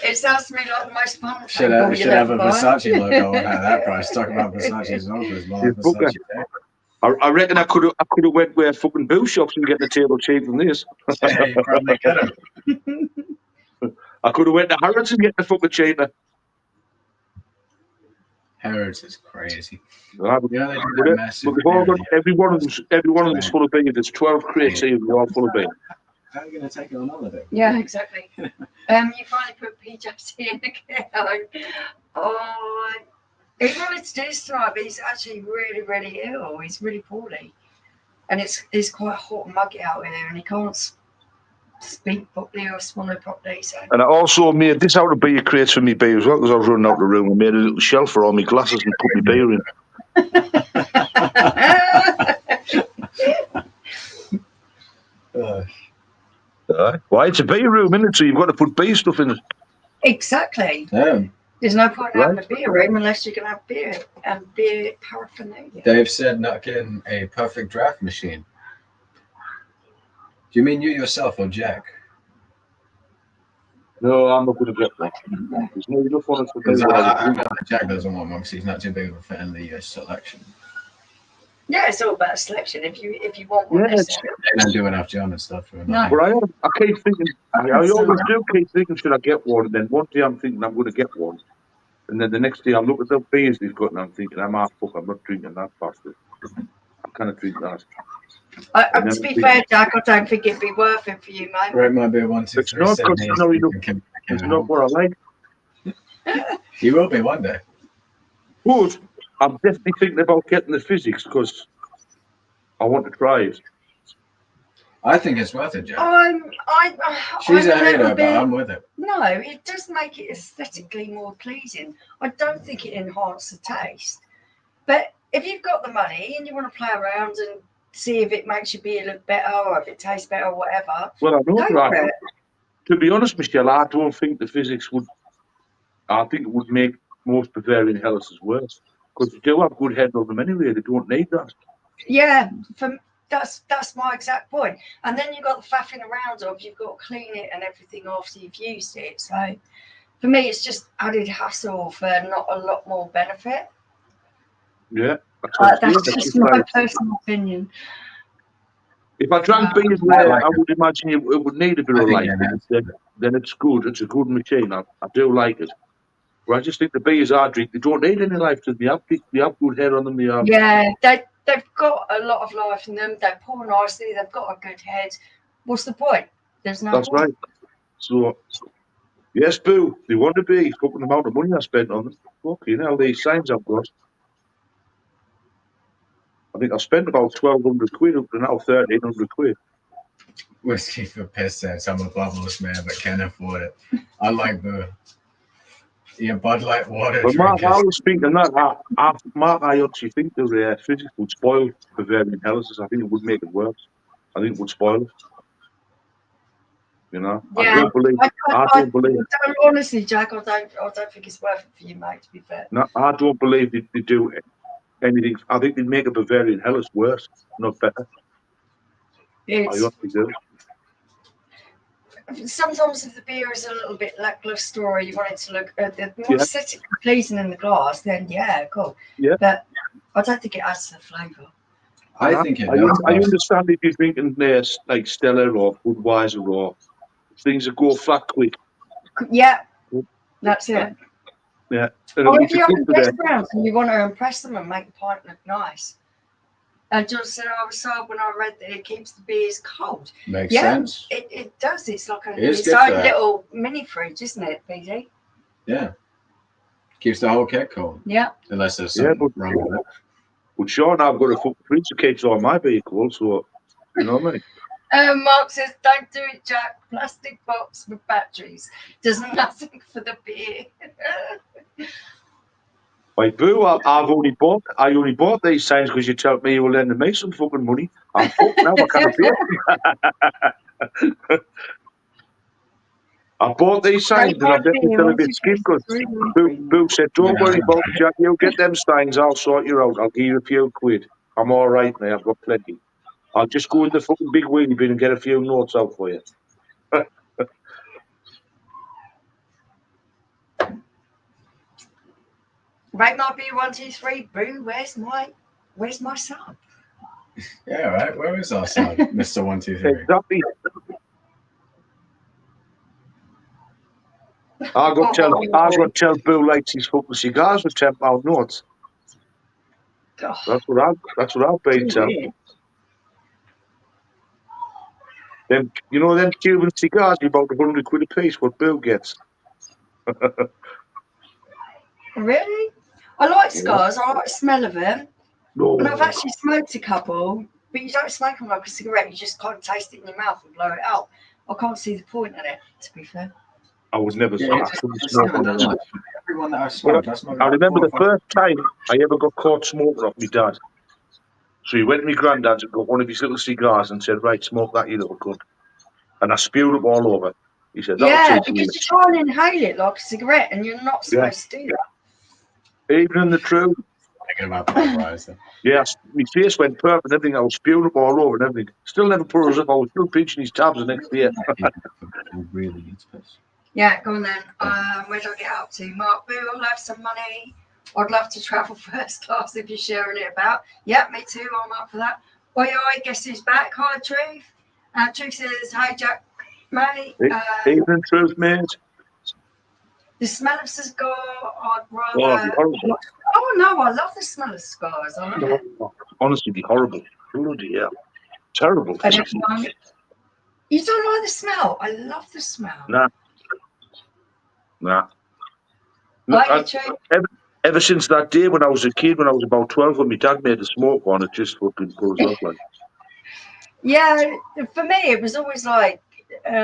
It sounds to me like the most fun Should have a Versace logo on that price. Talk about Versace's offers, more Versace. I reckon I could have went where fucking booze shops and get the table cheaper than this. Yeah, you probably could have. I could have went to Harrods and get the fucking cheaper. Harrods is crazy. Yeah, they do massive. Every one of them's full of beer. There's 12 crates here, they're all full of beer. How are you going to take it on holiday? Yeah, exactly. You finally put PJC in again. Oh, he wanted to do this tonight, but he's actually really, really ill. He's really poorly, and it's quite hot and muggy out here, and he can't speak properly or swallow properly. So. And I also made this out of beer crates for me beer as well because I was running out of the room. I made a little shelf for all my glasses and put my beer in. Why? It's a beer room, isn't it? So you've got to put beer stuff in it. Exactly. Yeah. There's no point in having a beer room unless you can have beer and beer paraphernalia. Dave said not getting a perfect draft machine. Do you mean you yourself or Jack? No, I'm not going to get one. There's no enough on it for me. I know that Jack doesn't want one because he's not too big of a fan of the selection. Yeah, it's all about selection. If you want one, yeah, they don't do enough John and stuff. No. But I keep thinking, I always do keep thinking, should I get one? And then one day I'm thinking I'm going to get one. And then the next day I look at the beers they've got and I'm thinking, I'm not drinking that bastard. I cannot drink that. To be fair, Jack, I don't think it'd be worth it for you, mate. Right, might be 1, 2, 3. It's not what I like. You will be one day. But I'm definitely thinking about getting the Fizzics because I want to try it. I think it's worth it, Jack. She's a hater, but I'm with it. No, it does make it aesthetically more pleasing. I don't think it enhances the taste. But if you've got the money and you want to play around and see if it makes your beer look better or if it tastes better or whatever, well, I know that. To be honest, Michelle, I don't think the Fizzics would. I think it would make most Bavarian Hellas worse because they do have good head of them anyway. They don't need that. Yeah, that's my exact point. And then you've got the faffing around of you've got to clean it and everything after you've used it. So for me, it's just added hassle for not a lot more benefit. Yeah, That's just my personal opinion. If I drank beers there, I would imagine it would need a bit of life. Then it's good. It's a good machine. I do like it. But I just think the beers I drink, they don't need any life to them. They have good head on them. Yeah, they've got a lot of life in them. They pour nicely. They've got a good head. What's the point? There's no That's point. right. So, yes, boo. They want to be. Fucking amount of money I spent on them. Fucking hell, these signs I've got. I think I've spent about 1,200 quid up to now, 1,300 quid. Whiskey for piss sense. I'm a bubbles man, but can't afford it. I like the Bud Light water. But Mark, I was thinking that. Mark, I actually think the Fizzics would spoil Bavarian Helles. I think it would make it worse. I think it would spoil it. You know, yeah, I don't believe. Honestly, Jack, I don't think it's worth it for you, mate. To be fair, No, I don't believe they do anything. I think they make a Bavarian Helles worse, not better. I honestly do. Sometimes if the beer is a little bit lackluster or you want it to look more aesthetically pleasing in the glass, then yeah, cool. Yeah. But I don't think it adds to the flavour. I think it does. I understand if you're drinking this like Stella or Budweiser or things that go flat quick. Yeah, that's it. Yeah. Or if you have guest rounds and you want to impress them and make the pint look nice. And just said I was told when I read that it keeps the beers cold. Makes sense. It does. It's like its own little mini fridge, isn't it, BD? Yeah. Keeps the whole keg cold. Yeah. Unless there's something wrong with it. But Sean, I've got a fucking fridge that keeps all my beer cold, so you know what I mean. Mark says, "Don't do it, Jack. Plastic box with batteries does nothing for the beer." Wait, boo! I only bought these signs because you told me you were lending me some fucking money. I'm fucked now. I can't pay. I bought these signs and I'm definitely still a bit skin because Boo said, "Don't worry about it, Jack. You'll get them signs. I'll sort you out. I'll give you a few quid. I'm all right, mate. I've got plenty. I'll just go in the fucking big wheelie bin and get a few notes out for you." Right, might be 1, 2, 3. Boo, where's my son? Yeah, right. Where is our son, Mr. 1, 2, 3? Exactly. I got to tell Boo likes his fucking cigars with £10 notes. Oh. That's what I've been telling. Them, you know, them Cuban cigars are about 100 quid a piece. What Boo gets. Really? I like cigars. I like the smell of them. No. And I've actually smoked a couple, but you don't smoke them like a cigarette. You just kind of taste it in your mouth and blow it out. I can't see the point in it, to be fair. I would never smoke on it. Everyone that I smoked, I remember the first time I ever got caught smoking off my dad. So he went to my granddad's and got one of his little cigars and said, "Right, smoke that, you little cunt." And I spewed it all over. He said, "Yeah, because you try and inhale it like a cigarette and you're not supposed to do that." Even in the truth. Thinking about the yeah, my face went purple and everything. I was spewing it all over and everything. Still never put us up. I was still pinching his tabs the next day. Really needs piss. Yeah, go on then. Where do I get up to? Mark Boo, I'll have some money. I'd love to travel first class if you're sharing it about. Yeah, me too. I'm up for that. Oi, guess who's back? Hi, Truth. Truth says, "Hi, Jack, mate." Evening, Truth, mate. The smell of cigar, I'd rather. Oh, no, I love the smell of cigars. I love it. Honestly, be horrible. Bloody hell. Terrible. You don't like the smell? I love the smell. Nah. Ever since that day when I was a kid, when I was about 12, when my dad made a smoke one, it just fucking pulls off like. Yeah, for me, it was always like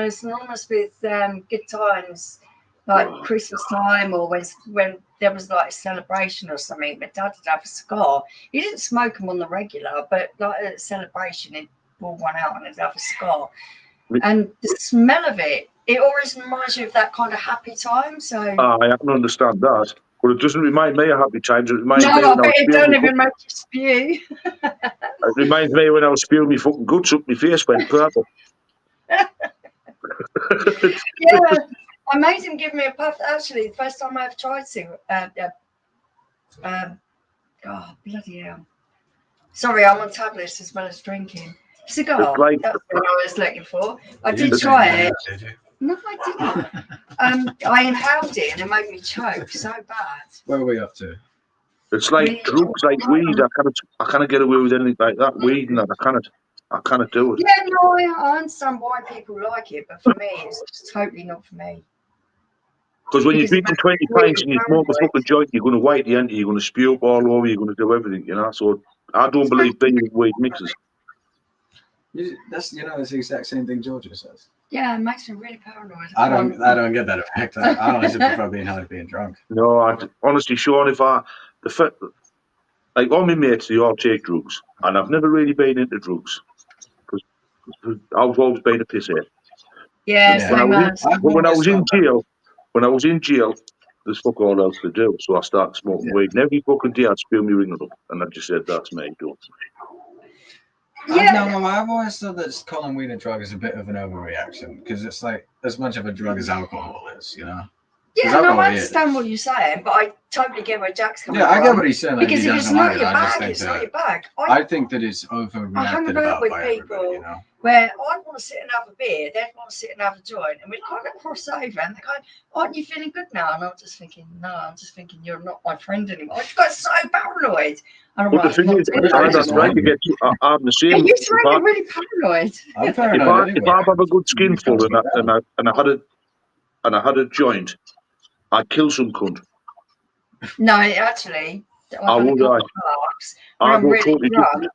synonymous with good times, like Christmas time or when there was like a celebration or something. My dad would have a cigar. He didn't smoke them on the regular, but like at a celebration, he'd pull one out and he'd have a cigar. And the smell of it always reminds you of that kind of happy time. So I can understand that. But it doesn't remind me of happy times. It reminds No, me I when I was bet it spewing don't me even make you spew. It reminds me when I was spewing me fucking guts up my face went purple. Yeah, I made him give me a puff. Actually, the first time I ever tried to. Oh, bloody hell. Sorry, I'm on tablets as well as drinking. Cigar. It's like- That's what I was looking for. I You did didn't try say it. that, did you? No, I didn't. I inhaled it and it made me choke so bad. Where are we up to? It's like drugs, like weed. I cannot get away with anything like that. Weed and that, I cannot do it. Yeah, no, I understand why people like it, but for me, it's just totally not for me. Because when you're Because it drinking makes 20 you pints and you smoke a paranoid. fucking joint, you're going to white the end, you're going to spew up all over, you're going to do everything, you know. So I don't believe being weed mixes. That's the exact same thing Georgia says. Yeah, it makes me really paranoid. I don't get that effect. I honestly prefer being high to being drunk. No, honestly, Sean, like all my mates, they all take drugs, and I've never really been into drugs because I've always been a pisshead. Yeah, Yeah. When I was in always jail, there's fuck all else to do, so I started smoking weed. And every fucking day I'd spew me ring up, and I just said, "That's me, done." Yeah. I've always thought that calling weed a drug is a bit of an overreaction because it's like as much of a drug as alcohol is, you know. Yeah, no, I understand what you're saying, but I totally get where Jack's coming from. Yeah, I get what he's saying. Like, because if it's not your bag, it's not your bag. I think that it's I hang overreacted about about with by people everybody, you know. where I want to sit and have a beer, they'd want to sit and have a joint, and we kind of cross over, and they're going, "Aren't you feeling good now?" And I'm just thinking, "No, I'm just thinking you're not my friend anymore." I just got so paranoid. And I'm But like, the thing is, I'm the same. you just make me really paranoid. I'm paranoid If I have a good skinful and I had a joint, I'd kill some cunt. No, actually, I would. I'm really totally drunk,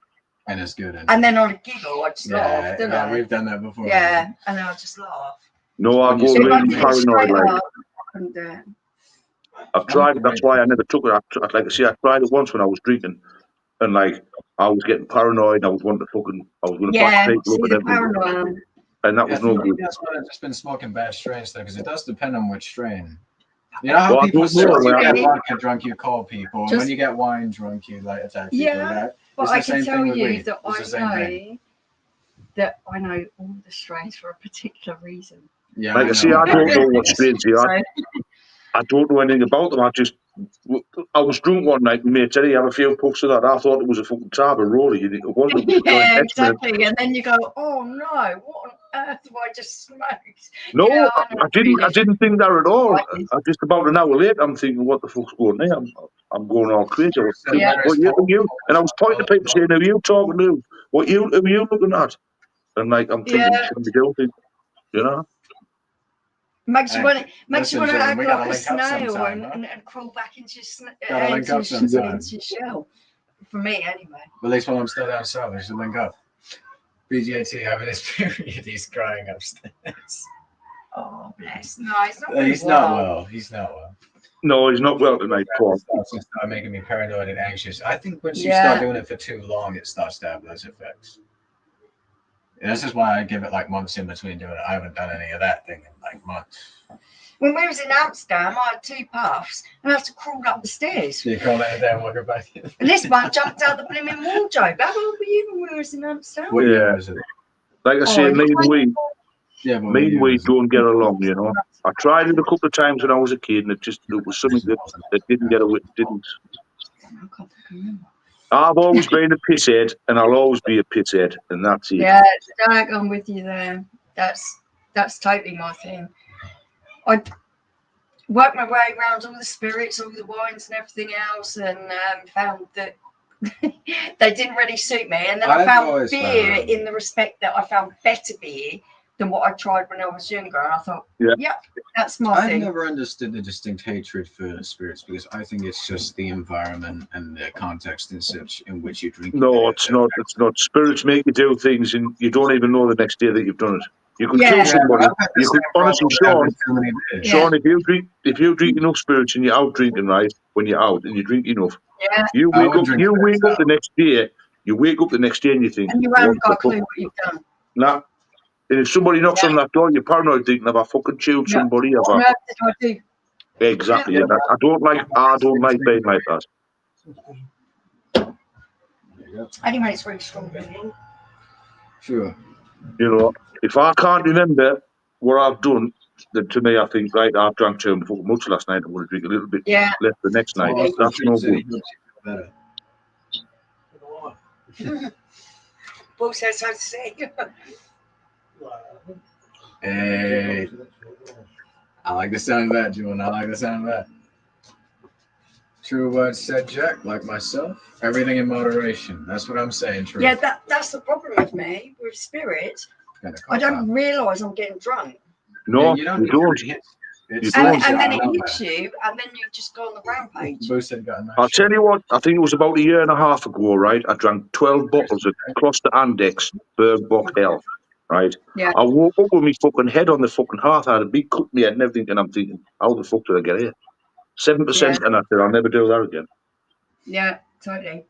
and it's good. and then on a giggle, I just laugh, don't I? We've done that before. Yeah, and then I just laugh. No, I go So if I really did it paranoid. straight Like, up, I couldn't do it. I've tried it. That's why I never took it. I tried it once when I was drinking, and like I was getting paranoid. I was wanting to fucking. I was going to back people up and everything. Paranoid. And that was no good. That's why I've just been smoking bad strains though, because it does depend on which strain. You know how Well, people say when when you I- get vodka drunk, you call people, and when you get wine drunk, you like attack people. Yeah, Right? but It's I the can same tell thing with you weed. that It's the same thing. I know all the strains for a particular reason. Yeah, Like I say, I don't know what strains they are. So, I don't know anything about them. I was drunk one night and mate said he had a few puffs of that. I thought it was a fucking tab of rolling. It wasn't. It was yeah, X-Men. exactly. And then you go, "Oh no, what on earth have I just smoked?" No, You know, I didn't. I didn't think that at all. I did. I just about an hour later, I'm thinking, "What the fuck's going on?" I'm going all crazy. I was thinking, Yeah. "What you?" And I was pointing to people saying, "Who are you talking to? Who are you looking at?" And like I'm thinking, Yeah. "Shouldn't be doing it," you know. Makes you want to listen, act Jordan, we like gotta a link up snail sometime, and crawl back into your, Gotta link up sometime. into your shell. For me, anyway. At least while I'm still down south, we should link up. BGAT having his period, he's crying upstairs. Oh, bless. No, he's not. He's not well. He's not well. No, he's not well tonight, Paul. It starts making me paranoid and anxious. I think once you start doing it for too long, it starts to have those effects. And this is why I give it like months in between doing it. I haven't done any of that thing in like months. When we was in Amsterdam, I had 2 puffs and I had to crawl up the stairs. So you call that a day and walk it back in. And this one jumped out the blooming wardrobe. How old were you when we was in Amsterdam? What year was it? Like I say, me and we don't get along, you know. I tried it a couple of times when I was a kid, and it was something that didn't get away. Didn't. I can't remember. I've always been a pisshead, and I'll always be a pisshead, and that's it. Yeah, Jack, I'm with you there. That's totally my thing. I worked my way around all the spirits, all the wines, and everything else, and found that they didn't really suit me. And then I found beer in the respect that I found better beer than what I tried when I was younger. And I thought, yeah, that's my thing. I've never understood the distinct hatred for spirits because I think it's just the environment and the context and such in which you drink. No, it's not. It's not. Spirits make you do things, and you don't even know the next day that you've done it. You could kill somebody. You could honestly, Sean, if you drink enough spirits and you're out drinking, right? When you're out and you drink enough, you wake up the next day. You wake up the next day and you think, and you haven't got a clue what you've done. Nah. And if somebody knocks on that door, you're paranoid thinking, have I fucking chewed somebody? What on earth did I do? Exactly. Yeah. I don't like being like that. Anyway, it's really strong, really. Sure. You know, if I can't remember what I've done, then to me I think, right, I've drank too much last night. I'm going to drink a little bit Yeah. less the next night. Totally. That's no good. Paul says so to say. Hey, I like the sound of that, Julian. I like the sound of that. True words said, Jack, like myself. Everything in moderation. That's what I'm saying, True. Yeah, that's the problem with me with spirit. I don't realise I'm getting drunk. No, you don't. You don't. And then it hits you, and then you just go on the rampage. I'll tell you what, I think it was about a year and a half ago, right? I drank 12 bottles of Cluster Andex Bergbock Hell, right? Yeah. I woke up with my fucking head on the fucking hearth. I had a big cut in my head and everything, and I'm thinking, how the fuck did I get here? 7%, and I said, I'll never do that again. Yeah, totally.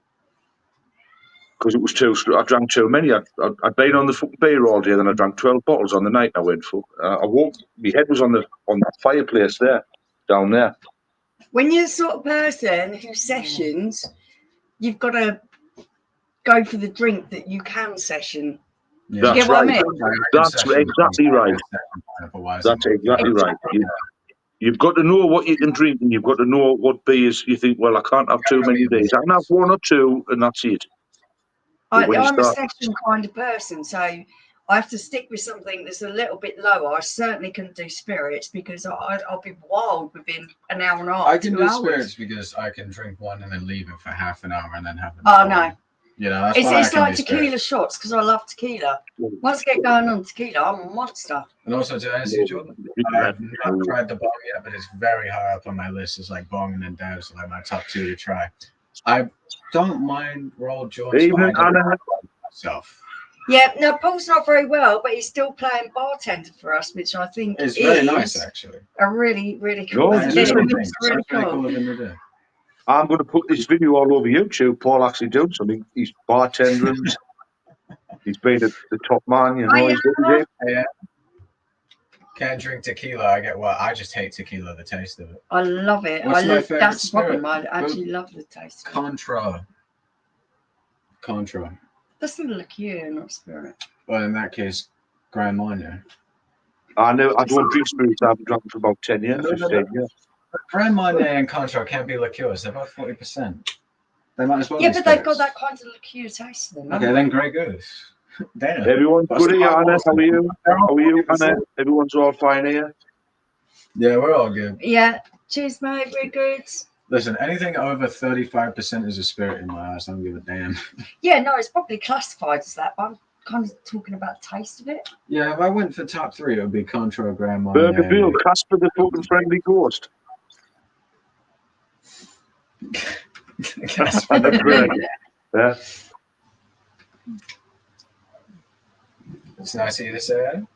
Because it was I drank too many. I'd been on the fucking beer all day, then I drank 12 bottles on the night. And I went, fuck. I woke, my head was on that fireplace there, down there. When you're the sort of person who sessions, you've got to go for the drink that you can session. Yeah. Do you get what I mean? That's exactly right. That's exactly right. You've got to know what you can drink, and you've got to know what beers you think, well, I can't have too many beers. I can have one or two, and that's it. I'm a session kind of person, so I have to stick with something that's a little bit lower. I certainly couldn't do spirits because I'll be wild within an hour and a half. I can do spirits because I can drink one and then leave it for half an hour and then have it. Oh, no. You know, that's it's like tequila shots because I love tequila. Once I get going on tequila, I'm a monster. And also, to answer you, Jordan, I've not tried the bong yet, but it's very high up on my list. It's like bong and then dabs, like my top 2 to try. I don't mind rolled joints. Myself. Yeah, no, Paul's not very well, but he's still playing bartender for us, which I think is very nice, actually. A really, really cool. Really cool. I'm going to put this video all over YouTube. Paul actually doing something. He's bartending. He's been the top man, you know. Yeah. Can't drink tequila. I just hate tequila, the taste of it. I love it. That's the problem. I actually love the taste. Contra. That's not a liqueur, not spirit. Well, in that case, Grand Marnier. I know. I don't drink spirits. I've been drinking for about 10 years, 15 years. Grand Marnier and Contra can't be liqueurs. They're about 40%. They might as well. Yeah, but they've got that kind of liqueur taste to them. Okay, then Grey Goose. Everyone's good here, Anna. How are you? How are you, Anna? Everyone's all fine here. Yeah, we're all good. Yeah. Cheers, mate. We're good. Listen, anything over 35% is a spirit in my eyes. I don't give a damn. Yeah, no, it's probably classified as that, but I'm kind of talking about the taste of it. Yeah, if I went for top 3, it would be Contra, Grand Marnier. Burger Bill, Casper the fucking friendly ghost. Casper the friendly. Yeah. It's nice of you to say that.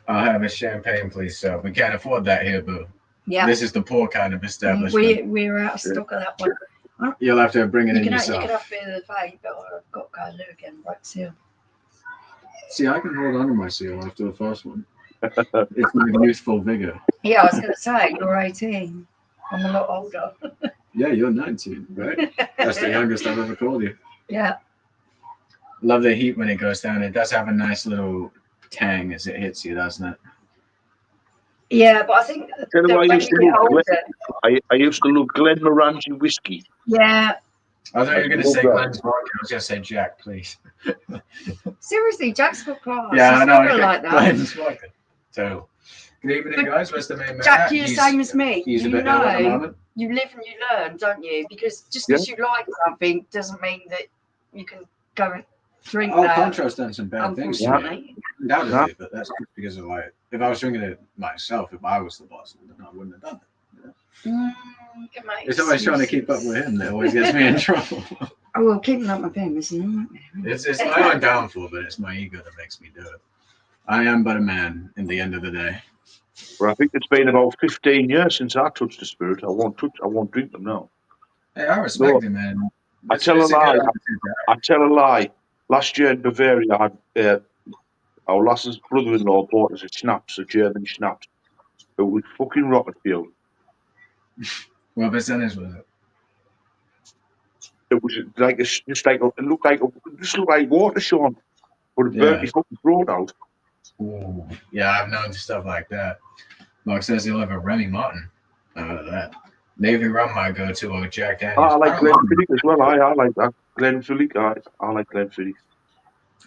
I'll have a champagne, please, sir. We can't afford that here, boo. Yeah. This is the poor kind of establishment. We're out of stock of that one. You'll have to bring it in yourself. You can have a bit of the vape, but I've got to go look again, right, seal. See, I can hold on to my seal after the first one. It's my youthful vigor. Yeah, I was going to say, you're 18. I'm a lot older. Yeah, you're 19, right? That's the youngest I've ever called you. Yeah. Love the heat when it goes down. It does have a nice little tang as it hits you, doesn't it? Yeah, but I think I used to love Glenmorangie whiskey. Yeah. I thought you were going to say Glen's vodka. I was going to say Jack, please. Seriously, Jack's got class. Yeah, I know. Like that. Glen's vodka. So, good evening, guys. Where's the main man? Jack, you're the same as me. He's a bit ill at the moment. You live and you learn, don't you? Because just because you like something doesn't mean that you can go and drink that. Contra's done some bad things. Undoubtedly, but that's because of like, if I was drinking it myself, if I was the boss, then I wouldn't have done it. It's always trying to keep up with him that always gets me in trouble. Oh, well, keeping up with him isn't it? It's my own downfall, but it's my ego that makes me do it. I am but a man in the end of the day. Well, I think it's been about 15 years since I touched the spirit. I won't drink them now. Hey, I respect it, man. I tell a lie. Last year in Bavaria, I had our lass's brother-in-law bought us a German schnapps. It was fucking rocket fuel. What percentage was it? It was like it looked like water, Sean, but it burnt Yeah. your fucking throat out. Ooh. Yeah, I've known stuff like that. Mark says he'll have a Remy Martin. That Navy rum might go to or Jack Daniels. I like I don't mind. Glenfiddich as well. I like that. Glenfiddich. I like Glenfiddich.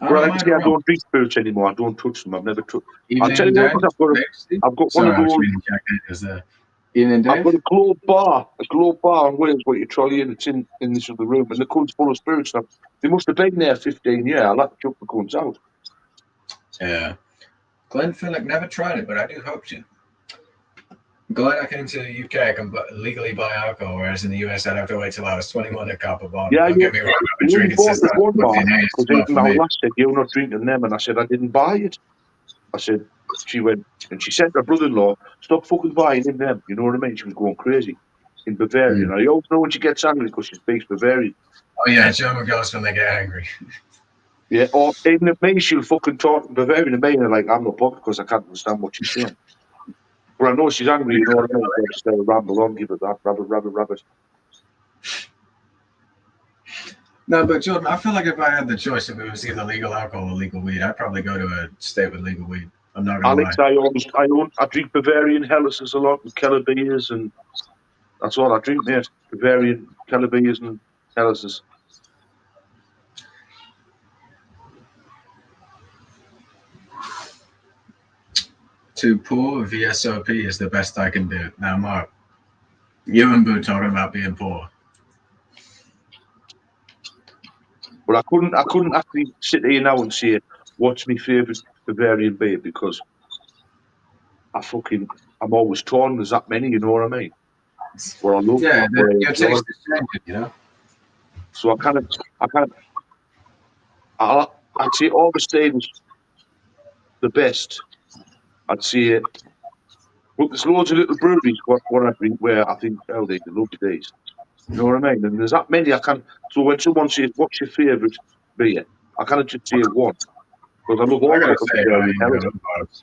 I But don't like I mind say, a I rum. don't drink spirits anymore. I don't touch them. I've never touched. I'll tell Evening you what, Dave. 'cause I've got one Sorry, of I was those. reading Jack Daniels there. Evening I've Dave. got a globe bar in Wales where you trolley in. It's in this other room, and the cunt's full of spirits. Now, they must have been there 15 years. I like to chuck the cunts out. Yeah. Glenfiddich, never tried it, but I do hope to. Glad I came to the UK. I can legally buy alcohol, whereas in the US I'd have to wait till I was 21 to cop a bottle. Yeah, Don't get me wrong, I've been you only drinking bought since this I was one bar 14 years. because It's not even for my me. last said you're not drinking them, and I said I didn't buy it. I said she went and she said to her brother-in-law, "Stop fucking buying in them." You know what I mean? She was going crazy in Bavarian. I always know when she gets angry because she speaks Bavarian. Oh yeah, German girls when they get angry. Yeah, or even at me, she'll fucking talk in Bavarian to me, and like I'm not bothered because I can't understand what she's saying. But I know she's angry. You know what I mean? So I just ramble on, give it that rabbit. No, but Jordan, I feel like if I had the choice, if it was either legal alcohol or legal weed, I'd probably go to a state with legal weed. I'm not gonna Alex, lie. I drink Bavarian Hellas's a lot and Keller beers, and that's all I drink, mate. Bavarian Keller beers and Hellas's. Too poor VSOP is the best I can do. Now, Mark, you and Boo talking about being poor. But I couldn't actually sit here now and say what's my favourite Bavarian beer because I'm always torn. There's that many, you know what I mean? What I love, Yeah, what I your enjoy. taste is changing, you know. So I'd say Augustine's the best. I'd say, but there's loads of little breweries what I drink where I think, oh, they can love days. You know what I mean? And there's that many I can. So when someone says, "What's your favourite beer?" I kind of just say one because I love all I gotta fucking say, Bavarian Hellas.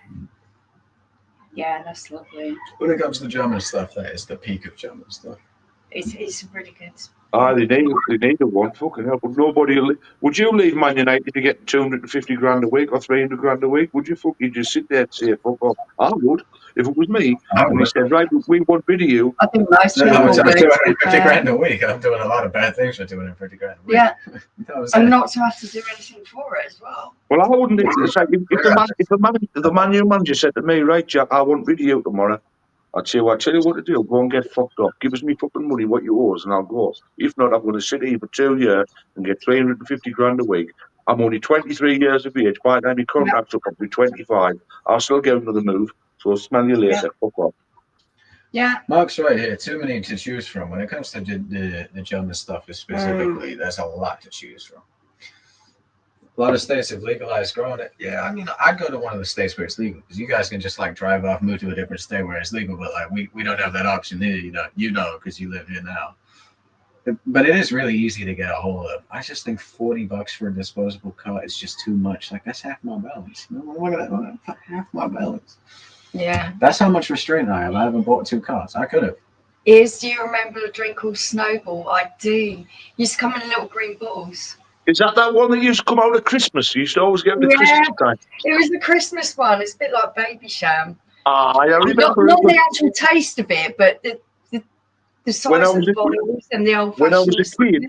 Yeah, that's lovely. When it comes to German stuff, that is the peak of German stuff. It's really good. They need a one, fucking hell. But nobody would you leave Man United to get 250 grand a week or 300 grand a week? Would you fucking just sit there and say, fuck off? I would, if it was me. And he said, right, we want video. I think most No, people I'm would. 250 grand a week. I'm doing a lot of bad things for 250 grand a week. Yeah, You know what I'm and saying? not to have to do anything for it as well. Well, I wouldn't. It's like if the Man U manager said to me, right, Jack, I want video tomorrow. I'd say, well, I'll tell you what to do. Go and get fucked up. Give us me fucking money, what you owe us, and I'll go. If not, I'm going to sit here for 2 years and get 350 grand a week. I'm only 23 years of age. By the time my contract's up, I'll be 25. I'll still get another move. So I'll smell you later. Fuck off. Yeah. Mark's right here. Too many to choose from. When it comes to the German stuff specifically, there's a lot to choose from. A lot of states have legalized growing it. Yeah, I mean, I'd go to one of the states where it's legal because you guys can just like drive off, move to a different state where it's legal. But like we don't have that option here, you know, because you live here now. But it is really easy to get a hold of. I just think $40 for a disposable car is just too much. Like that's half my balance. Look at that, half my balance. Yeah. That's how much restraint I have. I haven't bought 2 cars. I could have. Do you remember a drink called Snowball? I do. Used to come in little green bottles. Is that one that used to come out at Christmas? You used to always get them at Christmas time. It was the Christmas one. It's a bit like Baby Sham. I remember. Not the actual taste of it, but the size of the bottles and the old-fashioned. When I was a kid,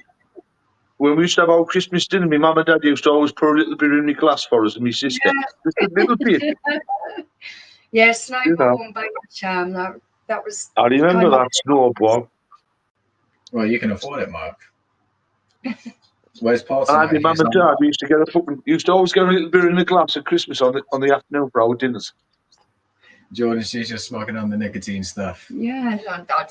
when we used to have our Christmas dinner, my mum and dad used to always pour a little bit in the glass for us and my sister. Just a little bit. Yeah, Snowball and Baby Sham. That was. I remember that Snowball. Well, you can afford it, Mark. Where's Paul? My mum and dad, we used to always get a little bit in the glass at Christmas on the afternoon for our dinners. Jordan, she's just smoking on the nicotine stuff. Yeah,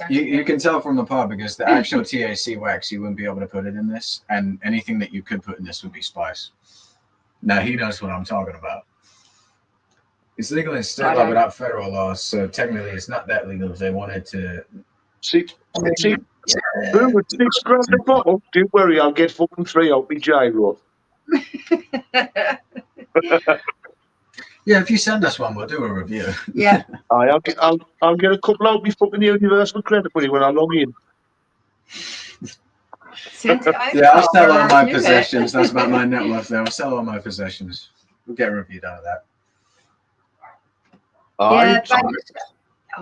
you can tell from the pod because the actual THC wax, you wouldn't be able to put it in this, and anything that you could put in this would be spice. Now he knows what I'm talking about. It's legal in state law without federal laws, so technically it's not that legal if they wanted to. See, with 6 grand a bottle, don't worry, I'll get fucking 3 out my gyro. Yeah, if you send us one, we'll do a review. Yeah. I'll get a couple out of my fucking universal credit money when I log in. Send it over. Yeah, I'll sell all my review it. possessions. That's about my net worth there. I'll sell all my possessions. We'll get a review out of that.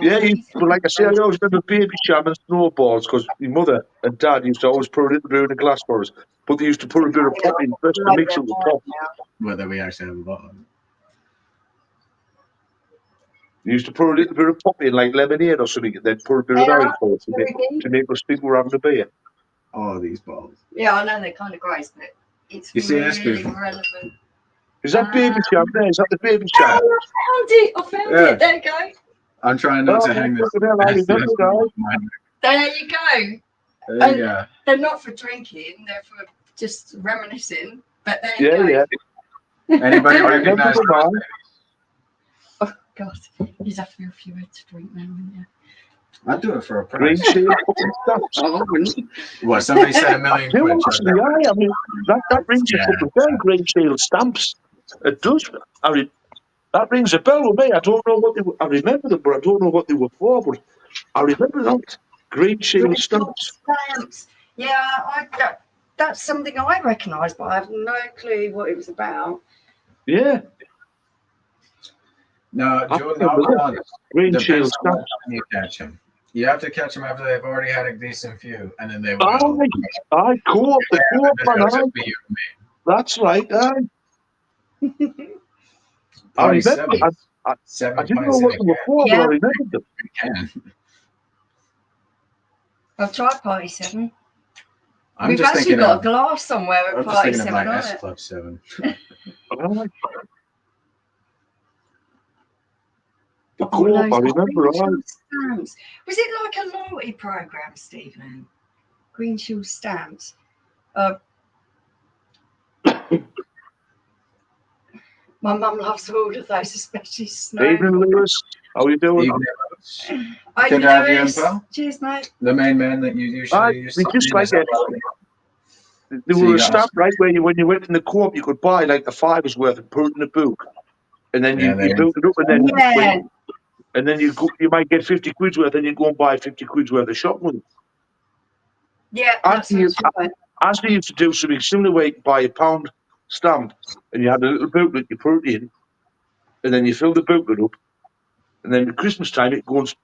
Yeah, But like I say, I always remember baby sham and snowballs because my mother and dad used to always pour a little bit in a glass for us. But they used to put a bit of pop in first to mix it with pop. Whether we actually have a bottle. They used to pour a little bit of pop in, like lemonade or something, and then pour a bit of that in for us to make us think we're having a beer. Oh, these bottles. Yeah, I know they're kind of gross, but it's really relevant. Is that baby sham there? Is that the baby sham? Oh, I found it. There you go. I'm trying not to hang this. There you go. There you go. They're not for drinking, they're for just reminiscing. But there you go. Anybody recognize that? Oh, God. You'd have to be a few to drink now, wouldn't you? I'd do it for a price. Green shield. What, somebody said £1 million? I mean, that rings a fucking bell, green shield stamps. It does. I mean, that rings a bell with me. I don't know what they were. I remember them, but I don't know what they were for. But I remember that. Green shield stamps. Yeah, that's something I recognise, but I have no clue what it was about. Yeah. No, Jordan, I'll be honest. Green shield stamps. You catch them. You have to catch them after they've already had a decent few, and then they will. I co-op the co-op, man. That's right. I remember. I didn't know what they were for, but I remember them. I've tried Party 7. We've actually got a glass somewhere at Party 7. I'm just thinking of my S Club 7. The co-op, I remember. Stamps. Was it like a loyalty program, Stephen? Green Shield stamps. My mum loves all of those, especially snow. Evening, Lewis. How are you doing? Good to have you in, pal. Cheers, mate. The main man that you usually used to just like it. There was a stamp, right, where when you went in the co-op, you could buy like the $5 worth and put it in a book. And then you built it up, and then you might get 50 quid's worth, and you go and buy 50 quid's worth of shopping with it. Yeah, that's right. Ashley used to do something similar where you buy a £1 stamp, and you had a little booklet, you put it in, and then you fill the booklet up, and then at Christmas time it goes.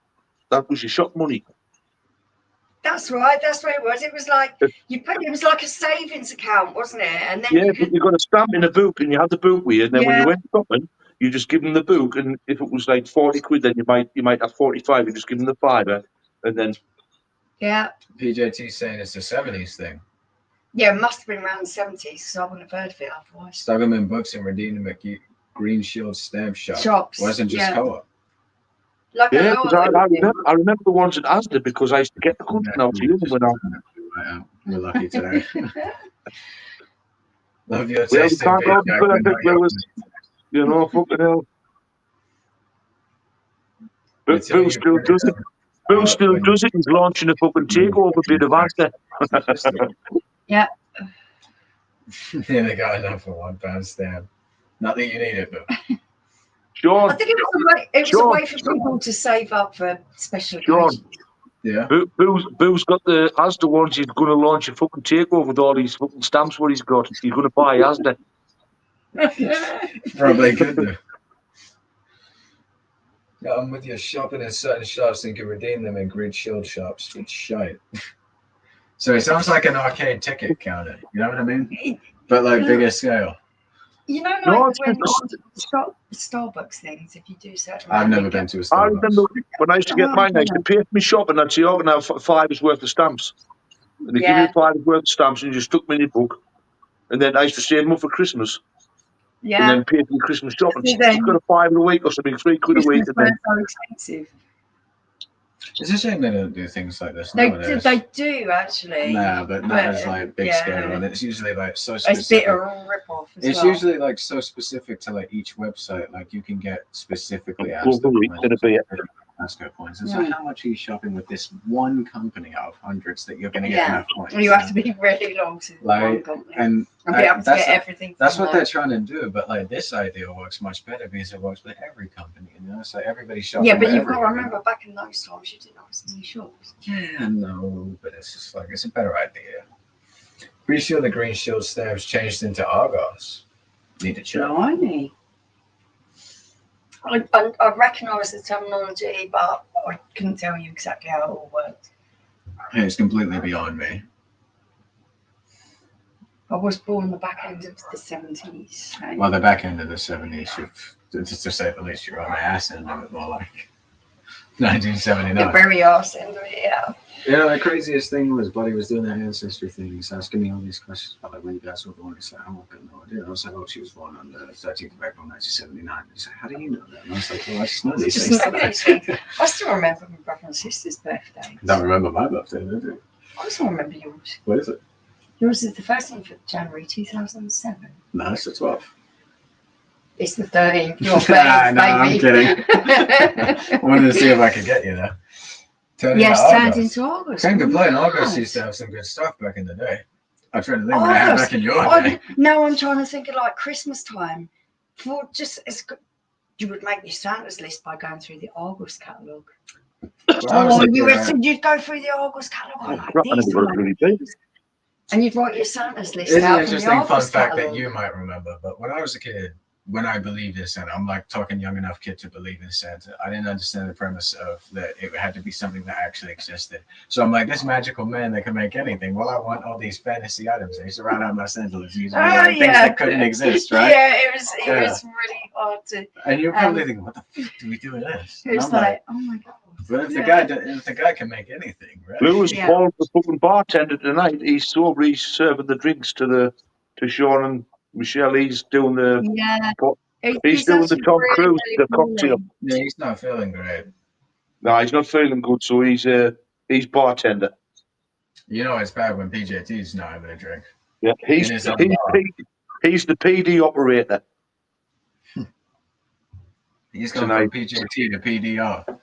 That was your shop money. That's right. That's what it was. It was like it was like a savings account, wasn't it? And then but you got a stamp in a book, and you had the book with you, and then when you went shopping, you just give them the book, and if it was like 40 quid, then you might have 45. You just give them the £5, and then PJT saying it's a 70s thing. Yeah, it must have been around the 70s, because I wouldn't have heard of it otherwise. Stuck them in books and redeemed them at Green Shield stamp shops. Wasn't just co-op. Like I remember the ones at Asda because I used to get the country now to use them when we're lucky today. Love your taste. You know, fucking hell. Bill still does it. Bill still does it. He's launching a fucking takeover bit of Asda. Yeah. Yeah, they got enough for £1 stamp. Not that you need it, but. Sean, I think it was a way for people to save up for special occasions. Yeah. Boo's got the Asda ones. He's going to launch a fucking takeover with all these fucking stamps. What he's got, he's going to buy Asda. Probably could do. Yeah, I'm with you. Shopping in certain shops and can redeem them in Green Shield shops. It's shite. So it sounds like an arcade ticket counter. You know what I mean? But like bigger scale. You know, like when Starbucks things, if you do certain. I've never been to a Starbucks. I remember when I used to get mine, I used to pay for my shop, and I'd say, "Oh, I'm going to have £5 worth of stamps." And they give you £5 worth of stamps, and you just stuck them in your book. And then I used to save them up for Christmas. Yeah. And then pay for your Christmas shop. And you've got a £5 a week or something, £3 a week. And then so expensive. It's a shame they don't do things like this nowadays. They do actually. Nah, but not as like big scale, and it's usually like so specific. It's a bit of a rip-off as It's usually like so specific to like each website. Like you can get specifically asked. That's good points. And so how much are you shopping with this one company out of hundreds that you're going to get enough points? You have to be really long to one company and be able to get everything. That's what they're trying to do, but like this idea works much better because it works with every company, you know. So everybody's shopping. Yeah, but you've got to remember back in those times you didn't have as many shops. Yeah, no, but it's just like it's a better idea. Pretty sure the green shield stabs changed into Argos. Need to check. Blimey. I recognise the terminology, but I couldn't tell you exactly how it all worked. Yeah, it's completely beyond me. I was born the back end of the 70s. So. Well, the back end of the 70s, just to say the least, you're on my ass end of it, more like 1979. The very arse end of it, yeah. Yeah, the craziest thing was Buddy was doing that Ancestry thing. He's asking me all these questions about like when you guys were born. He's like, oh, I've got no idea. I was like, oh, she was born on the 13th of April, 1979. He's like, how do you know that? And I was like, well, I just know these things. I still remember my brother and sister's birthday. Don't remember my birthday, did you? I still remember yours. What is it? Yours is the 1st of January 2007. No, it's the 12th. It's the 13th. Your birthday, no, I'm kidding. I wanted to see if I could get you there. Turned into August. Can't complain. August used to have some good stuff back in the day. I'm trying to think what I had back in your day. No, I'm trying to think of like Christmas time. For just as good, you would make your Santa's list by going through the August catalogue. You'd go through the August catalogue. And you'd write your Santa's list out. It's an interesting fun fact that you might remember. But when I was a kid, when I believed in Santa, I'm like talking young enough kid to believe in Santa. I didn't understand the premise of that it had to be something that actually existed. So I'm like, this magical man that can make anything. Well, I want all these fantasy items. I used to ride out Los Angeles using things that couldn't exist, right? Yeah, it was really hard to. And you're probably thinking, what the fuck do we do with this? It was like, oh my god. But if the guy can make anything, right? Lewis Paul, the fucking bartender tonight, he's sober. He's serving the drinks to Sean and Michelle. He's doing the he's doing the Tom Cruise, the cocktail. Yeah, he's not feeling great. No, he's not feeling good. So he's bartender. You know it's bad when PJT's not having a drink. Yeah, he's the PD operator. He's going from PJT to PDR.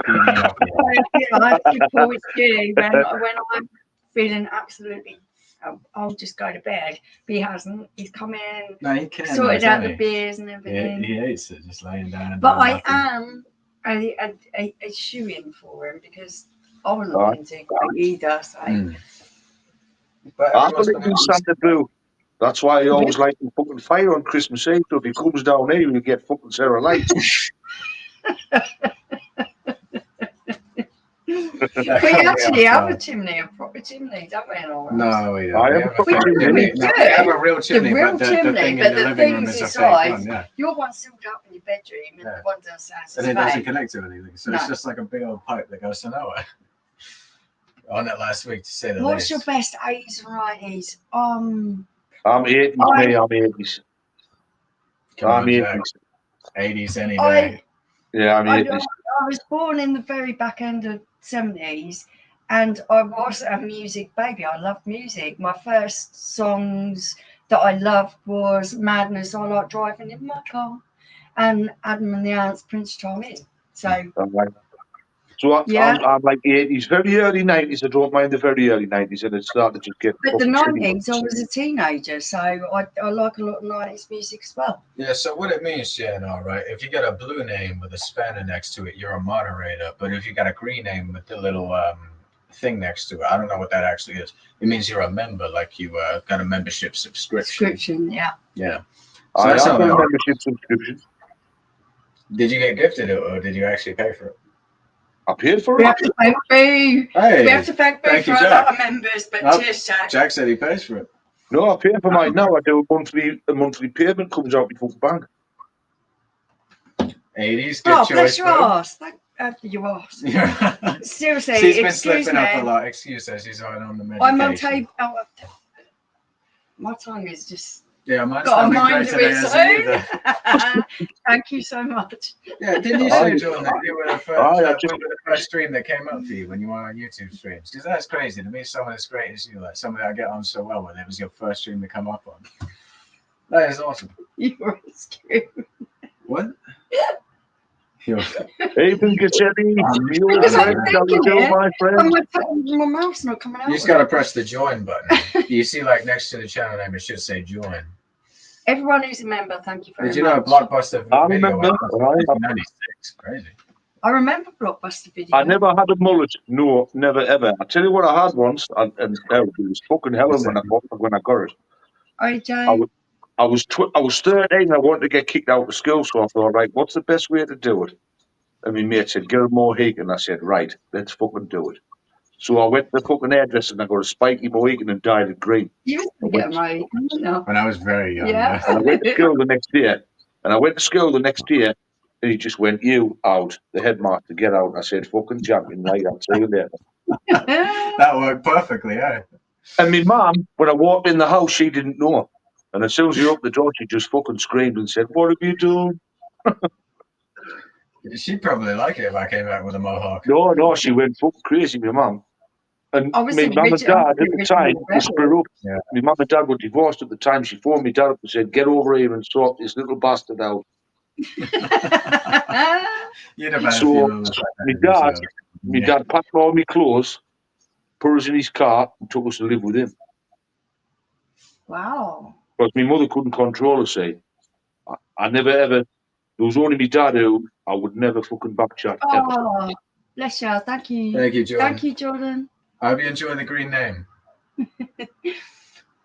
I always do when I'm feeling absolutely. I'll just go to bed. But he hasn't. He's come in. No, he can. Sorted out the beers and everything. He hates it, just laying down. And but I am a shoe-in for him because I was not into it either. So. But I believe in Santa Blue. That's why he always likes to fucking fire on Christmas Eve. So if he comes down here, he'll get fucking Sarah Lights. We actually have a chimney, a proper chimney, don't we? No, we don't. I have a proper chimney. We have a real chimney, but the things inside, yeah. your one's sealed up in your bedroom, and the one downstairs and it doesn't connect to anything, so it's just like a big old pipe that goes to nowhere. On it last week, to say the least. What's your best 80s and 90s? I'm 80s, me. I'm 80s. I'm 80s. 80s any day. Yeah, I'm 80s. I was born in the very back end of 70s, and I was a music baby. I loved music. My first songs that I loved was Madness, I Like Driving in My Car, and Adam and the Ants, Prince Charming. So, I'm like the 80s, very early 90s. I don't mind the very early 90s, and it started to get. But the 90s, I was a teenager, so I like a lot of 90s music as well. Yeah, so what it means, JNR, right? If you got a blue name with a spanner next to it, you're a moderator. But if you got a green name with the little thing next to it, I don't know what that actually is. It means you're a member, like you got a membership subscription. Yeah. Yeah. So I have a membership subscription. Did you get gifted it, or did you actually pay for it? I paid for it. We have to thank Boo. Hey, we have to thank Boo for a lot of members, but cheers, Jack. Jack said he pays for it. No, I pay for mine now. I do a monthly payment comes out before the bank. 80s, good choice. Bless your ass. Your ass. Seriously, she's been slipping up a lot. Excuse her, she's on the medication. I'm on tape. My tongue is just. Yeah, mine's got a mind of its own. Thank you so much. Yeah, didn't you say, John, that you were the first stream that came up for you when you were on YouTube streams? Because that's crazy to me. Someone as great as you, like somebody I get on so well with, it was your first stream to come up on. That is awesome. You were screwed. What? Even Giuseppe, me old Because I'm friend, how you thinking doing, it, my friend? my mouth's not coming out. You just got to press the join button. You see, like next to the channel name, it should say join. Everyone who's a member, thank you very much. Did you know Blockbuster I video remember. went up in 1996? Crazy. I remember Blockbuster video. I never had a mullet. No, never ever. I tell you what, I had once, and it was fucking hell when I got it. OJ. I was 13. I wanted to get kicked out of school, so I thought, right, what's the best way to do it? And my mate said, get a Mohican. I said, right, let's fucking do it. So I went to the fucking hairdresser and I got a spiky Mohican and dyed it green. You used to get my When I was very young. Yeah. And I went to school the next year. And he just went, you out, the headmaster, get out. I said, fucking champion, right, I'll see you later. That worked perfectly, yeah. And my mum, when I walked in the house, she didn't know. And as soon as you opened the door, she just fucking screamed and said, what have you done? She'd probably like it if I came back with a mohawk. No, she went fucking crazy, my mum. And my mum and dad at the time were split up. Yeah. My mum and dad were divorced at the time. She phoned me dad up and said, get over here and sort this little bastard out. You'd have had So, a few moments like that. my dad packed all my clothes, put us in his car, and took us to live with him. Wow. Because my mother couldn't control her, say. I never ever, there was only my dad who I would never fucking backchat. Oh, bless you. Thank you. Thank you, Jordan. Thank you, Jordan. I hope you enjoy the green name.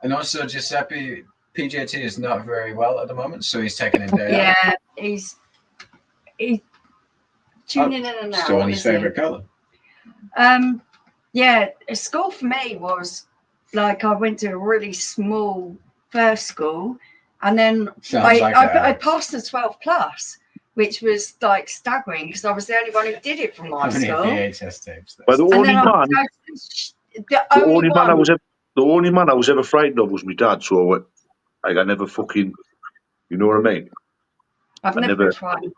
And also, Giuseppe, PJT is not very well at the moment, so he's taking a day out. Yeah, he's tuning in and out. Still on his favourite colour. Yeah, school for me was like I went to a really small first school, and then I passed the 12 plus, which was like staggering because I was the only one who did it from my school. VHS tapes. But the only man I was ever frightened of was my dad. So I never fucking, you know what I mean? I've never been frightened.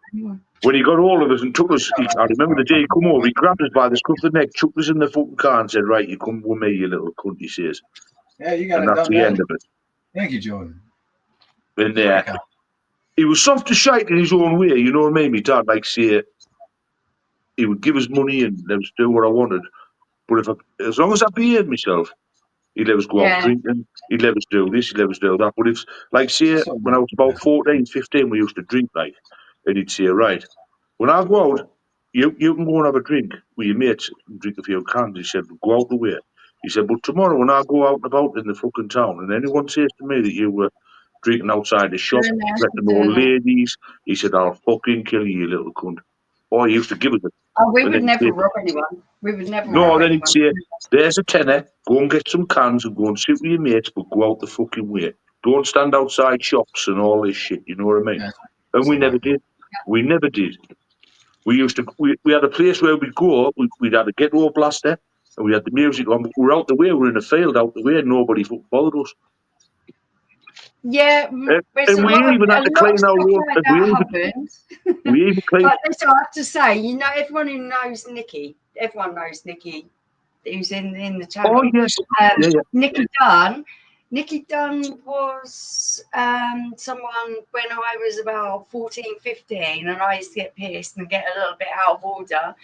When he got all of us and took us, I remember the day he come over, he grabbed us by the scruff of the neck, took us in the fucking car and said, right, you come with me, you little cunt, he says. Yeah, you got and it that's done, the end of it. Thank you, Jordan. And he was soft as shite in his own way, you know what I mean? My dad, like, say, he would give us money and let us do what I wanted. But as long as I behaved myself, he'd let us go out drinking, he'd let us do this, he'd let us do that. But if, like, say, when I was about 14, 15, we used to drink, like, and he'd say, right, when I go out, you can go and have a drink with your mates and drink a few cans. He said, go out the way. He said, but tomorrow when I go out and about in the fucking town and anyone says to me that you were drinking outside the shop, threatening old ladies, he said, I'll fucking kill you, you little cunt. Or he used to give us it. Oh, we would never rob anyone. We would never rob anyone. Then he'd say, there's a tenner, go and get some cans and go and sit with your mates, but go out the fucking way. Don't stand outside shops and all this shit, you know what I mean? Yeah. And we never did. We never did. We used to, we had a place where we'd go, we'd had a ghetto blaster, and we had the music on, but we were out the way, we were in a field out the way, and nobody bothered us. Yeah, and we even had to clean our own. We even cleaned. But this I have to say, you know, everyone who knows Nikki, everyone knows Nikki, who's in the channel. Oh yes, Nikki Dunn. Nikki Dunn was someone when I was about 14, 15, and I used to get pissed and get a little bit out of order.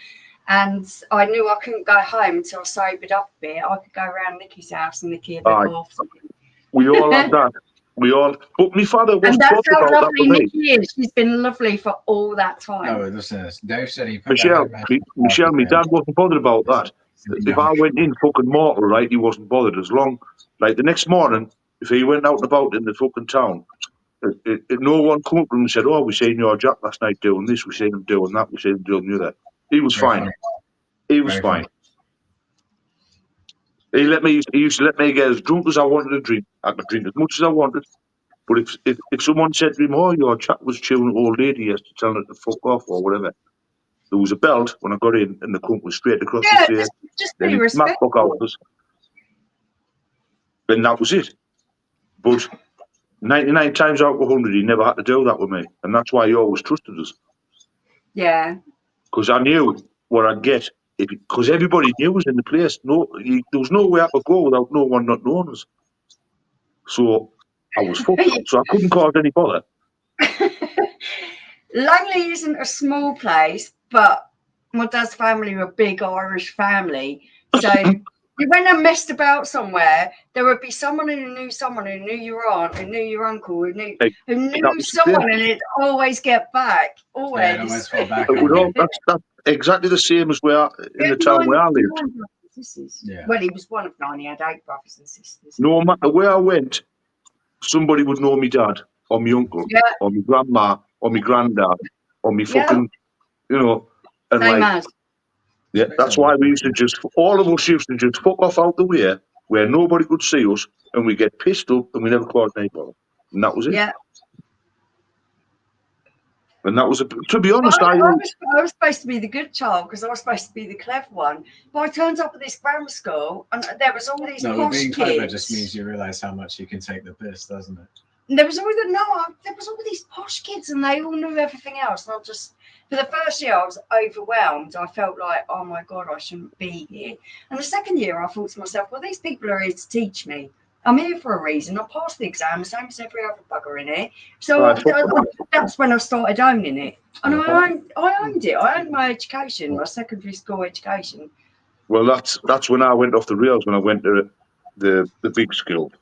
And I knew I couldn't go home until I sobered up a bit. I could go around Nikki's house and Nikki had a bit off. We all had that. But my father was. And that's how lovely Nikki is. She's been lovely for all that time. No, listen, Dave said he. Michelle, my dad wasn't bothered about that. If I went in fucking mortal, right, he wasn't bothered as long. Like the next morning, if he went out and about in the fucking town, no one come up to him and said, "Oh, we seen your Jack last night doing this, we seen him doing that, we seen him doing the other." He was fine. He was fine. He used to let me get as drunk as I wanted to drink. I could drink as much as I wanted. But if someone said to him, "Oh, your chap was chewing an old lady yesterday, telling her to fuck off," or whatever, there was a belt when I got in, and the cunt was straight across the face. Just be respectful. Then that was it. But 99 times out of 100, he never had to do that with me, and that's why he always trusted us. Yeah. Because I knew what I'd get. Because everybody knew us in the place. There was no way I could go without no one not knowing us. So I was fucked up, so I couldn't cause any bother. Langley isn't a small place, but my dad's family were a big Irish family. So you went and messed about somewhere, there would be someone who knew someone who knew your aunt, who knew your uncle, who knew someone, and it'd always get back. Always. Yeah, it always fall back. That's exactly the same as where in the town where I lived. Yeah. Well, he was one of 9. He had 8 brothers and sisters. No matter where I went, somebody would know me dad, or my uncle, or my grandma, or my granddad, or me fucking, you know, and Same like, as. yeah, that's why we used to just, all of us used to just fuck off out the way where nobody could see us, and we get pissed up, and we never called anybody, and that was it. Yeah. And that was, to be honest, I was supposed to be the good child because I was supposed to be the clever one. But I turned up at this grammar school and there was all these posh being kids. clever just means you realise how much you can take the piss, doesn't it? And there was all these posh kids and they all knew everything else. Not just for the first year I was overwhelmed. I felt like, oh my God, I shouldn't be here. And the second year I thought to myself, well, these people are here to teach me. I'm here for a reason. I passed the exam, the same as every other bugger in it. So that's when I started owning it. And I owned it. I owned my education, my secondary school education. Well, that's when I went off the rails, when I went to the big school.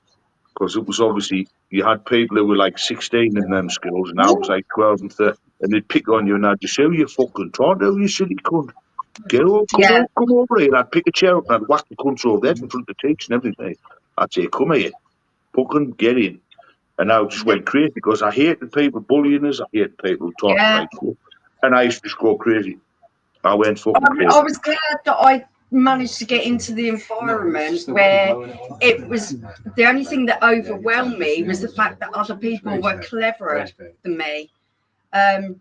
Because it was obviously, you had people who were like 16 in them schools, and I was like 12 and 13, and they'd pick on you, and I'd just say, oh, you fucking trying to, you silly cunt. Get over, come over here. And I'd pick a chair up and I'd whack the cunt over there in front of the teacher and everything. I'd say, come here, fucking get in. And I just went crazy because I hated people bullying us, I hated people talking like that. And I used to just go crazy. I went fucking crazy. I was glad that I managed to get into the environment where it was the only thing that overwhelmed me was the fact that other people were cleverer than me.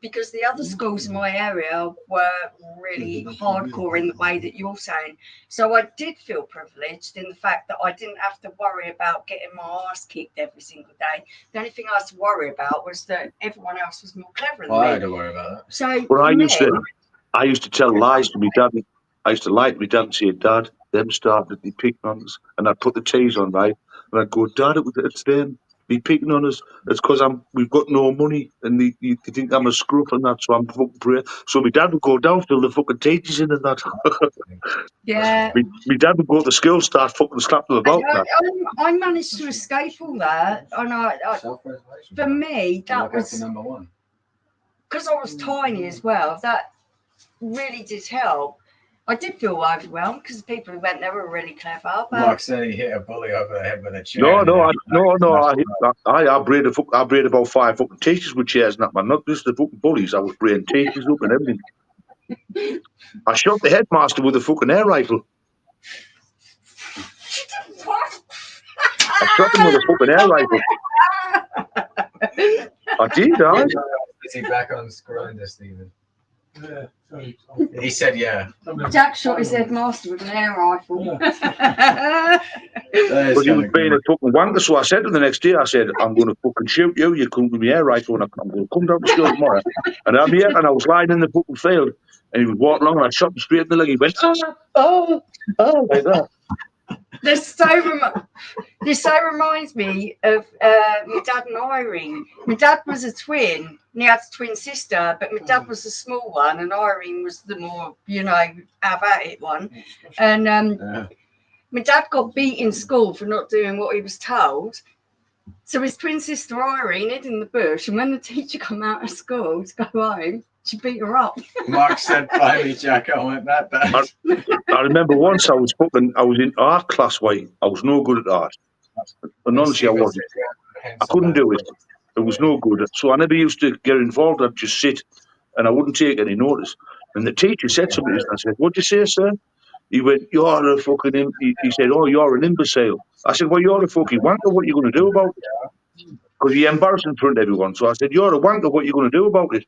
Because the other schools in my area were really hardcore in the way that you're saying. So I did feel privileged in the fact that I didn't have to worry about getting my ass kicked every single day. The only thing I had to worry about was that everyone else was more clever than me. I had to worry about that. So I used to tell lies to my dad. I used to lie to my dad and say, Dad, them started me picking on us. And I'd put the T's on, right? And I'd go, Dad, it's them. Be picking on us. It's because we've got no money, and they think I'm a scruff and that, so I'm fucking praying. So my dad would go down, fill the fucking teachers in and that. Yeah. My dad would go to the school, start fucking slapping them about. I managed to escape all that, and for me that was number one. Because I was tiny as well. That really did help. I did feel overwhelmed because the people who went there were really clever. But Mark said he hit a bully over the head with a chair. I braid about 5 fucking teachers with chairs and that, man. Not just the fucking bullies. I was braiding teachers up and everything. I shot the headmaster with a fucking air rifle. What? I shot him with a fucking air rifle. I did, Is he back on grinder, Stephen? Yeah. He said, yeah. Jack shot his headmaster with an air rifle. But he was being a fucking wanker, so I said to him the next day, I said, I'm going to fucking shoot you. You come with me air rifle, and I'm going to come down to school tomorrow. And I'm here, and I was lying in the fucking field, and he was walking along, and I shot him straight in the leg. He went, oh, like that. This so reminds me of my dad and Irene. My dad was a twin, and he had a twin sister, but my dad was the small one, and Irene was the more, have at it one. And my dad got beat in school for not doing what he was told. So his twin sister Irene hid in the bush, and when the teacher come out of school to go home, she beat her up. Mark said, "Finally, Jack, I went that bad." I remember once I was in art class. I was no good at art, and honestly, I wasn't. I couldn't do it. It was no good. So I never used to get involved. I'd just sit, and I wouldn't take any notice. And the teacher said to me, and I said, "What'd you say, sir?" He went, "You're a fucking." He said, "Oh, you're an imbecile." I said, "Well, you're a fucking wanker. What are you going to do about it?" Because he embarrassed in front of everyone. So I said, "You're a wanker. What are you going to do about it?"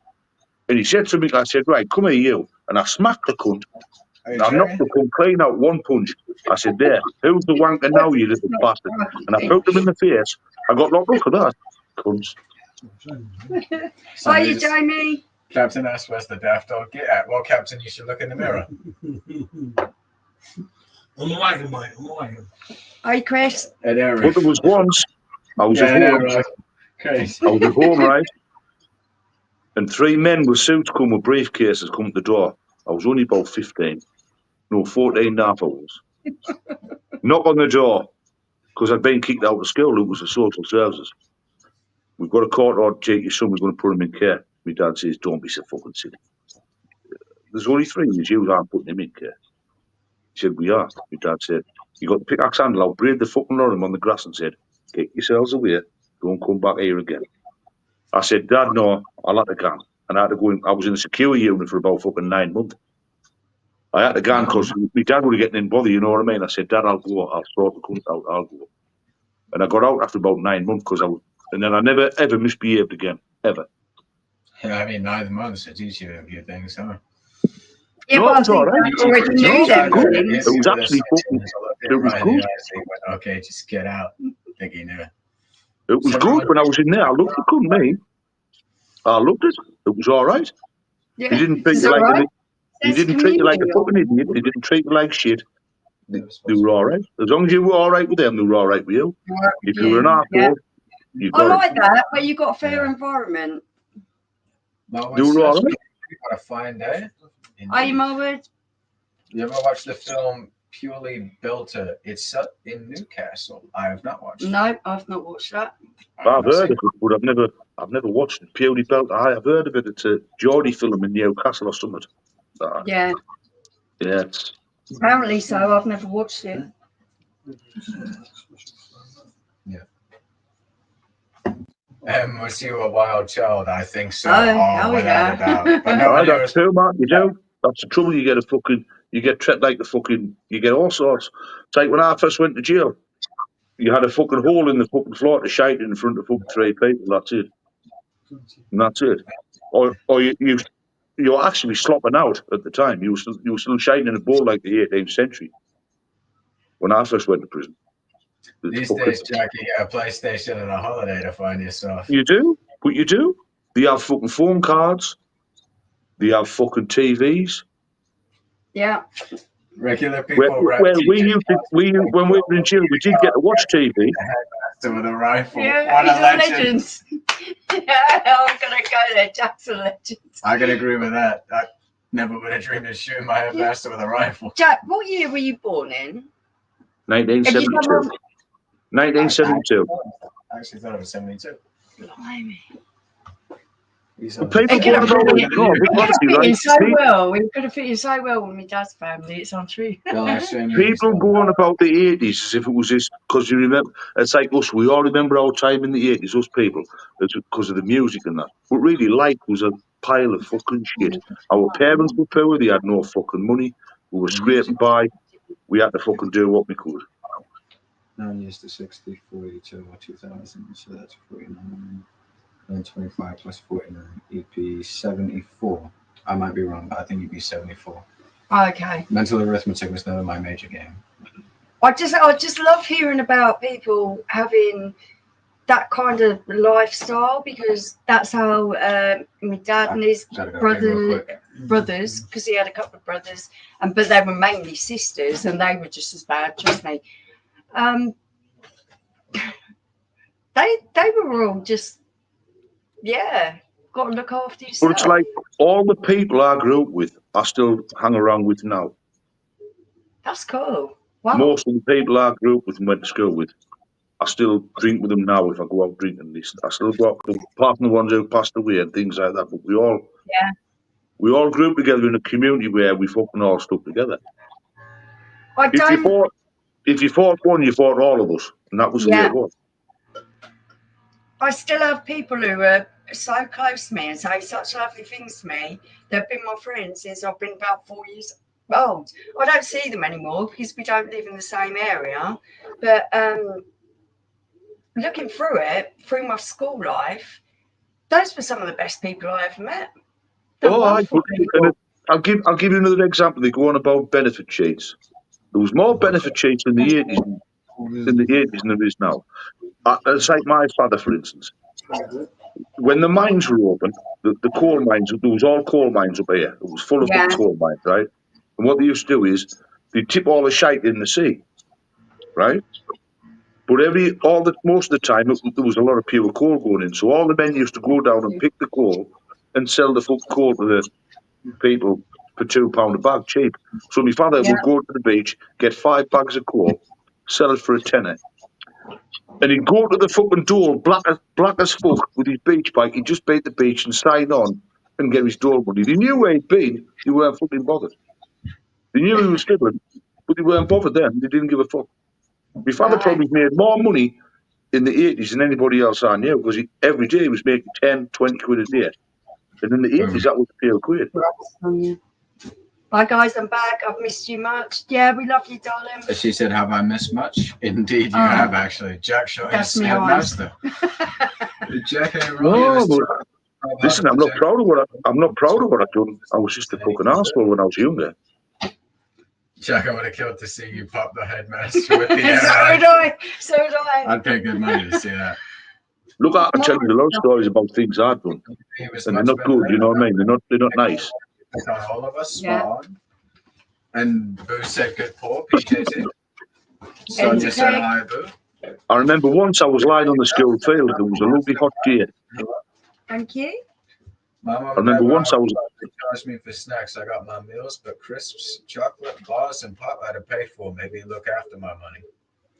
And he said to me, I said, "Right, come here, you." And I smacked the cunt. And I knocked the cunt clean out one punch. I said, "There, who's the wanker now, you little bastard?" And I poked him in the face. I got locked up for that. Cunts. Are you, Jamie? Captain asked, "Where's the daft dog get at?" Well, Captain, you should look in the mirror. On the wagon, mate. On the wagon. Hi, Chris. But there was once I was at home. Right. I was at home, right? and 3 men with suits come with briefcases come to the door. I was only about 15. No, 14 and a half I was. Knock on the door, because I'd been kicked out of school. It was the social services. We've got a court order to take your son, we're going to put him in care. My dad says, don't be so fucking silly. There's only 3 of you aren't putting him in care. He said, we are. My dad said, you got the pickaxe handle out, braid the fucking lot of him on the grass and said, get yourselves away, don't come back here again. I said, Dad, no, I'll have to go. And I had to go in, I was in a security unit for about fucking 9 months. I had to go because my dad would have getting in bother, you know what I mean? I said, Dad, I'll go, I'll sort the cunt out, I'll go. And I got out after about 9 months because I was, and then I never ever misbehaved again, ever. Yeah, I mean, 9 months to teach you a few things, huh? Yeah, No, but I it's all think right. you already knew them things. It was actually fucking, it was good. Okay, just get out. I think he knew. It was good when I was in there. I loved it, couldn't me? I loved it. It was all right. Yeah, He didn't treat it's you all like right. he didn't treat you like a fucking idiot. He didn't treat you like shit. They were all right. As long as you were all right with them, they were all right with you. If you were an arsehole, you I got like it. that, but you got a fair environment. They were all right. What a fine day. Are you, Marwood? You ever watched the film Purely Belter? It's set in Newcastle. I have not watched it. No, I've not watched that. I've heard of it, but I've never watched it. Purely Belt. I have heard of it. It's a Geordie film in Newcastle or something. Yeah, Yeah. apparently so. I've never watched it. Was you a wild child? I think so. Oh, hell without a doubt. But I nobody got was. too, Mark. You do. That's the trouble. You get treated like the fucking, you get all sorts. It's like when I first went to jail, you had a fucking hole in the fucking floor to shite in front of fucking 3 people. That's it. And that's it. Or you're actually slopping out at the time. You were still shiting in a bowl like the 18th century. When I first went to prison. These days, Jack, you get a PlayStation and a holiday to find yourself. You do, but you do. They have fucking phone cards. They have fucking TVs. Yeah. Regular people. When we were in jail, we did get to watch TV. With a rifle. Yeah, What a he's legend. legends. Yeah, I'm gonna go there. Jack's a legend. I can agree with that. I never would have dreamed of shooting my headmaster with a rifle. Jack, what year were you born in? 1972. 1972. I actually thought it was 72. Blimey. Well, people It could have go fit in so people well. It could have fit in so well with my dad's family. It's untrue. go on about the 80s as if it was this, because you remember, it's like us, we all remember our time in the 80s, us people, it's because of the music and that. But really, life was a pile of fucking shit. Our parents were poor, they had no fucking money, we were scraping by, we had to fucking do what we could. 9 years to 60, 42, or 2000, so that's 49. And 25 plus 49, EP 74. I might be wrong, but I think EP 74. Okay. Mental arithmetic was never my major game. I just love hearing about people having that kind of lifestyle, because that's how my dad and his brothers, because he had a couple of brothers, but they were mainly sisters, and they were just as bad, trust me. They were all just, yeah, got to look after yourself. But it's like all the people I grew up with, I still hang around with now. That's cool. Wow. Most of the people I grew up with and went to school with, I still drink with them now if I go out drinking. I still go out with them, apart from the ones who passed away and things like that. But we all grew up together in a community where we fucking all stuck together. If you fought one, you fought all of us, and that was the way it was. I still have people who are so close to me and say such lovely things to me. They've been my friends since I've been about 4 years old. I don't see them anymore because we don't live in the same area. But looking through my school life, those were some of the best people I ever met. I'll give you another example. They go on about benefit sheets. There was more benefit sheets in the 80s than there is now. It's like my father, for instance. When the mines were open, the coal mines, there was all coal mines up here. It was full of coal mines, right? And what they used to do is they tip all the shite in the sea, right? But most of the time, there was a lot of pure coal going in. So all the men used to go down and pick the coal and sell the fuck coal to the people for £2 a bag cheap. So my father would go to the beach, get 5 bags of coal, sell it for a tenner. And he'd go to the fucking door, black as fuck, with his beach bike. He'd just beat the beach and sign on and get his door money. They knew where he'd been, they weren't fucking bothered. They knew he was fiddling, but they weren't bothered then. They didn't give a fuck. My father probably made more money in the 80s than anybody else I knew, because every day he was making 10, 20 quid a day. And in the 80s, that was a few quid. Bye, guys. I'm back. I've missed you much. Yeah, we love you, darling. She said, have I missed much? Indeed, you have, actually. Jack shot his headmaster. Jack ain't wrong. No, listen, I'm not proud of what I've done. I was just a fucking asshole when I was younger. Jack, I would have killed to see you pop the headmaster with the So would I. I'd pay good money to see that. Look, I can tell you a lot of stories about things I've done, and they're not good. You know what I mean? They're not nice. All of us, spot on. And Boo said good pour, PJT. So just said hi, Boo. I remember once I was lying on the school field. It was a lovely hot day. Thank you. I remember once I was. They charged me for snacks. I got my meals, but crisps, chocolate, bars, and pop I had to pay for. Maybe look after my money.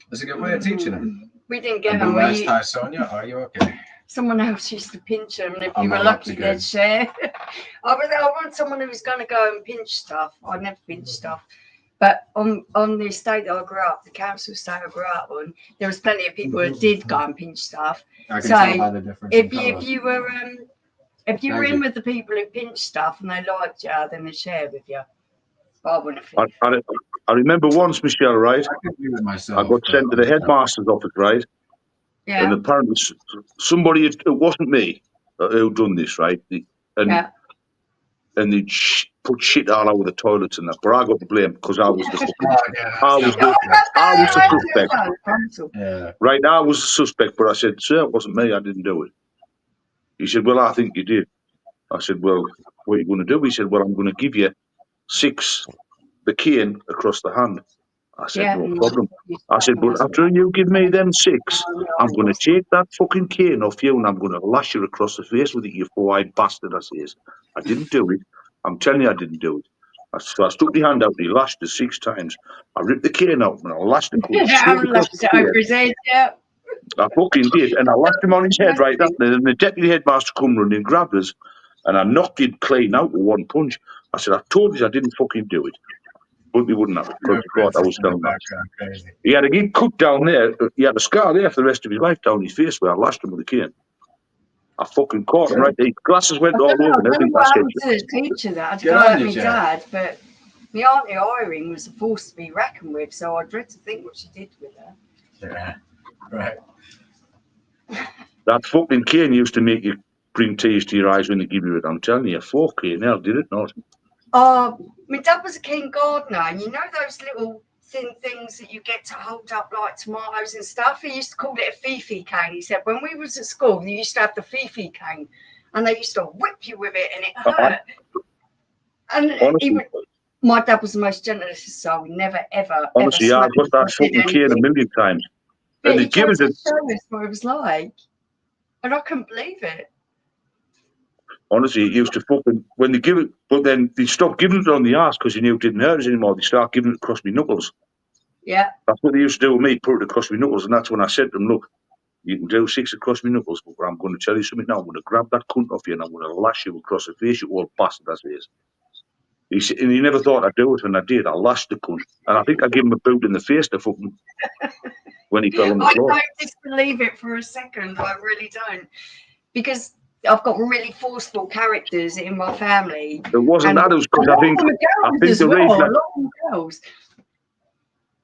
That's a good way of teaching them. We didn't get them. them. Hi, Sonia. Are you okay? Someone else used to pinch them, and if you were lucky, they'd share. I want someone who's going to go and pinch stuff. I never pinch stuff. But on the estate that I grew up, the council estate I grew up on, there was plenty of people who did go and pinch stuff. I can tell by the difference if you were in with the people who pinch stuff and they liked you, then they share with you. But I wouldn't have I remember once, Michelle, right? I got sent to the headmaster's office, right? Yeah. And apparently somebody, it wasn't me who done this, right? And they put shit all over the toilets and that. But I got the blame because I was the suspect. Yeah. Right, I was the suspect, but I said, sir, it wasn't me. I didn't do it. He said, well, I think you did. I said, well, what are you going to do? He said, well, I'm going to give you 6, the cane across the hand. I said, no problem. I said, but after you give me them 6, I'm going to take that fucking cane off you and I'm going to lash you across the face with it, you 4-eyed bastard, I says. I didn't do it. I'm telling you I didn't do it. So I stuck my hand out and he lashed it 6 times. I ripped the cane out and I lashed it. I fucking did. And I lashed him on his head right after. And the deputy headmaster come running and grabbed us and I knocked him clean out with 1 punch. I said, I told you I didn't fucking do it. But he wouldn't have it because he thought I was telling him. He had a big cut down there. He had a scar there for the rest of his life down his face where I lashed him with a cane. I fucking caught him right there. His glasses went all over. I don't know to the teacher that. I had to go at my dad, but my auntie Irene was a force to be reckoned with, so I dread to think what she did with her. Yeah, right. That fucking cane used to make you bring tears to your eyes when they give you it. I'm telling you, fucking hell, did it not? My dad was a keen gardener, and you know those little thin things that you get to hold up like tomatoes and stuff? He used to call it a fifi cane. He said when we was at school, they used to have the fifi cane, and they used to whip you with it, and it hurt. And my dad was the most gentlest soul. He never, ever, honestly, I've got that fucking cane a million times. But and he tried to show us what it was like, and I couldn't believe it. Honestly, it used to fucking, when they give it, but then they stopped giving it on the arse because they knew it didn't hurt us anymore. They started giving it across my knuckles. Yeah. That's what they used to do with me, put it across my knuckles. And that's when I said to them, look, you can do 6 across my knuckles, but I'm going to tell you something now. I'm going to grab that cunt off you and I'm going to lash you across the face, you old bastard, as it is. He said, and he never thought I'd do it, and I did. I lashed the cunt. And I think I gave him a boot in the face to fucking, when he fell on the floor. I don't disbelieve it for a second. I really don't. Because I've got really forceful characters in my family. It wasn't that, it was because I think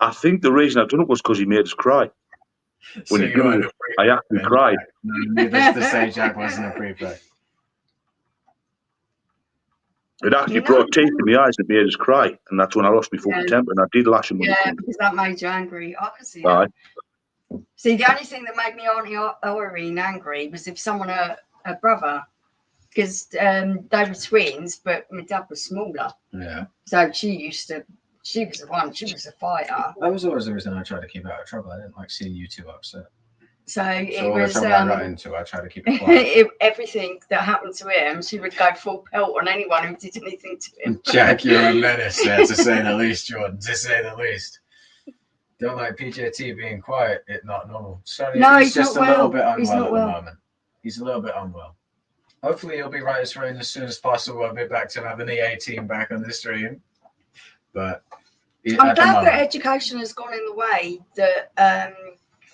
I think the reason I've done it was because he made us cry. When he did it, I actually cried. Needless to say, Jack wasn't a prefect. It actually brought tears to my eyes and made us cry, and that's when I lost my fucking temper, and I did lash him. Yeah, because that made you angry. I can see that. See, the only thing that made me Auntie Irene angry was if someone hurt her brother, because they were twins, but my dad was smaller. Yeah. So she was the one. She was a fighter. That was always the reason I tried to keep out of trouble. I didn't like seeing you two upset. So it So all the was trouble I got into, I try to keep it quiet. everything that happened to him, she would go full pelt on anyone who did anything to him. Jack, you're a menace there, to say the least, Jordan, to say the least. Don't like PJT being quiet, it's not normal. Sorry, No, he's just a little bit He's unwell not at well. the moment. He's a little bit unwell. Hopefully he'll be right as rain as soon as possible. I'll be back to having the A-team back on the stream. But I'm glad that education has gone in the way that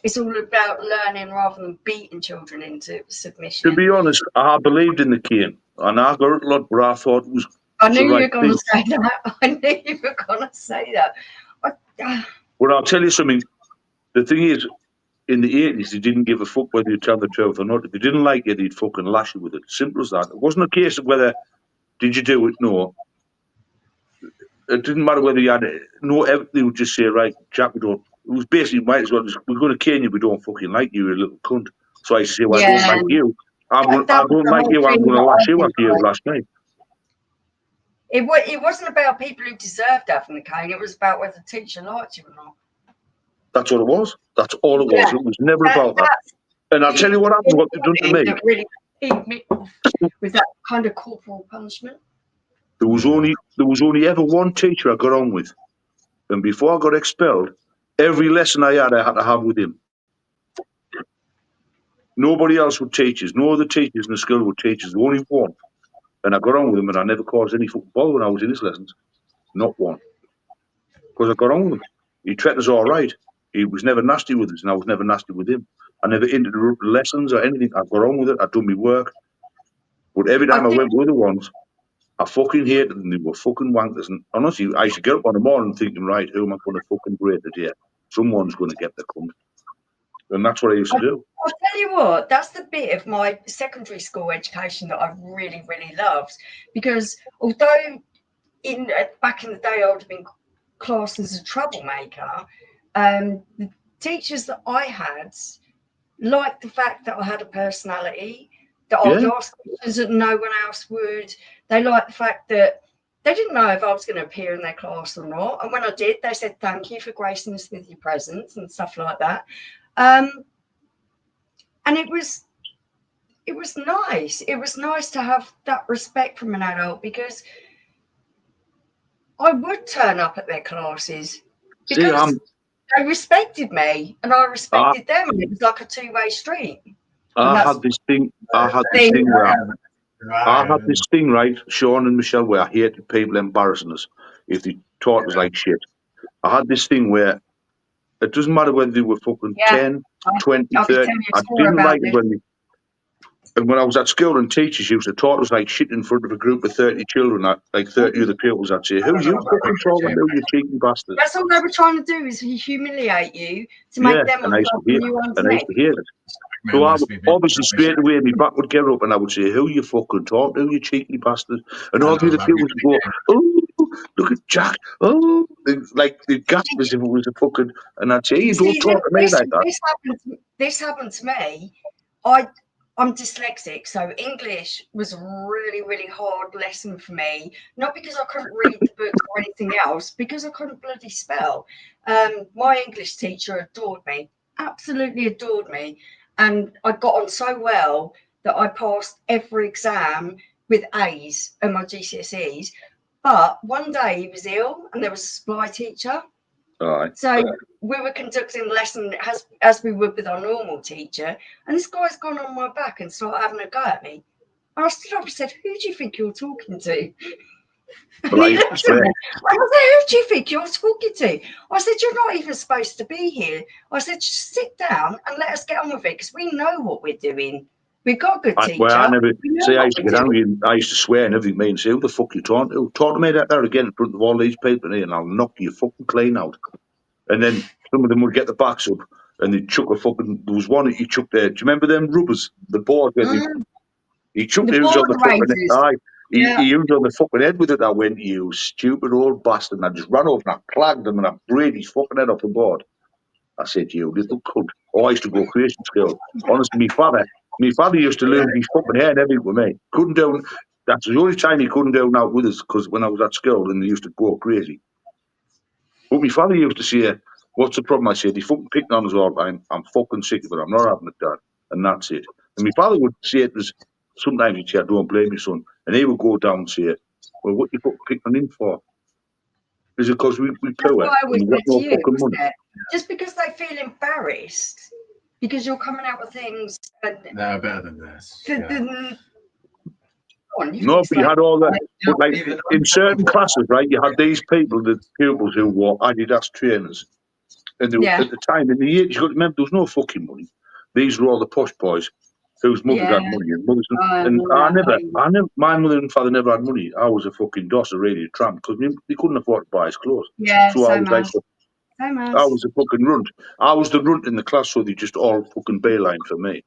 it's all about learning rather than beating children into submission. To be honest, I believed in the cane, and I got a lot where I thought it was. I knew you were going to say that. I knew you were going to say that. Well, I'll tell you something. The thing is, in the 80s, they didn't give a fuck whether you tell the truth or not. If they didn't like it, they'd fucking lash you with it. Simple as that. It wasn't a case of whether did you do it. No. It didn't matter whether you had it. No, they would just say, right, Jack, we don't. It was basically, might as well, we're going to cane you, we don't fucking like you, you little cunt. So I say, well, I don't like you. I don't like you, I'm going to lash you after you last night. It wasn't about people who deserved having the cane. It was about whether the teacher liked you or not. That's all it was. That's all it was. Yeah. It was never about that. And I'll tell you what happened, what they've done to me. That really peeved me off with that kind of corporal punishment. There was only ever one teacher I got on with. And before I got expelled, every lesson I had to have with him. Nobody else would teach us. No other teachers in the school would teach us. Only one. And I got on with him, and I never caused any fucking bother when I was in his lessons. Not one. Because I got on with him. He treated us all right. He was never nasty with us, and I was never nasty with him. I never interrupted lessons or anything. I got on with it. I done my work. But every time I went with other ones, I fucking hated them. They were fucking wankers. And honestly, I used to get up on the morning thinking, right, who am I going to fucking grade today? Someone's going to get the cunt. And that's what I used to do. I'll tell you what, that's the bit of my secondary school education that I really, really loved. Because although back in the day I would have been classed as a troublemaker, the teachers that I had liked the fact that I had a personality, that I would ask questions that no one else would. They liked the fact that they didn't know if I was going to appear in their class or not. And when I did, they said, thank you for gracing us with your presence and stuff like that. And it was nice. It was nice to have that respect from an adult, because I would turn up at their classes because they respected me and I respected them, and it was like a two-way street. I had this thing right, Sean and Michelle, where I hated people embarrassing us if they taught us like shit. I had this thing where it doesn't matter whether they were fucking 10, 20, 30. I didn't like it when I was at school and teachers used to talk us like shit in front of a group of 30 children, like 30 other pupils. I'd say, who you fucking talking to, you cheeky bastard? That's all they were trying to do, is humiliate you to make them and I used to hear it. So I would, obviously straight away my back would get up and I would say, who you fucking talking to, you cheeky bastard? And all the other pupils would go, oh, look at Jack, oh, like the gasp as if it was a fucking, and I'd say, you don't talk to me like that. This happened to me. I'm dyslexic, so English was a really, really hard lesson for me. Not because I couldn't read the books or anything else, because I couldn't bloody spell. My English teacher adored me, absolutely adored me. And I got on so well that I passed every exam with A's and my GCSEs. But one day he was ill and there was a supply teacher. So we were conducting the lesson as we would with our normal teacher, and this guy's gone on my back and started having a go at me. And I stood up and said, who do you think you're talking to? And he looked at me. I said, who do you think you're talking to? I said, you're not even supposed to be here. I said, just sit down and let us get on with it, because we know what we're doing. We've got a good teacher. Well, I used to get angry and I used to swear and everything, and say, who the fuck you talking to? Talk to me that there again in front of all these people here and I'll knock you fucking clean out. And then some of them would get the backs up and they'd chuck a fucking, there was one that he chucked there. Do you remember them rubbers? The board where he chucked it on the fucking head. He used on the fucking head with it. I went, you stupid old bastard. And I just ran over and I clagged him and I brayed his fucking head off the board. I said, you little cunt. Oh, I used to go crazy in school. Honestly, my father used to lose his fucking hair and everything with me. Couldn't do, that's the only time he couldn't do out with us, because when I was at school and they used to go crazy. But my father used to say, What's the problem? I said, he fucking picking on us all the time. I'm fucking sick of it. I'm not having it, Dad. And that's it. And my father would say it was, sometimes he'd say, don't blame your son. And he would go down and say, well, what you fucking picking on him for? Is it because we That's poor what I and was we got saying to no you, fucking wasn't money? it? Just because they feel embarrassed because you're coming out with things and They're better than this. th- Yeah. th- Go on, you No, but you explain. had all that. But like Even in certain classes, right, you had these people, the pupils who wore Adidas trainers. And they, Yeah. at the time, in the year, you got to remember, there was no fucking money. These were all the posh boys whose mothers Yeah. had money. And, mothers, I and know that. my mother and father never had money. I was a fucking doss, a really tramp, because they couldn't afford to buy us clothes. Yeah, So I so was like, much. So much. I was a fucking runt. I was the runt in the class, so they just all fucking bayline for me.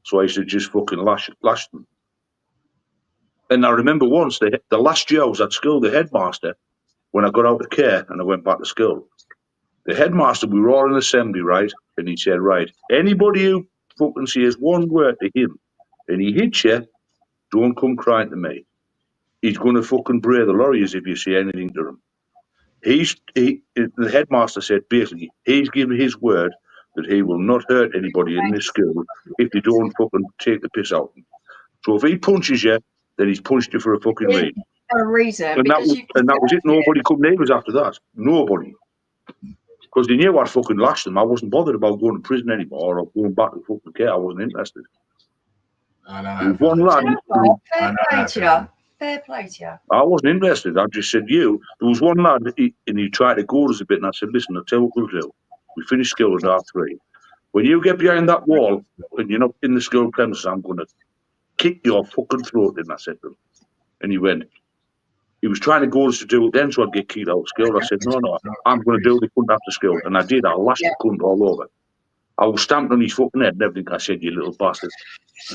So I used to just fucking lash them. And I remember once, the last year I was at school, the headmaster, when I got out of care and I went back to school, the headmaster, we were all in assembly, right? And he said, right, anybody who fucking says one word to him and he hits you, don't come crying to me. He's going to fucking bray the lawyers if you say anything to him. The headmaster said, basically, he's given his word that he will not hurt anybody in this school if they don't fucking take the piss out of him. So if he punches you, then he's punched you for a fucking reason. For a reason. And that was it. Nobody come near us after that. Nobody. Because they knew I'd fucking lashed them. I wasn't bothered about going to prison anymore or going back to fucking care. I wasn't interested. I know There was one lad. Fair play to you. Fair play to you. I wasn't interested. I just said, there was one lad, and he tried to goad us a bit, and I said, listen, I'll tell you what we'll do. We finish school at R3. When you get behind that wall and you're not in the school premises, I'm going to kick your fucking throat in, I said to him. And he was trying to goad us to do it then, so I'd get kicked out of school. I said, no, I'm going to do the cunt after school. And I did. I lashed the cunt all over. I was stamped on his fucking head and everything. I said, you little bastard.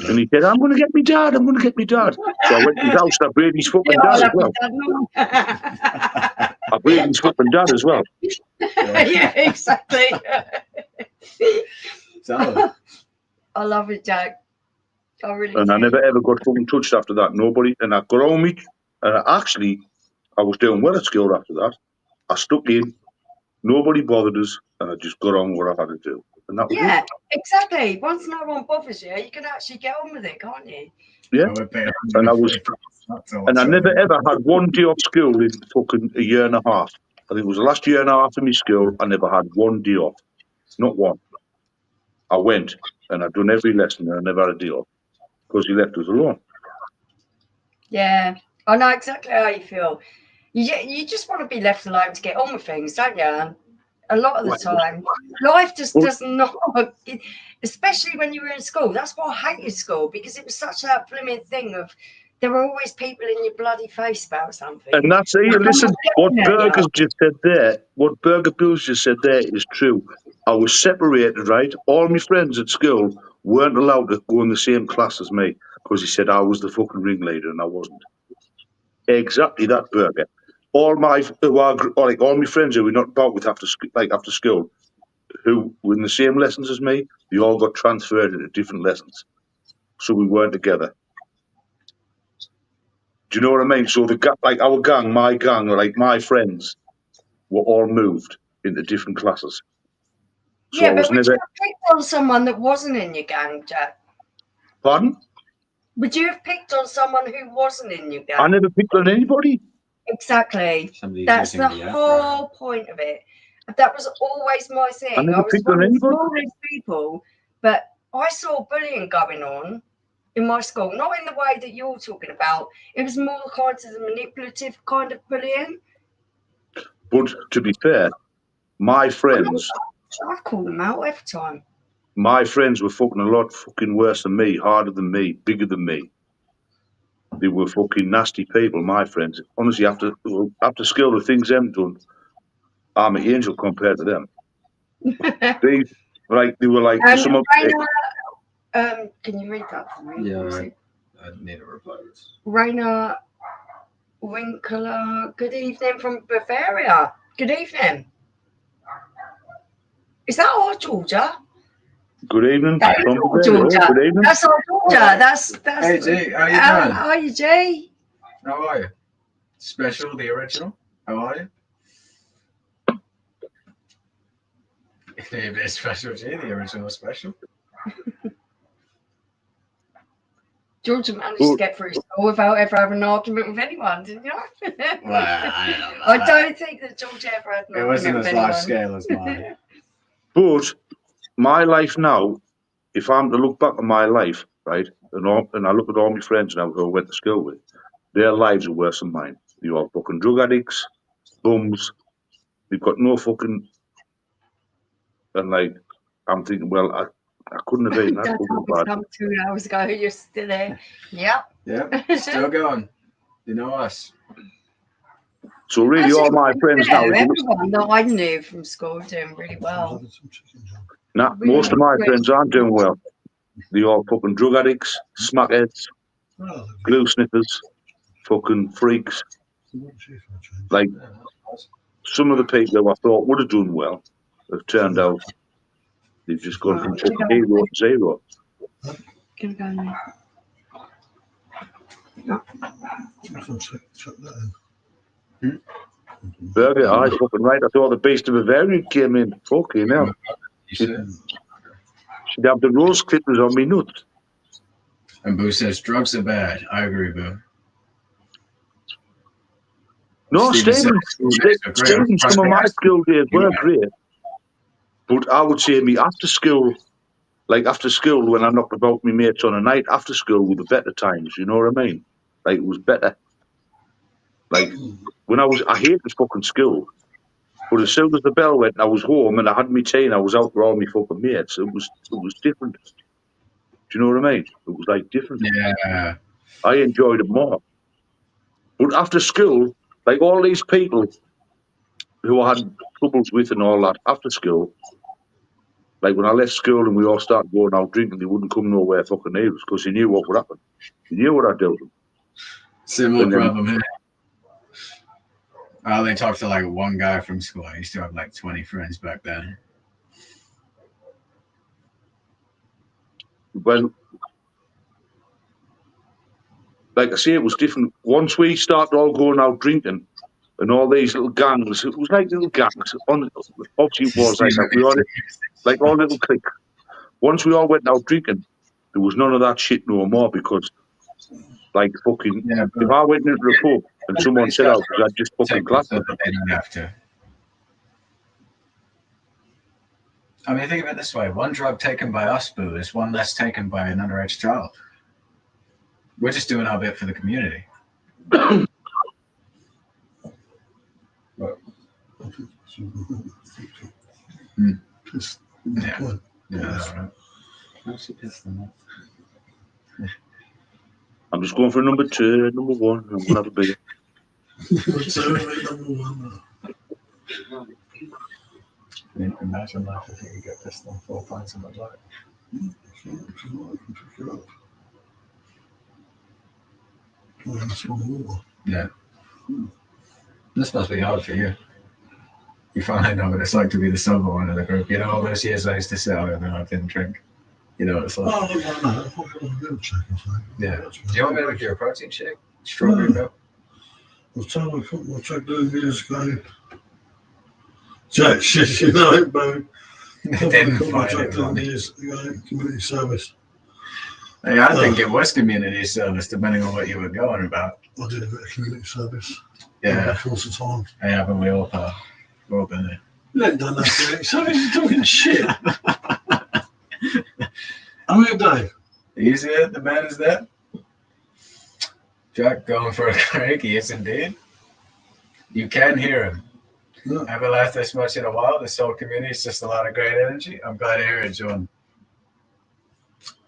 And he said, I'm going to get me dad. I'm going to get me dad. So I went to his house and I braved his fucking dad as well. I braved his fucking dad as well. Yeah, exactly. I love it, Jack. I really And do. I never ever got fucking touched after that. Nobody. And I got on me. And I was doing well at school after that. I stuck in. Nobody bothered us. And I just got on what I had to do. And that was it. Exactly. Once no one bothers you, you can actually get on with it, can't you? Yeah. And I never ever had one day off school in fucking a year and a half. I think it was the last year and a half of my school. I never had one day off. Not one. I went and I'd done every lesson and I never had a day off because he left us alone. Yeah, I know exactly how you feel. You just want to be left alone to get on with things, don't you? A lot of the time, life just does not, especially when you were in school. That's why I hated school, because it was such a blooming thing of there were always people in your bloody face about something. And that's it. Listen, what Burger's just said there, what Burger Bills just said there is true. I was separated, right? All my friends at school weren't allowed to go in the same class as me because he said I was the fucking ringleader and I wasn't. Exactly that, Burger. All my friends who were not about with after school, who were in the same lessons as me, they all got transferred into different lessons, so we weren't together. Do you know what I mean? So our gang, my friends, were all moved into different classes. So yeah, but would you have picked on someone that wasn't in your gang, Jack? Pardon? Would you have picked on someone who wasn't in your gang? I never picked on anybody. Exactly. That's the whole point of it. That was always my thing. I never picked on anybody. People, but I saw bullying going on in my school, not in the way that you're talking about. It was more kind of the manipulative kind of bullying. But to be fair, my friends, I call them out every time. My friends were fucking a lot fucking worse than me, harder than me, bigger than me. They were fucking nasty people, my friends. Honestly, after school, the things them done, I'm an angel compared to them. They were like some of. Can you read that for me? Yeah, I need a reply. Rainer Winkler, good evening from Bavaria. Good evening. Is that our Georgia? Good evening. That's our Georgia. Good evening. That's our Georgia. That's. Hey G, how you doing? How are you, G? How are you? Special, the original. How are you? Maybe a special G, the original special. George managed to get through school without ever having an argument with anyone, didn't you? Well, I don't know. I don't think that George ever had an It argument wasn't with as anyone. large scale as mine. But my life now, if I'm to look back on my life, right, and I look at all my friends now who I went to school with, their lives are worse than mine. They're all fucking drug addicts, bums. They've got no fucking. And like, I'm thinking, well, I couldn't have been that Dad fucking told me bad. some 2 hours ago. You're still there. Yep. Yep, still going. You know us. So really, all my friends now. Everyone that I knew from school doing really well. Nah, most of my friends aren't doing well. They're all fucking drug addicts, smackheads, glue sniffers, fucking freaks. Like, some of the people who I thought would have done well have turned out they've just gone from fucking hero to zero. Gonna go in there. Burger, I fucking right. I thought the beast of Bavarian came in. Fucking hell. She'd have the rose clippers on me nuts. And Boo says drugs are bad. I agree, Boo. No, Stephen, some of my school days were great. But I would say me after school, when I knocked about my mates on a night, after school were the better times, you know what I mean? Like, it was better. Like, I hated fucking school. But as soon as the bell went and I was home and I had my tea and I was out with all my fucking mates, it was different. Do you know what I mean? It was like different. Yeah. I enjoyed it more. But after school, like all these people who I had troubles with and all that, after school, like when I left school and we all started going out drinking, they wouldn't come nowhere fucking near us because they knew what would happen. They knew what I'd do to them. Similar problem here. I only talked to like one guy from school. I used to have like 20 friends back then. Well, like I say, it was different. Once we started all going out drinking and all these little gangs, it was like little gangs. Obviously, it was like that. We all like all little cliques. Once we all went out drinking, there was none of that shit no more because, like, fucking, if I went into the pub and someone said out, I'd just fucking clap them. They don't have to. I mean, think of it this way. One drug taken by us, Boo, is one less taken by an underage child. We're just doing our bit for the community. Yeah, that's right. I'm just going for number 2, number 1. I'm going to have a beer. Imagine life if you could get pissed on 4 pints of Bud Light. Yeah. This must be hard for you. You finally know what it's like to be the sober one in the group. You know, all those years I used to sit out and I didn't drink. You know what it's like. Yeah. Do you want me to make you a protein shake? Strawberry milk? I'll tell my football track doing years ago. Jack shit, you know it, bro. Football track doing years ago, community service. Hey, I think it was community service, depending on what you were going about. I did a bit of community service. Yeah. Of course, the time. Hey, haven't we all, pal? We've all been there. You ain't done that community service, you're talking shit. How many a day? Easy, the man is there. Jack going for a crank, he is indeed. You can hear him. Yeah. I haven't laughed this much in a while. This whole community is just a lot of great energy. I'm glad to hear it, John.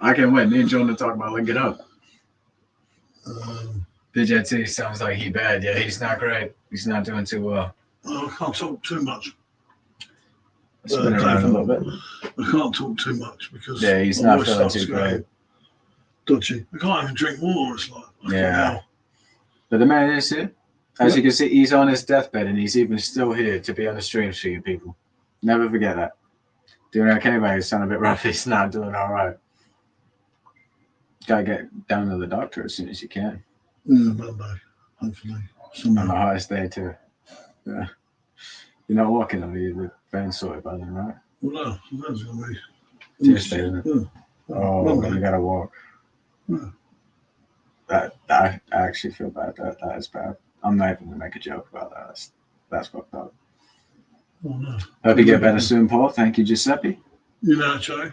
I can't wait. Me and John to talk about linking up. BJT sounds like he bad. Yeah, he's not great. He's not doing too well. I can't talk too much. Spin around a little bit. I can't talk too much because he's not feeling too great. Dodgy. I can't even drink water. It's like But the man is here. As you can see, he's on his deathbed and he's even still here to be on the streams for you people. Never forget that. Doing okay, but he's sounding a bit rough. He's not doing all right. Gotta get down to the doctor as soon as you can. Yeah, Monday, hopefully. On the highest day too. Yeah. You're not walking, are you? The van's sorted by then, right? Well, no, that's going to be Tuesday, isn't it? Yeah. Oh, Monday. you gotta walk. Yeah. I actually feel bad. That is bad. I'm not even gonna make a joke about that. That's fucked up. Oh, no. Hope you get better soon, Paul. Thank you, Giuseppe. You know, Joe.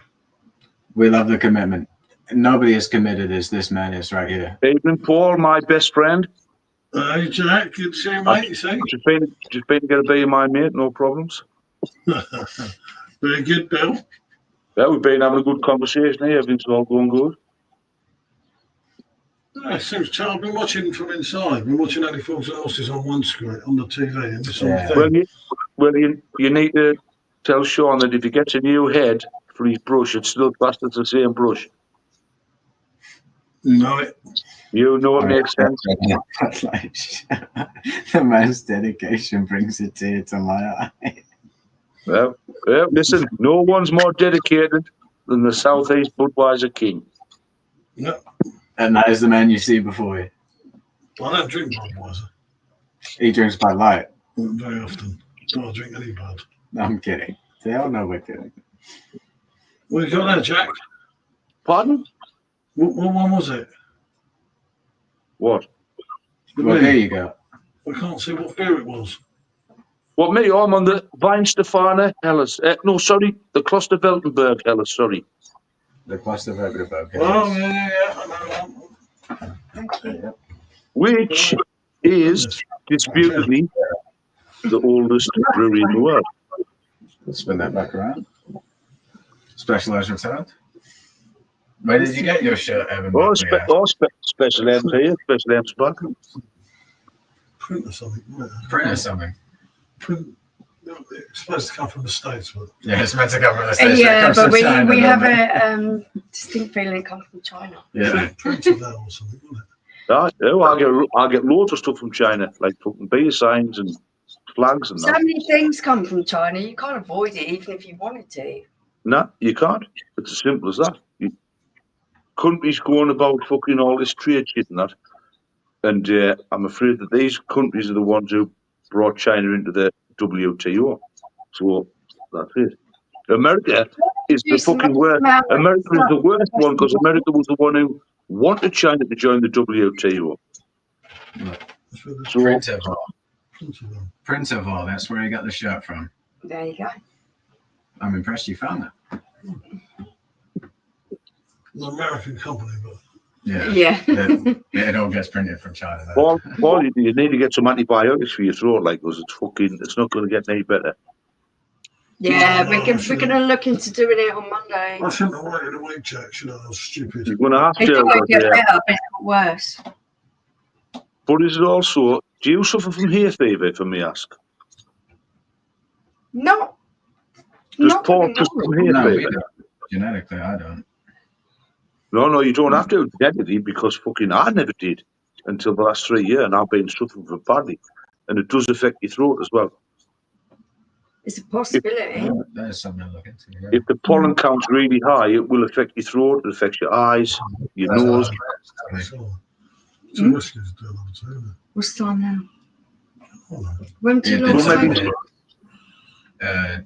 We love the commitment. Nobody as committed as this man is right here. Evening, Paul, my best friend. Hey, Jack, good to see you, mate. You see? Just been to get a beer, my mate. No problems. Very good, Bill. Yeah, we've been having a good conversation here. Everything's all going good. Yeah, it seems child. I've been watching from inside. I've been watching 84 horses on one screen on the TV and this sort of thing. Well, you need to tell Sean that if he gets a new head for his brush, it's still classed as the same brush. No, You know it makes sense. Like, the man's dedication brings a tear to my eye. Well, listen, no one's more dedicated than the Southeast Budweiser King. no. And that is the man you see before you. I don't drink Budweiser He drinks Bud Light. very often. Don't drink any Bud. No, I'm kidding. They all know we're kidding. What you got there, Jack? Pardon? What one was it? What? Well, there you go. I can't see what beer it was. What, me? I'm on the Weinstefane Helles. No, sorry, the Kloster Weltenberg Helles, sorry. The cluster Vaping. Oh, yeah. I know. Which is disputedly the oldest brewery in the world. Let's spin that back around. Specialized return. Where did you get your shirt, Evan? Special M's here, Special M's back. Print or something. Yeah. Print or something. Print. It's supposed to come from the States, but Yeah, it's meant to come from the States. Yeah, but we have a distinct feeling it comes from China. Yeah. printed that or something, wasn't I get loads of stuff from China, like fucking beer signs and flags and So that. many things come from China, you can't avoid it even if you wanted to. No, you can't. It's as simple as that. Countries going about fucking all this trade shit and that. And I'm afraid that these countries are the ones who brought China into the WTO. So that's it. America is the fucking worst. America is the worst one because America was the one who wanted China to join the WTO. it? Printerval, that's where you got the shirt from. There you go. I'm impressed you found that. It's an American company, but Yeah. It all gets printed from China. Paul, you need to get some antibiotics for your throat, like, because it's not going to get any better. Yeah, we're going to look into doing it on Monday. I shouldn't have waited a week, Jack. Should I? I was stupid. You're going to have It's to. going to get better, but it's not worse. But is it also? Do you suffer from hay fever? If I may ask. No. Does Paul suffer from hay No, we fever? don't. Genetically, I don't. No, you don't have to genetically because fucking I never did until the last 3 years, and I've been suffering from badly, and it does affect your throat as well. It's a possibility. That is something to look into. Yeah. If the pollen count's really high, it will affect your throat, it affects your eyes, your nose. Two whiskies doing that too, isn't it? What's the time now? Oh, no. When do you It's lunch?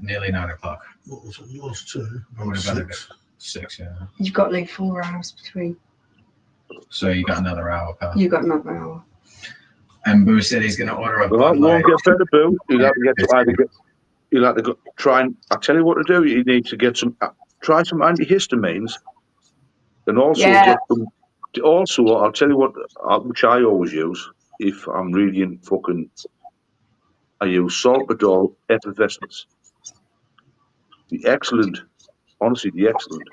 nearly 9 o'clock. What was it? Last two? Or would About have been 6. 6, yeah. You've got like 4 hours between. So you got another hour, pal. You've got another hour. And Boo said he's going to order a Well, Bud it won't Light. get better, Bill. You'll have to try and. I tell you what to do. You need to get try some antihistamines, and also get them. Also, I'll tell you what, which I always use if I'm really in fucking. I use Solpadol effervescence. The excellent, honestly, the excellent.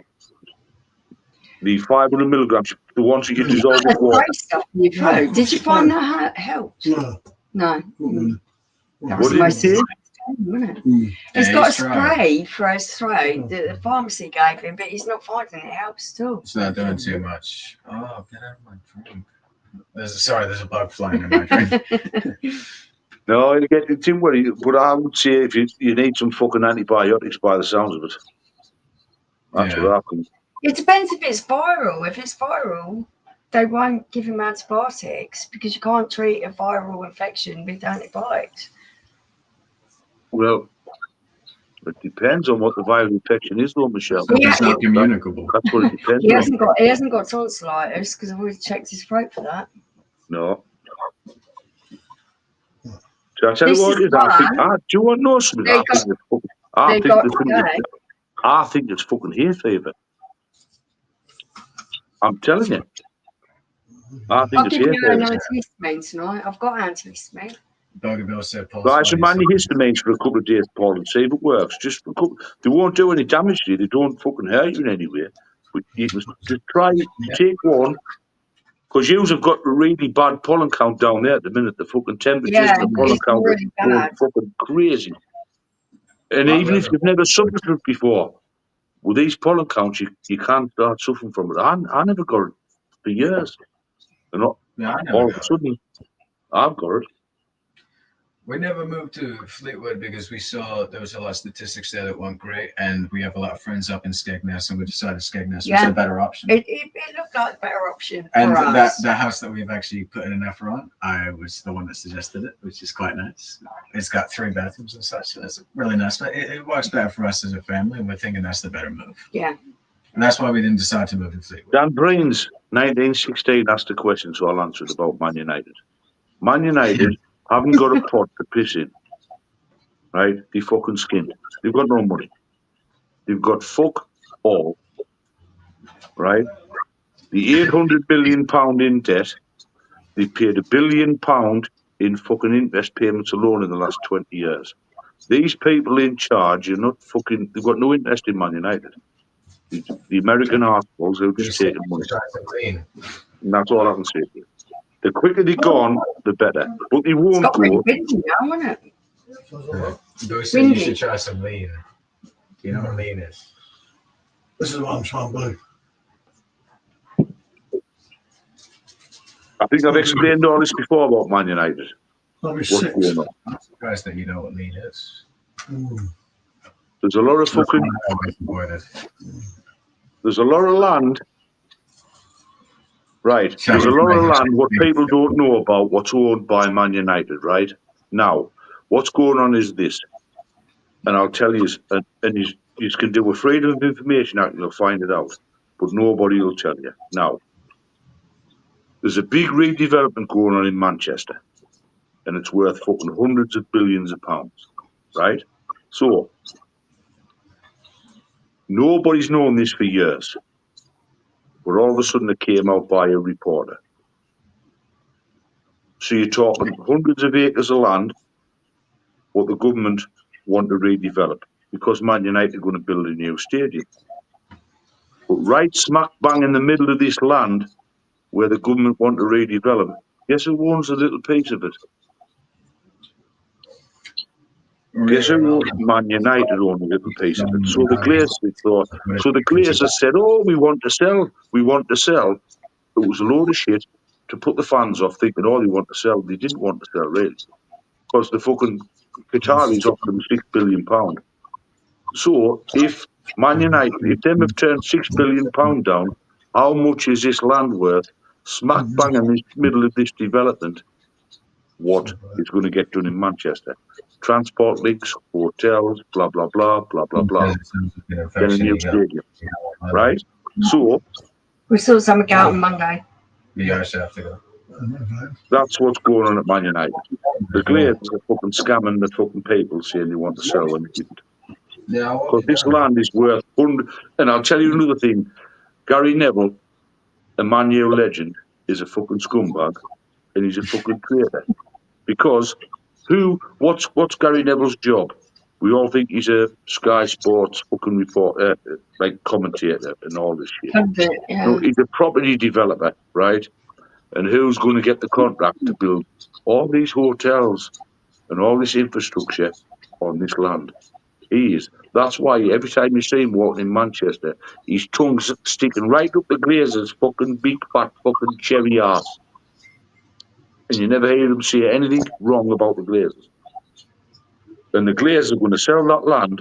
The 500 milligrams, the ones you can dissolve with water. Great stuff in your throat. Did you find that helped? No. No. That was What the did most you do? wasn't it? Mm. He's Yeah, got a he's trying. spray for his throat that the pharmacy gave him, but he's not finding it helps still. It's not doing too much. Oh, get out of my drink. There's a bug flying in my drink. No, you get it, worry. But I would say if you need some fucking antibiotics by the sounds of it. That's what I think. It depends if it's viral. If it's viral, they won't give him antibiotics because you can't treat a viral infection with antibiotics. Well, It depends on what the viral infection is, though, Michelle. It's not communicable. That's what it depends He on. hasn't got tonsillitis because I've always checked his throat for that. No. So I tell This you what is it is. I think, one. do you want to know something? I think it's fucking hay fever. I'm telling you. I think I'll it's give hay you an fever. antihistamine tonight. I've got antihistamine. Doggy Bill said pulse. Buy some antihistamines for a couple of days, Paul, and see if it works. Just for a couple. They won't do any damage to you. They don't fucking hurt you in any way. But you can just try it. Take one. Because you have got a really bad pollen count down there at the minute. The fucking temperatures and the pollen it's count really are going bad. fucking crazy. And even if you've never suffered from it before, with these pollen counts, you can't start suffering from it. I never got it for years. And all of a sudden, I've got it. We never moved to Fleetwood because we saw there was a lot of statistics there that weren't great, and we have a lot of friends up in Skegness, and we decided Skegness was a better option. It looked like a better option for And us. that house that we've actually put in an effort on, I was the one that suggested it, which is quite nice. It's got 3 bathrooms and such, so it's really nice. But it works better for us as a family, and we're thinking that's the better move. Yeah. And that's why we didn't decide to move to Fleetwood. Dan Breen's 1916 asked a question, so I'll answer it about Man United. Man United haven't got a pot to piss in, right? They fucking skinned. They've got no money. They've got fuck all, right? The £800 billion in debt. They paid £1 billion in fucking interest payments alone in the last 20 years. These people in charge are not fucking. They've got no interest in Man United. The American assholes who just taking money. And that's all I can say to you. The quicker they're gone, the better. But they won't It's got go. pretty windy now, isn't it? Joey said you should try some lean. Do you know what lean is? This is what I'm trying to do. I think I've explained all this before about Man United. Probably What's 6. going on? I'm surprised that you know what lean is. There's a lot of fucking. There's a lot of land. Right. There's a lot of land what people don't know about what's owned by Man United, right? Now, what's going on is this. And I'll tell you, and you can do a Freedom of Information Act and you'll find it out. But nobody will tell you. Now, there's a big redevelopment going on in Manchester. And it's worth fucking hundreds of billions of pounds, right? So, nobody's known this for years. But all of a sudden it came out by a reporter. So you're talking hundreds of acres of land what the government want to redevelop because Man United are going to build a new stadium. But right smack bang in the middle of this land where the government want to redevelop, guess who owns a little piece of it? Guess who owns Man United owns a little piece of it? So the Glazers said, "Oh, we want to sell. We want to sell." It was a load of shit to put the fans off thinking, "Oh, they want to sell." They didn't want to sell really, because the fucking Qataris offered them £6 billion. So if Man United, if them have turned £6 billion down, how much is this land worth? Smack bang in the middle of this development. What is going to get done in Manchester? Transport links, hotels, blah, blah, blah, blah, blah, blah. Then a new stadium, right? So We saw something out on Monday. that's what's going on at Man United. The Glazers are fucking scamming the fucking people saying they want to sell when they didn't. Because this land is worth hundred. And I'll tell you another thing. Gary Neville, a Man U legend, is a fucking scumbag and he's a fucking traitor. Because what's Gary Neville's job? We all think he's a Sky Sports fucking reporter, like commentator and all this shit. No, he's a property developer, right? And who's going to get the contract to build all these hotels and all this infrastructure on this land? He is. That's why every time you see him walking in Manchester, his tongue's sticking right up the Glazers' fucking big fat fucking cherry ass. And you never hear him say anything wrong about the Glazers. And the Glazers are going to sell that land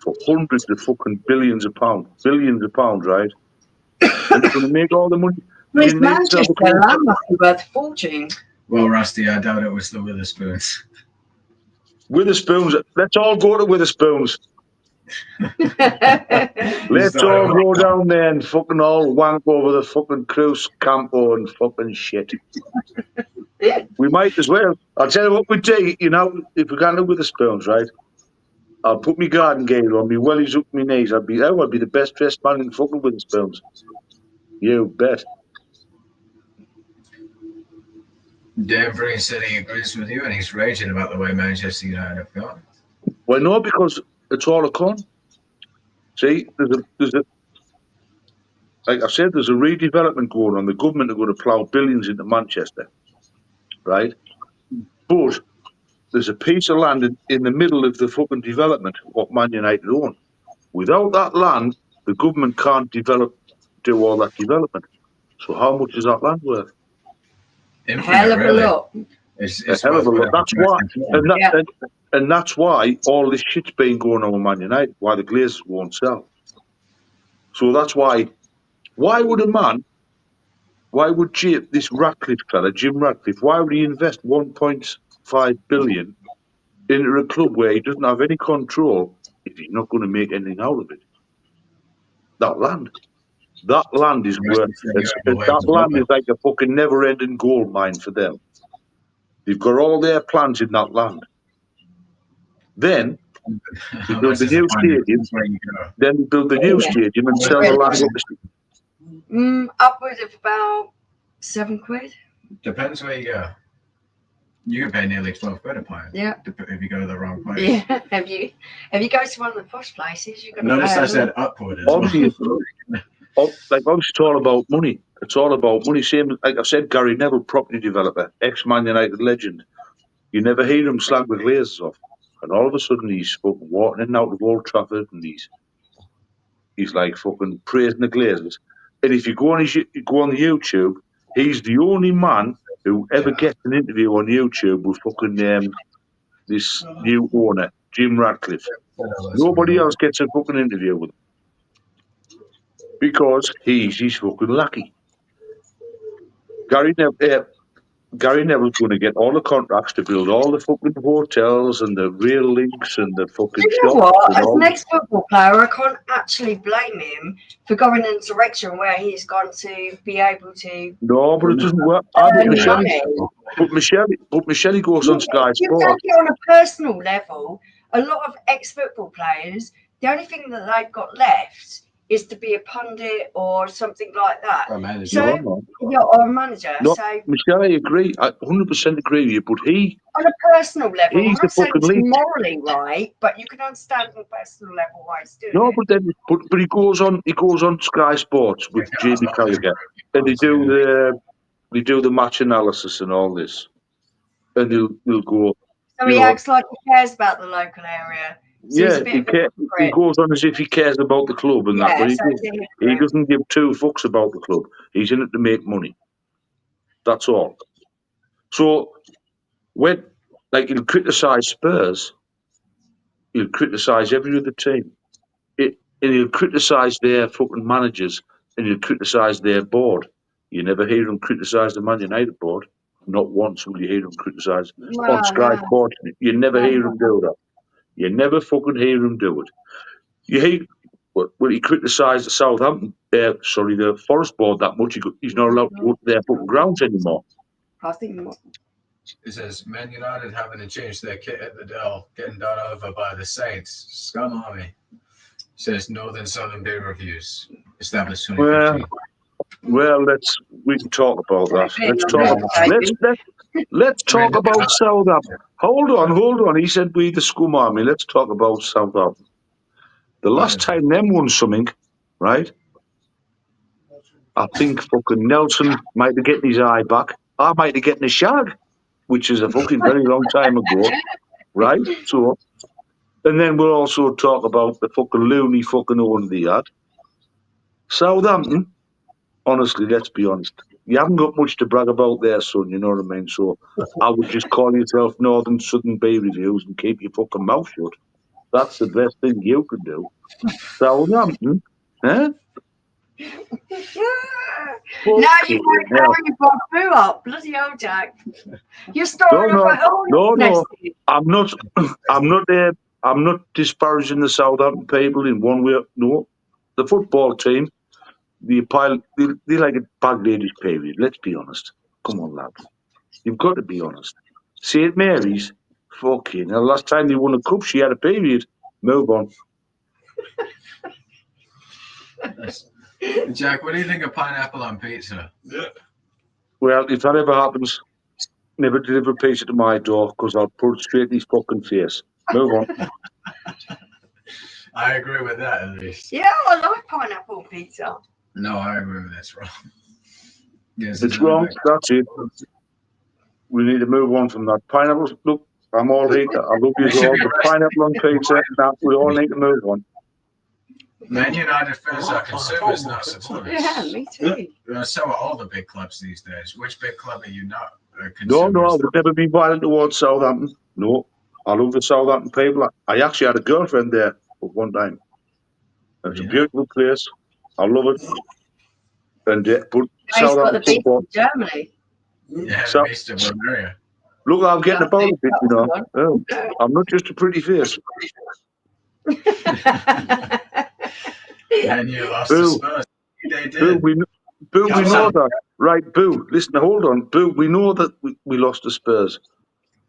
for hundreds of fucking billions of pounds, right? And they're going to make all the money. Well, Manchester land must be worth a fortune. Well, Rusty, I doubt it was the Witherspoons. Witherspoons. Let's all go to Witherspoons. Let's all go down there and fucking all wank over the fucking Cruz Campo and fucking shit. We might as well. I'll tell you what we do, you know, if we can't do Witherspoons, right? I'll put my garden gear on, me wellies up my knees. I'd be the best dressed man in fucking Witherspoons. You bet. Dave Breen said he agrees with you and he's raging about the way Manchester United have gone. Well, no, because it's all a con. See, there's a like I said, there's a redevelopment going on. The government are going to plough billions into Manchester, right? But there's a piece of land in the middle of the fucking development what Man United own. Without that land, the government can't do all that development. So how much is that land worth? Infinite, Hell of a really. lot. It's A hell of a lot. That's why, Yeah. and that's why all this shit's been going on with Man United. Why the Glazers won't sell. So that's why. Why would this Ratcliffe fella, Jim Ratcliffe, why would he invest 1.5 billion into a club where he doesn't have any control if he's not going to make anything out of it? That land is worth. That land is like a fucking never-ending gold mine for them. They've got all their plans in that land. Then they build the new stadium. Then they build the new stadium and sell the land. Upwards of about £7. Depends where you go. You can pay nearly 12 quid a pint. Yeah. If you go to the wrong place. Yeah. If you go to one of the posh places, you're going to Notice pay I said upward as well. Like obviously, it's all about money. It's all about money. Same, like I said, Gary Neville, property developer, ex-Man United legend. You never hear him slag the Glazers off, and all of a sudden he's fucking walking in and out of Old Trafford, and he's like fucking praising the Glazers. And if you go on the YouTube, he's the only man who ever gets an interview on YouTube with fucking this new owner, Jim Ratcliffe. Nobody else gets a fucking interview with him because he's fucking lucky. Gary Neville's going to get all the contracts to build all the fucking hotels and the rail links and the fucking shops. You know what? As an ex-football player, I can't actually blame him for going in a direction where he's gone to be able to. No, but it doesn't work. But Michelle goes on Sky Sports. You take it on a personal level. A lot of ex-football players, the only thing that they've got left is to be a pundit or something like that. Or a manager. So, or a manager. No, so, Michelle, I agree. I 100% agree with you. But on a personal level, I'm he's not saying it's lead. morally right, but you can understand on a personal level why he's doing it. But he goes on Sky Sports with Jamie Carragher, and they do the match analysis and all this, and they'll go. So he acts like he cares about the local area. So yeah, he goes on as if he cares about the club and that, but he doesn't give two fucks about the club. He's in it to make money. That's all. So when he'll criticise Spurs, he'll criticise every other team. And he'll criticise their fucking managers and he'll criticise their board. You never hear him criticise the Man United board. Not once will you hear him criticise on Sky Sports. You never hear him do that. You never fucking hear him do it. You hear when he criticised the Forest board that much, he's not allowed to go to their fucking grounds anymore. I think it says Man United having to change their kit at the Dell, getting done over by the Saints. Scum Army. Says Northern Southern Beer Reviews. Established 2015. Well, we can talk about that. Let's talk about Southampton. Hold on. He said we the Scum Army. Let's talk about Southampton. The last time them won something, right? I think fucking Nelson might be getting his eye back. I might be getting a shag, which is a fucking very long time ago, right? So, and then we'll also talk about the fucking loony fucking owner they had. Southampton, honestly, let's be honest. You haven't got much to brag about there, son, you know what I mean? So I would just call yourself Northern Southern Bay Reviews and keep your fucking mouth shut. That's the best thing you can do. Southampton, eh? Now you want to carry your boo up, bloody hell, Jack. You're storing up at home. No. I'm not disparaging the Southampton people in one way. No, the football team, they like a bad ladies period. Let's be honest. Come on, lads. You've got to be honest. St Mary's, fucking. The last time they won a cup, she had a period. Move on. Jack, what do you think of pineapple on pizza? Yeah. Well, if that ever happens, never deliver pizza to my door because I'll put it straight in his fucking face. Move on. I agree with that, at least. Yeah, I like pineapple pizza. No, I agree with that's wrong. Yes, It's wrong. That's it. We need to move on from that. Pineapple, look, I'm all here. I love you all, but pineapple on pizza, nah, we all need to move on. Man United fans are consumers, not supporters. Yeah, me too. So are all the big clubs these days. Which big club are you not No, consumers? I would never be violent towards Southampton. No, I love the Southampton people. I actually had a girlfriend there at one time. It's a beautiful place. I love it. And but Southampton football. Germany. Yeah, So, east of Bavaria. Look, I'm getting about a bit, you know. Oh, I'm not just a pretty face. And you lost the Spurs. They did. Boo, we know that. Right, Boo, listen, hold on. Boo, we know that we lost the Spurs.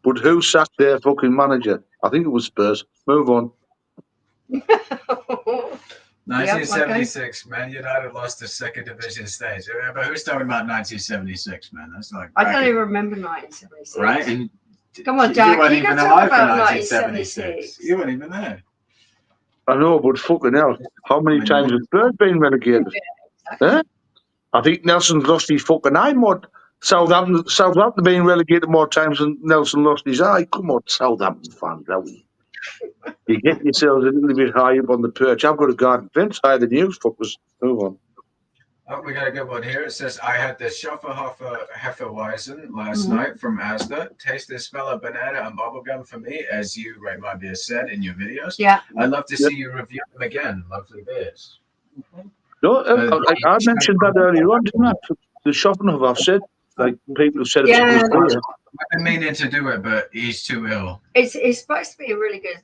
But who sacked their fucking manager? I think it was Spurs. Move on. 1976, Man United lost the second division stage. But who's talking about 1976, man? That's like I don't even remember 1976. Right? And come on, Jack. You weren't even alive for 1976. You weren't even there. I know, but fucking hell, how many times has Spurs been relegated? Eh? I think Nelson's lost his fucking eye more. Southampton being relegated more times than Nelson lost his eye. Come on, Southampton fans, are we? You're getting yourselves a little bit high up on the perch. I've got a garden fence higher than you, fuckers. Move on. Oh, we got a good one here. It says, I had the Schofferhofer Hefeweizen last night from Asda. Taste this fella banana and bubblegum for me, as you, Ray Mobia, said in your videos. Yeah. I'd love to see you review them again. Lovely beers. No, I mentioned that earlier on, didn't I? The Schofferhofer, I've said, like people have said it's a good beer. I've been meaning to do it, but he's too ill. It's supposed to be a really good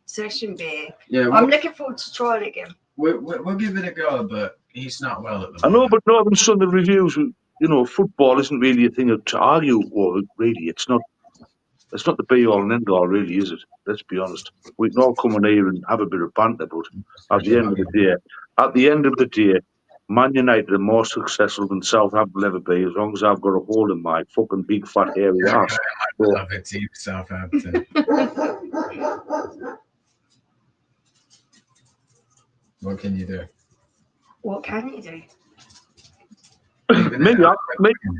session beer. Yeah, I'm looking forward to trying it again. We'll give it a go, but he's not well at the moment. I know, but Northern Sunday reviews, you know, football isn't really a thing to argue over, really. It's not the be-all and end-all, really, is it? Let's be honest. We can all come on here and have a bit of banter, but at the end of the day, Man United are more successful than Southampton will ever be, as long as I've got a hole in my fucking big fat hairy ass. I love it, team Southampton. What can you do? What can you do?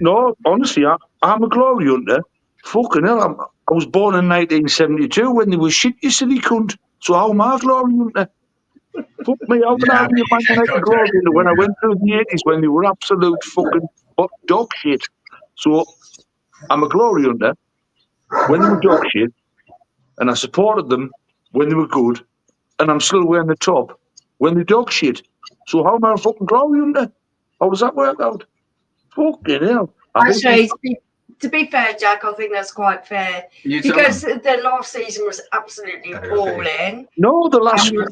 No, honestly, I'm a glory hunter. Fucking hell, I was born in 1972 when they were shit, you silly cunt. So how am I a glory hunter? Fuck me, how can I be a Man United glory hunter when I went through the 80s when they were absolute fucking dog shit? So I'm a glory hunter when they were dog shit, and I supported them when they were good, and I'm still wearing the top when they dog shit. So how am I a fucking glory hunter? How does that work out? Fucking hell. Actually, to be fair, Jack, I think that's quite fair. Because the last season was absolutely appalling. No, the last 10 years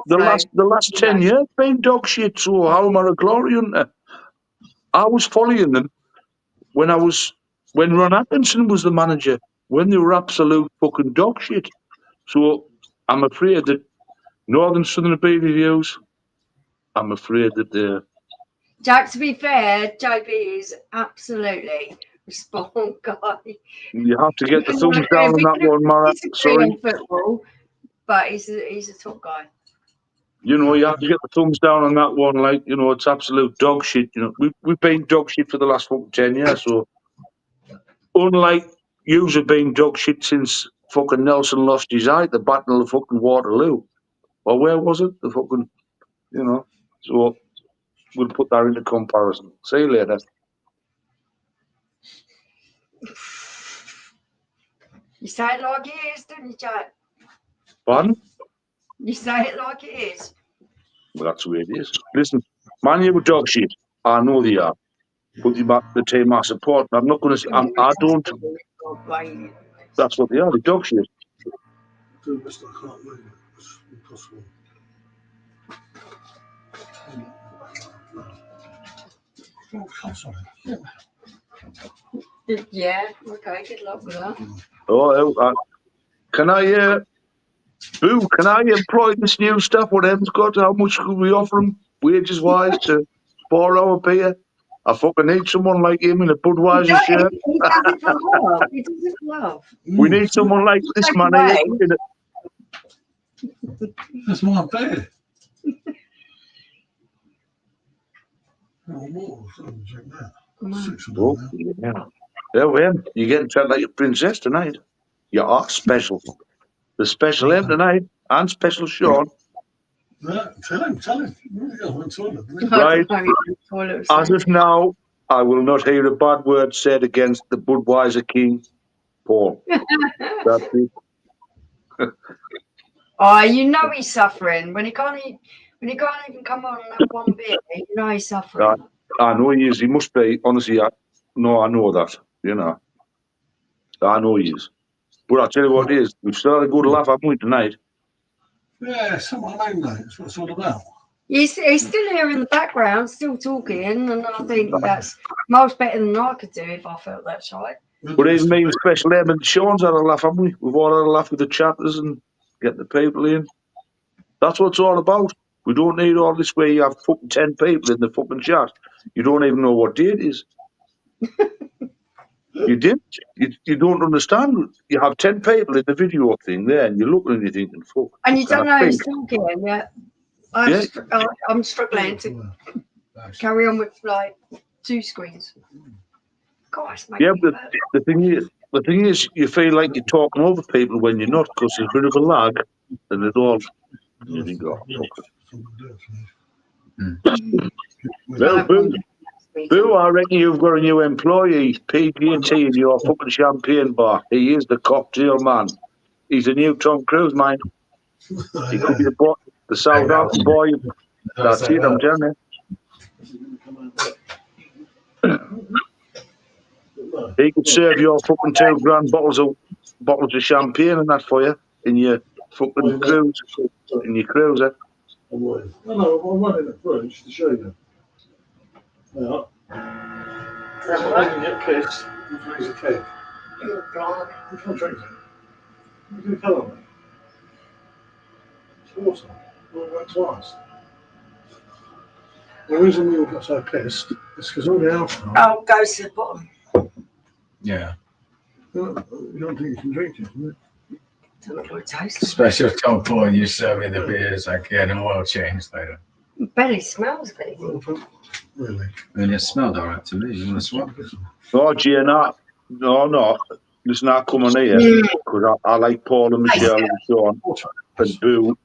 the last 10 years been dog shit, so how am I a glory hunter? I was following them when Ron Atkinson was the manager, when they were absolute fucking dog shit. So I'm afraid that Northern Southern B reviews, I'm afraid that they're... Jack, to be fair, JB is absolutely a spawn guy. You have to get the thumbs down on that one, Mara. Sorry. Football, but he's a top guy. You know, you have to get the thumbs down on that one. Like, you know, it's absolute dog shit. You know, we've been dog shit for the last fucking 10 years. So, unlike yous have been dog shit since fucking Nelson lost his eye at the Battle of fucking Waterloo. Or where was it? The fucking, you know. So, we'll put that into comparison. See you later. You say it like it is, don't you, Jack? Pardon? You say it like it is. Well, that's the way it is. Listen, Man U were dog shit. I know they are. But the team I support, I'm not going to say, I don't. That's what they are, the dog shit. Do this, I can't move it. It's impossible. Oh, come sorry. Yeah, okay, good luck with that. Oh, can I, Boo, can I employ this new staff? Whatever's got, how much could we offer him, wages-wise, to 4 hour beer? I fucking need someone like him in a Budweiser shirt. He does it for love. He does it for love. We need someone like this Take man away. here. That's my beer. Oh, more. Drink that. 6 of them Oh, now. yeah. There we are. You're getting treated like a princess tonight. You are special. The special M tonight, and special Sean. Yeah, tell him. Yeah, I went to toilet. Right. Toilet As of now, I will not hear a bad word said against the Budweiser King, Paul. That's it. Oh, you know he's suffering when he can't even come on that one beer. You know he's suffering. I know he is. He must be. Honestly, I know that. You know. I know he is. But I'll tell you what it is. We've still had a good laugh, haven't we, tonight? Yeah, someone I know, mate. That's what it's all about. He's still here in the background, still talking, and I think that's much better than I could do if I felt that shy. But even me with Special M and Sean's had a laugh, haven't we? We've all had a laugh with the chatters and getting the people in. That's what it's all about. We don't need all this where you have fucking 10 people in the fucking chat. You don't even know what day it is. You didn't. You don't understand. You have 10 people in the video thing there, and you're looking and you're thinking, fuck. And you don't know who's talking, yeah. Yeah. I'm struggling to carry on with like 2 screens. Gosh, Yeah, but the thing is, you feel like you're talking over people when you're not, because there's a bit of a lag, and it all. You think, oh, well, Boo, I reckon you've got a new employee, PG&T, in your fucking champagne bar. He is the cocktail man. He's a new Tom Cruise, man. He could be the Southampton boy. That's it, I'm telling you. He could serve your fucking £2 bottles of champagne and that for you in your fucking cruise, in your cruiser. I'm running the fridge to show you. Yeah. I didn't get pissed. He's a cake. You can't drink it. You can colour me. It's water. Well, it went twice. The reason we all got so pissed is because all the alcohol. Oh, goes to the bottom. Yeah. You don't think you can drink it, isn't it? Special Tom Paul, you serve me the beers. I get an oil change later. Barely smells good. Really? And it smelled all right to me. You want to swap? No, Gina, no. Listen, I come on here because I like Paul and Michelle and Sean and Boo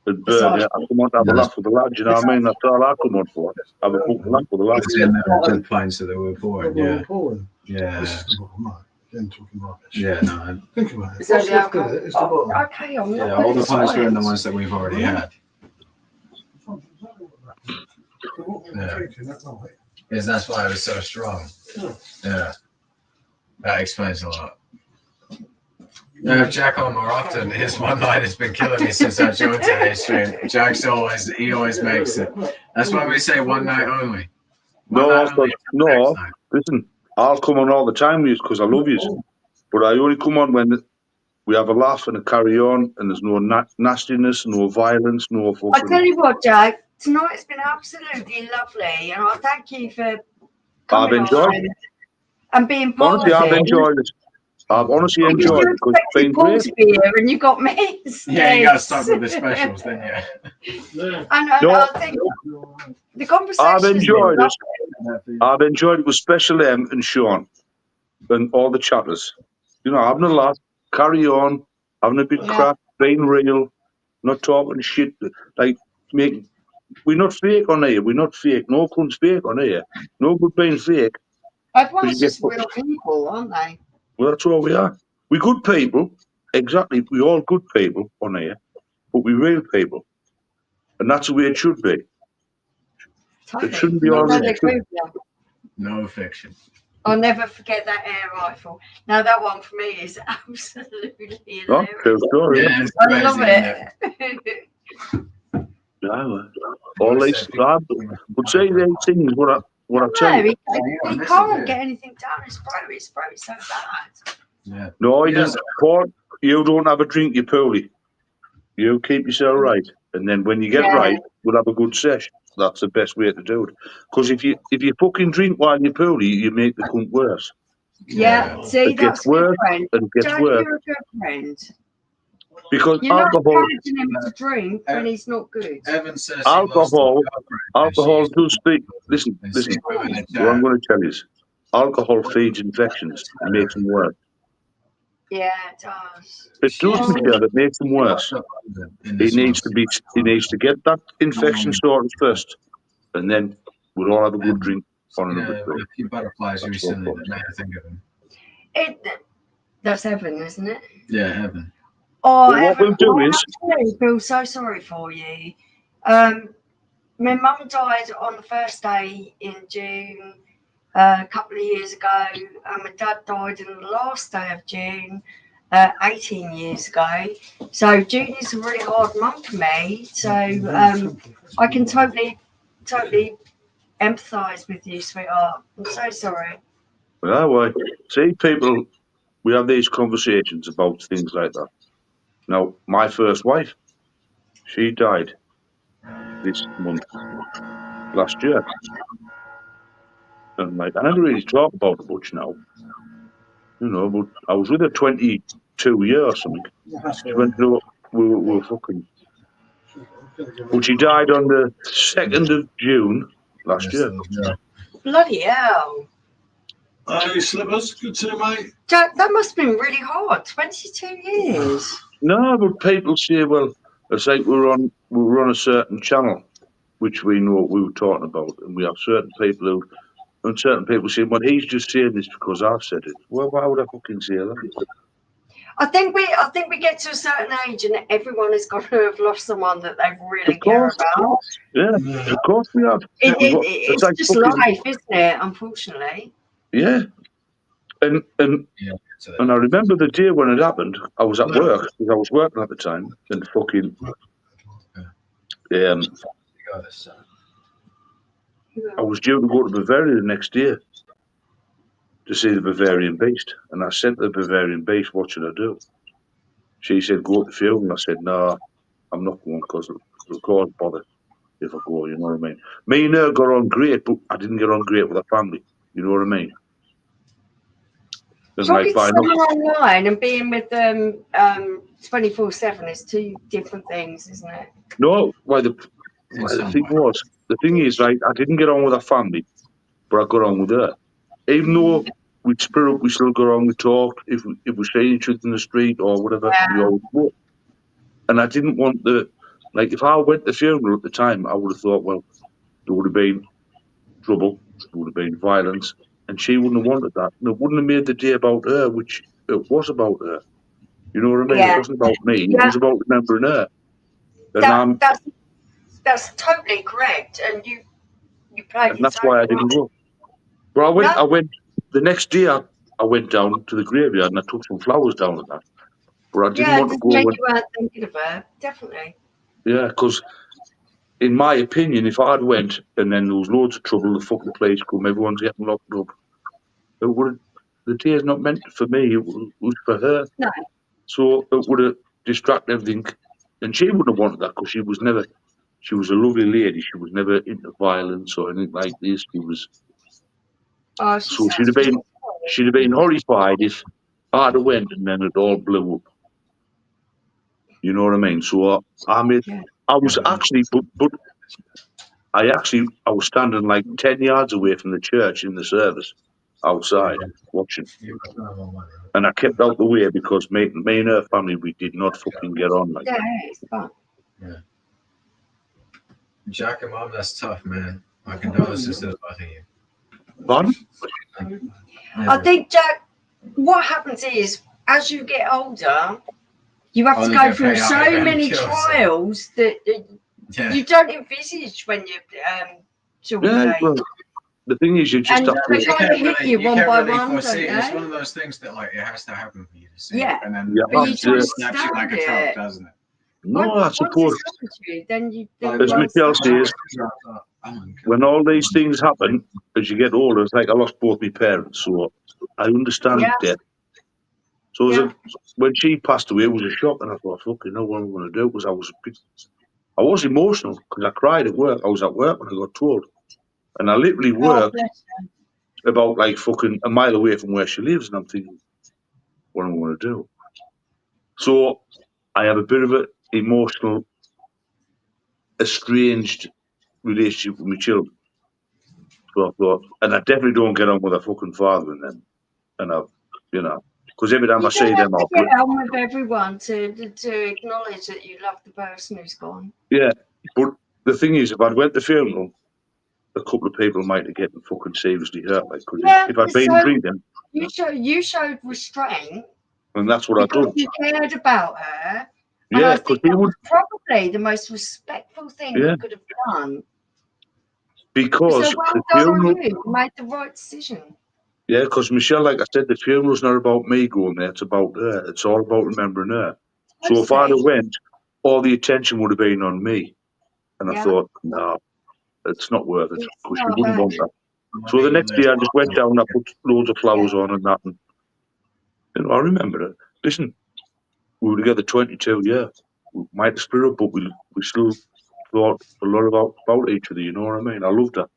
and Bernie. I come on to have a laugh with the lads, you know what I mean? That's all I come on for. Have a fucking laugh with the lads. Good pints that they were pouring, yeah. Yeah. This is the bottom, right? Again, talking rubbish. Yeah, no. Think about it. So What's left of it is the bottom. Okay, I'm not. Yeah, all the pints were in the ones that we've already had. Yeah. Because that's why it was so strong. Yeah. That explains a lot. No, Jack on more often. His one line has been killing me since I joined today's stream. Jack's always makes it. That's why we say one night only. Listen, I'll come on all the time with you because I love you. But I only come on when we have a laugh and a carry on and there's no nastiness, no violence, no fucking... I tell you what, Jack, tonight's been absolutely lovely, and I thank you for coming. I've enjoyed it. And being part honestly, of I've enjoyed it. I've honestly enjoyed it because it's been great. Beer and you got me. Yeah, you got to start with the specials, didn't you? And I think the conversation. I've enjoyed it. I've enjoyed it with Special M and Sean and all the chatters. You know, having a laugh, carry on, having a bit crap, being real, not talking shit. Like, we're not fake on here. We're not fake. No one's fake on here. No good being fake. Everyone's just real people, aren't they? Well, that's all we are. We're good people. Exactly. We're all good people on here, but we're real people. And that's the way it should be. Totally. It shouldn't be I all totally this. agree with you. No fiction. I'll never forget that air rifle. Now that one for me is absolutely No, hilarious. true story. Yeah, it's I crazy. love Isn't it. Yeah, well, all these, but say these things, what I tell No, you. he can't get anything down his throat. His throat's so bad. Yeah. No, he Yes. doesn't. Paul, you don't have a drink, you poorly. You keep yourself right, and then when you get right, we'll have a good sesh. That's the best way to do it. Because if you fucking drink while you're poorly, you make the cunt worse. Yeah, see, It that's gets a good worse friend. and it gets Jack, worse you're a good friend. because You're not alcohol encouraging him to drink when he's not good. Evan says Alcohol does speak. Listen. And What see women in I'm chat. going to tell you is, alcohol feeds infections and makes them worse. Yeah, it does. It does, Michelle. It makes them worse. He needs to get that infection sorted first, and then we'll all have a good drink on another day. A few butterflies That's recently what that made me think of him. That's Evan, isn't it? Yeah, Evan. Oh, Well, what Evan, we'll do is, I feel so sorry for you. My mum died on the first day in June a couple of years ago, and my dad died on the last day of June 18 years ago. So June is a really hard month for me. So I can totally empathise with you, sweetheart. I'm so sorry. well, see, people, we have these conversations about things like that. Now, my first wife, she died this month, last year. And like, I never really talk about it much now. You know, but I was with her 22 years or something. She went through, we were fucking. But she died on the 2nd of June last year. Bloody hell. Hey, Slippers, good to you, mate. Jack, that must have been really hard. 22 years. No, but people say, well, it's like we're on a certain channel, which we know what we were talking about, and we have certain people who, and certain people say, well, he's just saying this because I've said it. Well, why would I fucking say that? I think we get to a certain age and everyone has got to have lost someone that they really Of care course. about. Yeah, of course we have. It's like just fucking, life, isn't it? Unfortunately. Yeah. And I remember the day when it happened, I was at work, because I was working at the time, and fucking I was due to go to Bavaria the next day to see the Bavarian Beast, and I sent the Bavarian Beast, what should I do? She said, go to the funeral, and I said, no, I'm not going, because it'll cause bother if I go, you know what I mean? Me and her got on great, but I didn't get on great with her family, you know what I mean? And Talking like, to someone online and being with them 24/7 is two different things, isn't it? no, the thing is, right, I didn't get on with her family, but I got on with her. Even though we'd split up, we still got on, we talked, if we see each other in the street or whatever, we always would. And I didn't want if I went to the funeral at the time, I would have thought, well, there would have been trouble, there would have been violence, and she wouldn't have wanted that. And it wouldn't have made the day about her, which it was about her. You know what I mean? Yeah. It wasn't about me, it was about remembering her. And that's totally correct. And you played and that's why I didn't go. But I went the next day. I went down to the graveyard and I took some flowers down at that. But I didn't want to go. You weren't thinking of her, definitely. Yeah, because in my opinion, if I'd went and then there was loads of trouble, the fucking place come, everyone's getting locked up. The day is not meant for me. It was for her. No. So it would have distracted everything, and she wouldn't have wanted that because she was never. She was a lovely lady. She was never into violence or anything like this. She was. Oh, So she'd have been horrified if I'd have went and then it all blew up. You know what I mean? So I was actually, but I was standing like 10 yards away from the church in the service, outside watching, and I kept out the way because me and her family, we did not fucking get on like. Yeah, it's fun. Yeah. Jack and Mom, that's tough, man. My condolences to the both of you. Pardon? I think, Jack, what happens is, as you get older, you have to go through so many trials that Yeah. You don't envisage when you shall we Yeah, say. well, the thing is, you just And have they to. kind of hit you one by one, foresee. don't It's they? one of those things that like it has to happen for you to see. Yeah. And then You But have you to. don't snaps you like a stand truck, it. doesn't it? No, I Once suppose. it's happened to you, then you Like, As won't Michelle stand says, it. when all these things happen, as you get older, it's like I lost both my parents, so I understand Yeah. death. So Yeah. when she passed away, it was a shock, and I thought, fucking know what I'm going to do, because I was emotional, because I cried at work. I was at work when I got told, and I literally God worked bless you. about like fucking a mile away from where she lives, and I'm thinking, what am I going to do? So I have a bit of an emotional, estranged relationship with my children. So I thought, and I definitely don't get on with a fucking father in them. And because every time I You see don't have them, to I'll get on with everyone to acknowledge that you love the person who's gone. yeah. But the thing is, if I'd went to the funeral, a couple of people might have getting fucking seriously hurt. Like, because Yeah, if I'd been so drinking, you showed restraint and that's what I because done. you cared about her. And Yeah, I because think that was probably the most respectful thing Yeah. you could have done. because So well the done on funeral. you. You made the right decision. Yeah, because Michelle, like I said, the funeral's not about me going there. It's about her. It's all about remembering her. So if I'd have went, all the attention would have been on me. And I Yeah. thought, no, it's not worth it, It's because she not wouldn't bad. want that. So the next day I just went down and I put loads of flowers on and that. And, I remember it. Listen, we were together 22 years. We might have split up, but we still thought a lot about each other, you know what I mean? I loved her.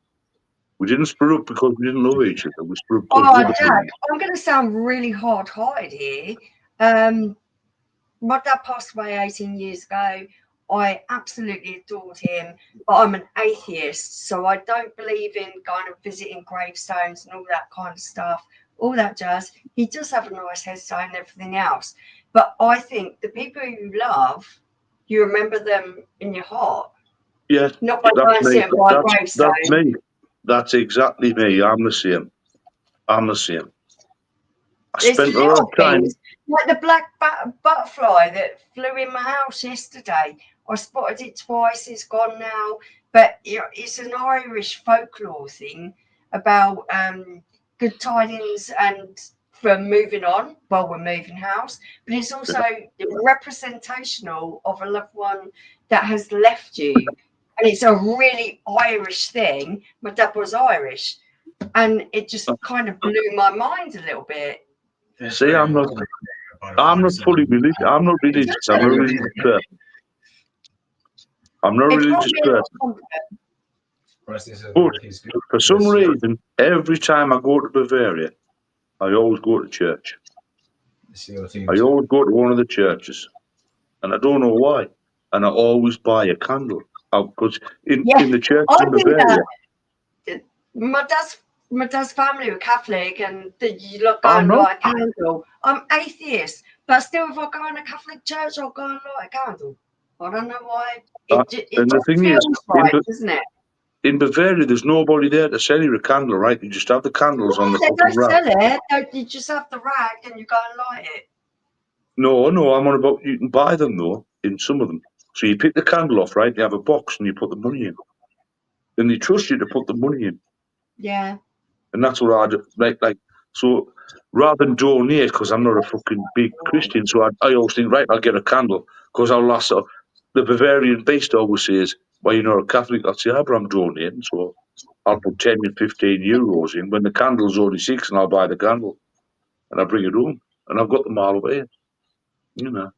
We didn't split up because we didn't love each other. We split up because we Oh, loved Jack, I'm going to sound really hard-hearted here. My dad passed away 18 years ago. I absolutely adored him, but I'm an atheist, so I don't believe in kind of visiting gravestones and all that kind of stuff, all that jazz. He does have a nice headstone and everything else, but I think the people you love, you remember them in your heart, Yes, not by that's going and me. seeing it by a That's gravestone. me. That's exactly me. I'm the same. I There's spent a lot little of time. things like the black butterfly that flew in my house yesterday. I spotted it twice. It's gone now, but it's an Irish folklore thing about good tidings and from moving on while we're moving house. But it's also representational of a loved one that has left you, and it's a really Irish thing. My dad was Irish, and it just kind of blew my mind a little bit. See, I'm not fully religious. I'm not religious. I'm a religious person. I'm not a religious person. But for some reason, every time I go to Bavaria, I always go to church. I always go to one of the churches, and I don't know why. And I always buy a candle because in the church I in think Bavaria, that my dad's family were Catholic, and you look go I'm and not. light a candle. I'm atheist, but still, if I go in a Catholic church, I'll go and light a candle. I don't know why. It And the just thing feels is, right, doesn't it? in Bavaria, there's nobody there to sell you a candle, right? You just have the candles on the They fucking don't rack. sell it. You just have the rag and you go and light it. No, I'm on about you can buy them though in some of them. So you pick the candle off, right? You have a box and you put the money in, and they trust you to put the money in. Yeah. And that's what I do. Like so. Rather than donate, because I'm not a fucking big Christian, so I always think, right, I'll get a candle because I'll last. The Bavarian beast always says, "Well, you're not a Catholic." I'll say, but I'm donating, so I'll put 10 and 15 euros in. When the candle's only 6, and I'll buy the candle and I bring it home, and I've got them all away, you know.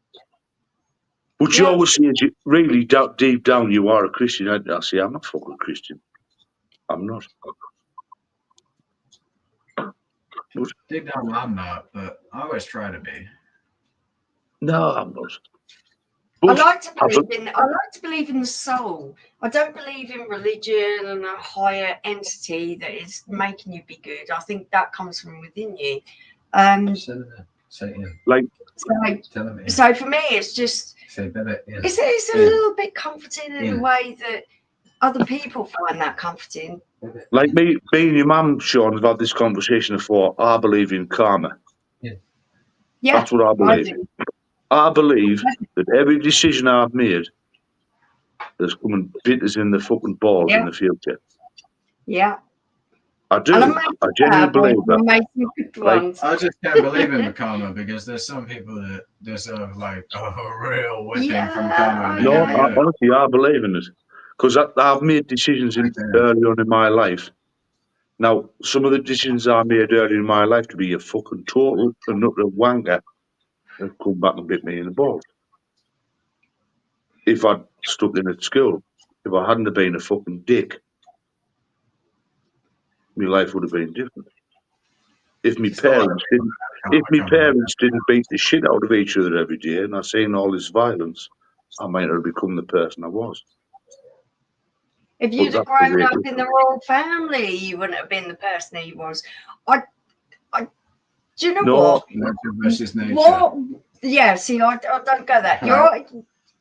But she always says, really deep down, you are a Christian. I say, I'm not fucking Christian. I'm not. But, Deep down, I'm not, but I always try to be. no, I'm not. I But like to believe in the soul. I don't believe in religion and a higher entity that is making you be good. I think that comes from within you. Like, so for me, it's just it's a little bit comforting in a way that other people find that comforting. Like me and your mum, Sean, have had this conversation before. I believe in karma. Yeah, that's what I believe. I believe that every decision I've made that's come and bit us in the fucking balls in the future. Yeah. I do. And I genuinely believe that. Make some good Like, ones. I just can't believe in the karma because there's some people that deserve like a real whipping from karma. And they no, never get it. honestly, I believe in it because I've made decisions early on in my life. Now, some of the decisions I made early in my life to be a fucking total and utter wanker have come back and bit me in the balls. If I'd stuck in at school, if I hadn't have been a fucking dick, my life would have been different. If my parents didn't beat the shit out of each other every day, and I seen all this violence, I might not have become the person I was. If you'd have grown up in the royal family, you wouldn't have been the person he was. Do you know what? Nature versus nature. What? Yeah, see, I don't go that.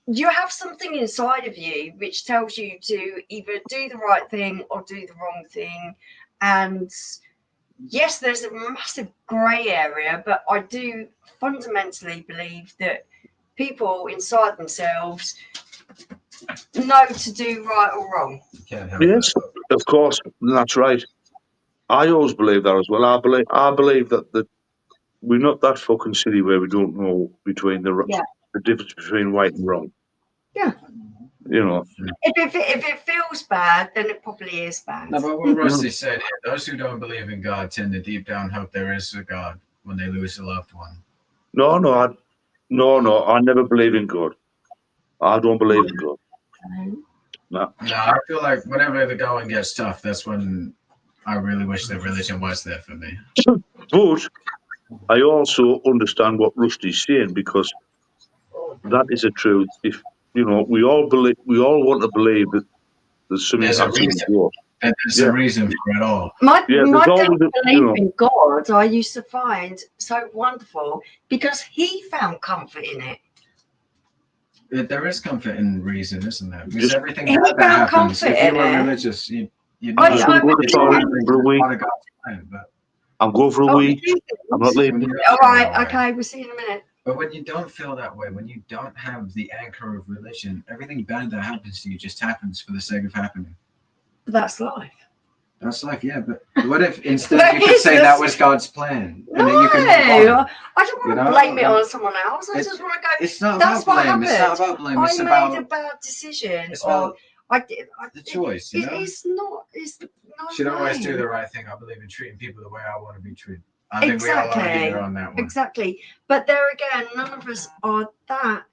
You have something inside of you which tells you to either do the right thing or do the wrong thing. And yes, there's a massive grey area, but I do fundamentally believe that people inside themselves know to do right or wrong. Yes, of course, that's right. I always believe that as well. I believe that we're not that fucking silly where we don't know between the difference between right and wrong. Yeah. You know. If it feels bad, then it probably is bad. No, but what Rusty said, those who don't believe in God tend to deep down hope there is a God when they lose a loved one. No, I never believe in God. I don't believe in God. No, I feel like whenever the going gets tough, that's when I really wish that religion was there for me. But I also understand what Rusty's saying because that is a truth. If we all want to believe that there's something There's a reason. And there's a reason for it all. My dad believed in God. I used to find so wonderful because he found comfort in it. There is comfort in reason, isn't there? Because Just, everything that happens, if you were religious, you'd know I'm going for a week. I'm not leaving. All right, okay, we'll see you in a minute. But when you don't feel that way, when you don't have the anchor of religion, everything bad that happens to you just happens for the sake of happening. But that's life. That's life, yeah. But what if instead you could say that was God's plan? And then you can I don't want to blame it on someone else. I just want to go. It's not about blame. It's not about blame. It's about I made a bad decision. It's about the choice. It's not. Should always do the right thing. I believe in treating people the way I want to be treated. I think we all want to be there on that one. Exactly. But there again, none of us are that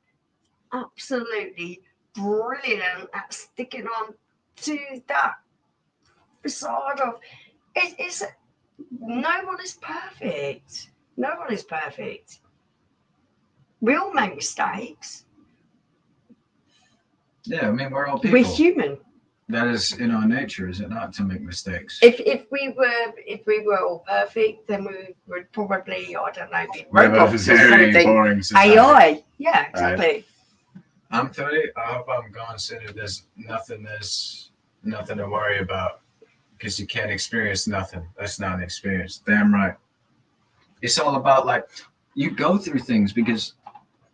absolutely brilliant at sticking on to that facade of it's no one is perfect. No one is perfect. We all make mistakes. Yeah, I mean, we're all people. We're human. That is in our nature, is it not, to make mistakes? If we were all perfect, then we would probably, I don't know, be robots or something. AI. Yeah, exactly. Right. I'm 30. I hope I'm gone sooner. There's nothing to worry about because you can't experience nothing. That's not an experience. Damn right. It's all about like you go through things because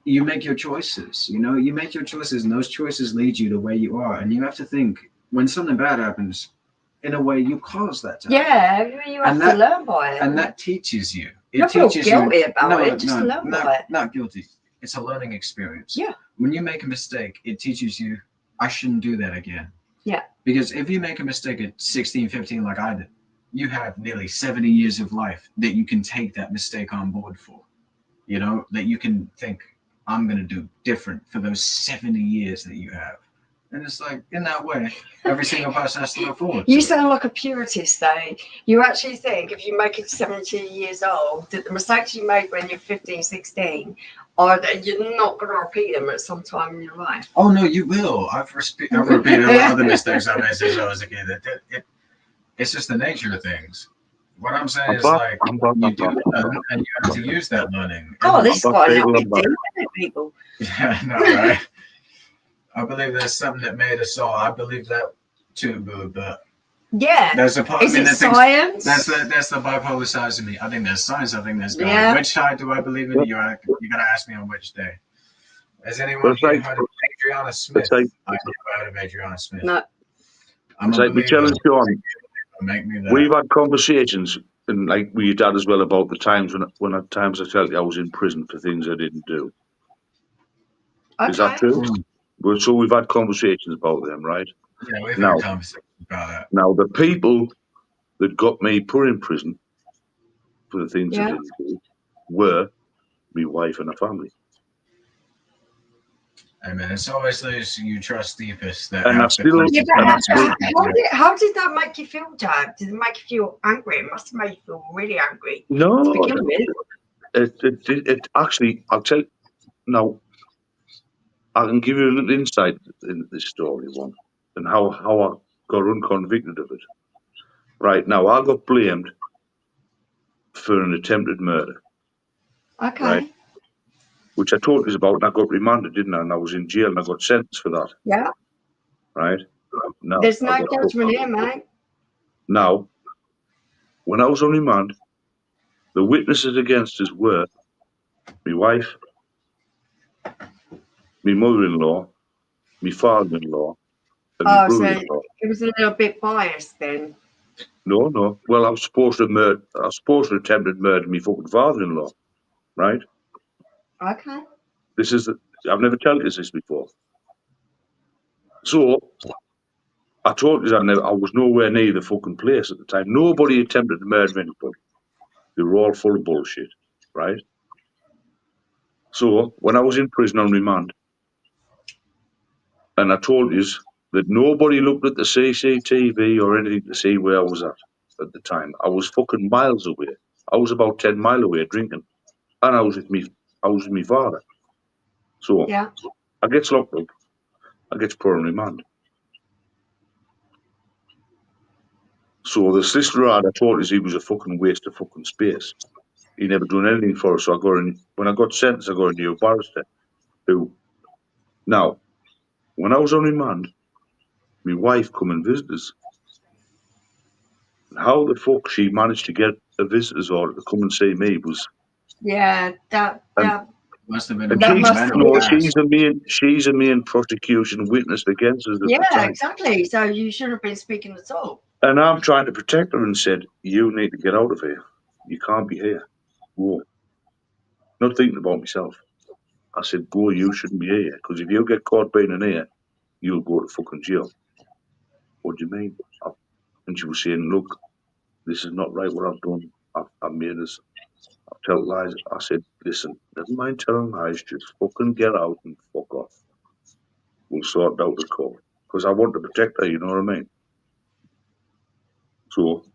you make your choices. You make your choices, and those choices lead you to where you are. And you have to think. When something bad happens, in a way, you cause that to happen. Yeah, you have to learn by it. And that teaches you. It teaches you. Guilty about it, just learn by it. Not guilty. It's a learning experience. Yeah. When you make a mistake, it teaches you, I shouldn't do that again. Yeah. Because if you make a mistake at 16, 15, like I did, you have nearly 70 years of life that you can take that mistake on board for. That you can think, I'm going to do different for those 70 years that you have. And it's like, in that way, every single person has to look forward. You sound like a puritist, though. You actually think if you make it 70 years old, that the mistakes you made when you're 15, 16, you're not going to repeat them at some time in your life. Oh, no, you will. I've repeated a lot of the mistakes I made since I was a kid. It's just the nature of things. What I'm saying is, like, you do it, and you have to use that learning. Oh, this is quite a little bit deep, people. Yeah, no, right? I believe there's something that made us all. I believe that too, Boo. But yeah, there's a part. Is it science? That's the bipolar side of me. I think there's science. I think there's God. Yeah. Which side do I believe in? You gotta ask me on which day. Has anyone heard of Adriana Smith. like- I never heard of Adriana Smith. No. I'm It's a like me believer. telling Sean, Make me we've that. had conversations, and like with your dad as well, about the times when at times I felt I was in prison for things I didn't do. Is that Okay. true? Well, so we've had conversations about them, right? Yeah, we've Now- had conversations about that. Now, the people that got me put in prison for the things I Yeah. didn't do were my wife and her family. I mean, it's always those you trust deepest that And have that's the still- closest Yeah, but And that's still- how did that make you feel, Jack? Did it make you feel angry? It must have made you feel really angry No, to begin with. it actually, I'll tell you, now, I can give you a little insight into this story, one, and how I got unconvicted of it. Right, now, I got blamed for an attempted murder, Okay. right. Which I told you about, and I got remanded, didn't I? And I was in jail, and I got sentenced for that, Yeah. right? Now, There's I no got- judgment here, mate. Now, when I was on remand, the witnesses against us were my wife, my mother-in-law, my father-in-law, and my Oh, so brother-in-law. it was a little bit biased then. No. Well, I was supposed to attempted murder my fucking father-in-law, right? Okay. I've never told you this before. So, I told you I was nowhere near the fucking place at the time. Nobody attempted to murder anybody. They were all full of bullshit, right? So, when I was in prison on remand, and I told you that nobody looked at the CCTV or anything to see where I was at the time. I was fucking miles away. I was about 10 miles away drinking. And I was with my father. So, Yeah. I gets locked up. I gets put on remand. So the solicitor I told us he was a fucking waste of fucking space. He never done anything for us. So when I got sentenced, I got a new barrister now, when I was on remand, my wife come and visit us. How the fuck she managed to get a visitor's order to come and see me was. Yeah, that Must have been And a That big must mental be- task. she's a main prosecution witness against us at the yeah, time. exactly. So you shouldn't have been speaking at all. And I'm trying to protect her and said, you need to get out of here. You can't be here. Go. Not thinking about myself. I said, go, you shouldn't be here. Because if you get caught being in here, you'll go to fucking jail. What do you mean? And she was saying, look, this is not right what I've done. I've made this. I've told lies. I said, listen, never mind telling lies. Just fucking get out and fuck off. We'll sort out the court. Because I want to protect her, you know what I mean? So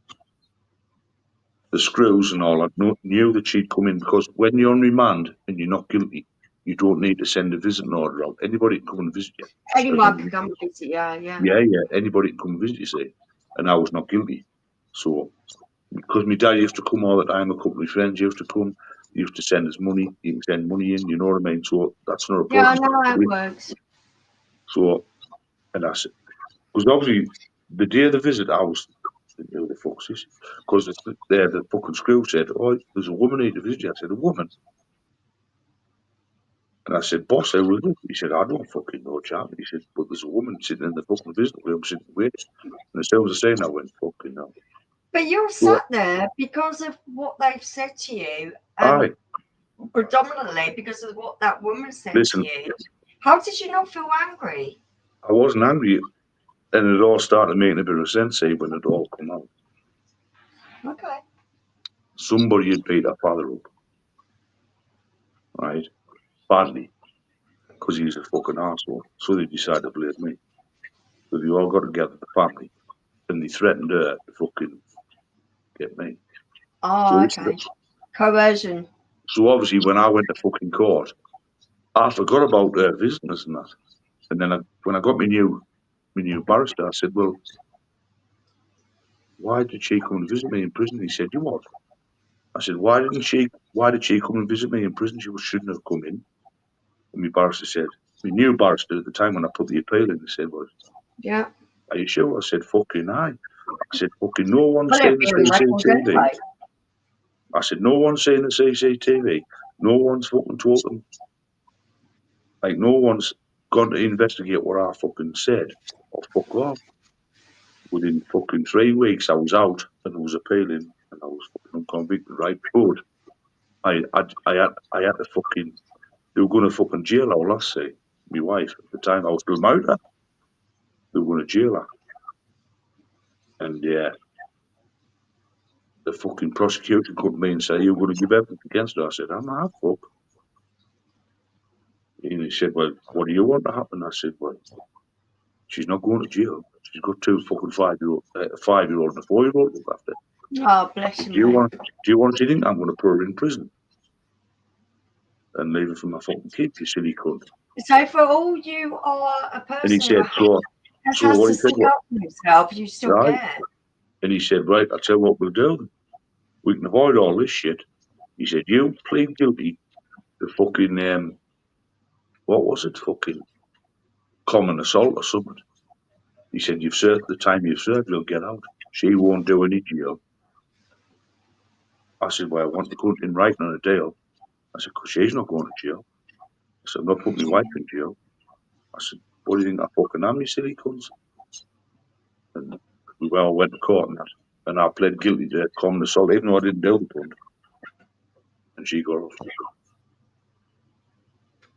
the screws and all, I knew that she'd come in because when you're on remand and you're not guilty, you don't need to send a visiting order out. Anybody can come and visit you. Anyone can come and visit. Yeah. Yeah. Anybody can come and visit you, see. And I was not guilty. So, because my dad used to come all the time, a couple of my friends used to come, he used to send us money, he can send money in, you know what I mean? So, that's not a Yeah, I problem. know how it works. So, and I said, because obviously, the day of the visit, I was, who the fuck's this? Because the fucking screw said, oh, there's a woman here to visit you. I said, a woman? And I said, boss, who is it? He said, I don't fucking know, chap. He said, but there's a woman sitting in the fucking visiting room sitting waiting. And as soon as I said, I went, fucking no. But you're sat there because of what they've said to you, Aye. and predominantly because of what that woman said Listen. to you. How did you not feel angry? I wasn't angry. And it all started making a bit of sense when it all come out. Okay. Somebody had beat our father up. Right? Badly. Because he was a fucking arsehole. So they decided to blame me. So they all got together, the family. And they threatened her to fucking get me. Oh, So okay. Coercion. So obviously when I went to fucking court, I forgot about her visiting us and that. And then when I got my new barrister, I said, well, why did she come and visit me in prison? He said, you what? I said, why did she come and visit me in prison? She shouldn't have come in. And my barrister said, my new barrister at the time when I put the appeal in, he said, well, Yeah. are you sure? I said, fucking aye. I said, fucking no one's Well, seen it'd be the on record CCTV. anyway. I said, no one's seen the CCTV. No one's fucking told them. Like, no one's gone to investigate what I fucking said, or fuck off. Within fucking 3 weeks, I was out and I was appealing, and I was fucking unconvicted, right? But I had to fucking. They were going to fucking jail her last say. My wife at the time, I was still married to her. They were going to jail her, and yeah, the fucking prosecution come to me and say, "You're going to give evidence against her." I said, "I'm not, fuck." And he said, "Well, what do you want to happen?" I said, "Well, she's not going to jail. She's got 2 fucking 5-year-old, a 5-year-old and a 4-year-old to look after. Oh, bless Do you, you mate. want? Do you want to think I'm going to put her in prison and leave her for my fucking kids? You silly cunt." So for all you are a And he person said, who "So has what?" to He said, stick "What?" up for himself, you still Right? care. And he said, "Right, I'll tell you what we'll do. We can avoid all this shit." He said, "You plead guilty to fucking what was it? Fucking common assault or something." He said, "You've served the time you've served. You'll get out. She won't do any jail." I said, "Well, I want to put in writing on a deal." I said, "Because she's not going to jail." I said, "I'm not putting my wife in jail." I said, "What do you think I fucking am, you silly cunts?" And we all went to court and that. And I pled guilty to common assault, even though I didn't do the punt. And she got off.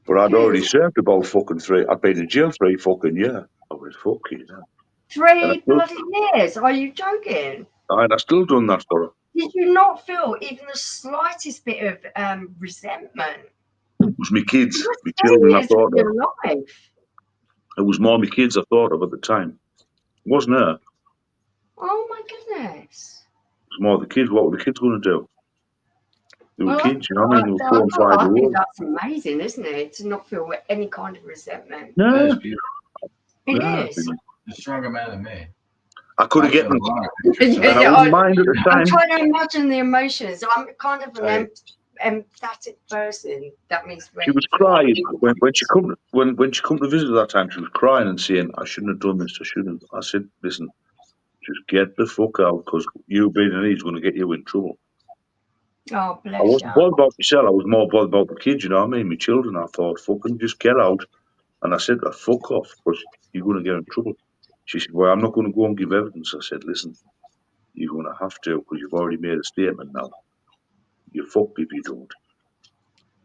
But I'd already served about fucking 3. I'd been in jail 3 fucking years. I was fucking hell. And 3 bloody years? Are you joking? I still done that for her. Did you not feel even the slightest bit of resentment? It was my kids, my 3 children I years of thought of. your life. It was more my kids I thought of at the time. It wasn't her. It Oh my goodness. was more the kids. What were the kids going to do? They were Well, kids, you know what I mean? They were 4 and 5 I years think old. that's amazing, isn't it? To not feel any kind of resentment. That No, is beautiful. It no. is. You're a stronger man than me. I could have I feel gotten, a lot of Yeah, interest in and I yeah, wouldn't mind at the I'm time. trying to imagine the emotions. I'm kind of an Right. empathetic person. That means She was crying when she come when she come to visit that time. She was crying and saying, "I shouldn't have done this. I shouldn't." I said, "Listen, just get the fuck out, because you being an is going to get you in trouble." Oh, I bless you. wasn't bothered about myself. I was more bothered about the kids. You know what I mean? My children. I thought, "Fucking just get out." And I said, "Fuck off, because you're going to get in trouble." She said, "Well, I'm not going to go and give evidence." I said, "Listen, you're going to have to, because you've already made a statement now. You're fucked if you don't."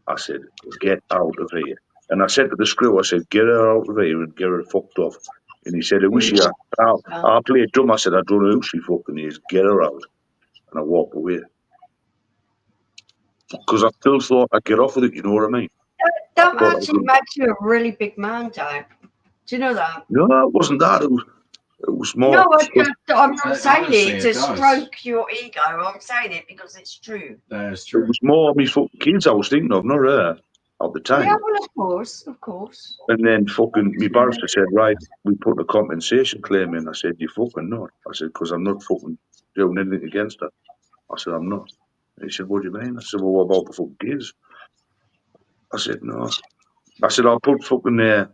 I said, "Get out of here." And I said to the screw, I said, "Get her out of here and get her fucked off." And he said, "Who is she?" I played dumb. I said, "I don't know who she fucking is. Get her out." And I walked away. Because I still thought I'd get off with it, you know what I mean? That I thought actually makes you a really big man, Joe. Do you know that? No, it wasn't that. It was more. No, I'm not saying honestly, it to it does. stroke your ego. I'm saying it because it's true. That is It true. was more me fucking kids I was thinking of, not her at the time. Yeah, well, of course, of course. And then fucking my barrister said, "Right, we put a compensation claim in." I said, "You fucking not." I said, "Because I'm not fucking doing anything against her." I said, "I'm not." And he said, "What do you mean?" I said, "Well, what about the fucking kids?" I said, "No." I said, "I'll put fucking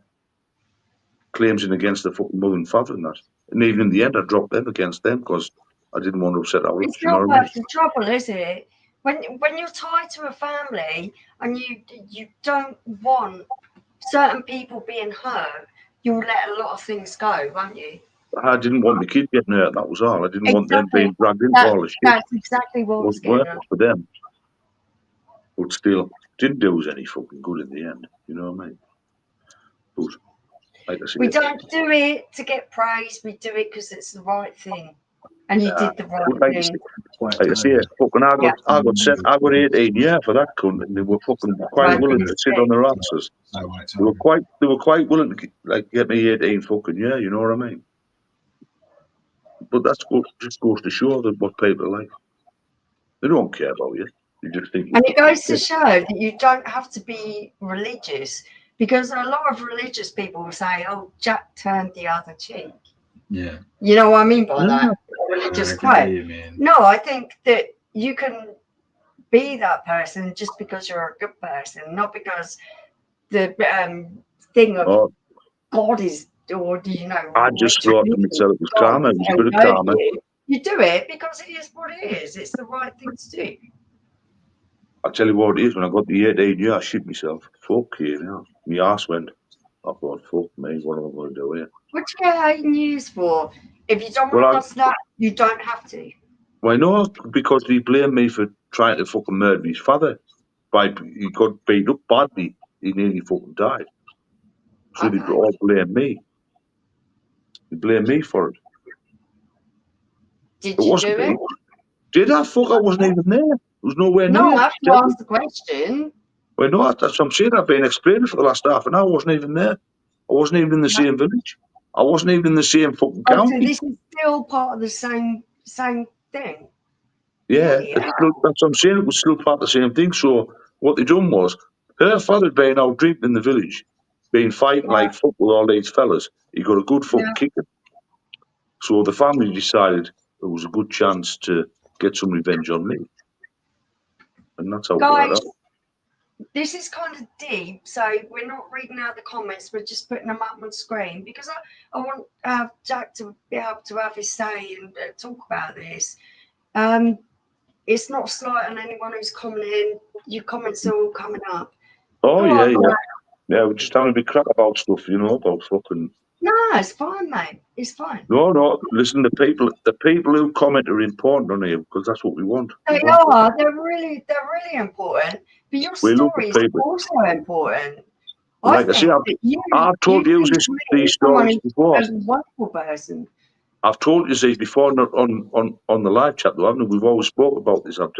claims in against the fucking mother and father and that." And even in the end, I dropped them against them because I didn't want to upset our It's you know not what I mean? worth the trouble, is it? When you're tied to a family and you don't want certain people being hurt, you'll let a lot of things go, won't you? I didn't want my kid getting hurt, that was all. I didn't want them being dragged into all the shit. That's exactly what It I was wasn't getting worth at. it for them. But still, didn't do us any fucking good in the end, you know what I mean? But, like I said, We don't do it to get praise, we do it because it's the right thing. And you did the right like thing. I say, fucking, I got 18 years for that cunt, and they were fucking quite willing to sit on their asses. They were quite willing to get me 18 fucking years, you know what I mean? But that's what just goes to show that what people are like. They don't care about you. They just think. And it goes to show that you don't have to be religious, because a lot of religious people will say, "Oh, Jack turned the other cheek." Yeah. You know what I mean by Yeah. that? Religious I quote. agree, man. No, I think that you can be that person just because you're a good person, not because the thing of Oh, God is, or you know, I just thought to myself it was karma. It was a bit of karma. You do it because it is what it is. It's the right thing to do. I tell you what it is. When I got the 18 years, I shit myself. Fuck you, know. My arse went. I thought, fuck me, what am I going to do here? What do you get 18 years for? If you don't Well, want to answer that, you don't have to. Why not? Because he blamed me for trying to fucking murder his father. He got beat up badly. He nearly fucking died. So they Okay. all blame me. They blame me for it. Did It you wasn't do me. it? Did I? Fuck, I wasn't even there. There was nowhere No, near. I have to ask the question. Why not? That's what I'm saying. I've been explaining for the last half an hour. I wasn't even there. I wasn't even in the same village. I wasn't even in the same fucking Oh, so county. this is still part of the same thing. Yeah, Yeah. that's what I'm saying. It was still part of the same thing. So what they done was, her father had been out drinking in the village, been fighting like fuck with all these fellas. He got a good fucking Yeah. kicking. So the family decided it was a good chance to get some revenge on me. And that's how it Guys, worked out. this is kind of deep, so we're not reading out the comments, we're just putting them up on screen because I want Jack to be able to have his say and talk about this. It's not a slight on anyone who's commenting. Your comments are all coming up. Oh, Go yeah, on, yeah. Jack. Yeah, we're just having a big crack about stuff, about fucking... No, it's fine, mate. It's fine. No, listen, the people who comment are important on here because that's what we want. They are. They're really important. But your We look at story is people. also important. Like I say, I've told you these stories before. As a wonderful person. I've told you these before, not on the live chat though, haven't we? We've always spoke about this.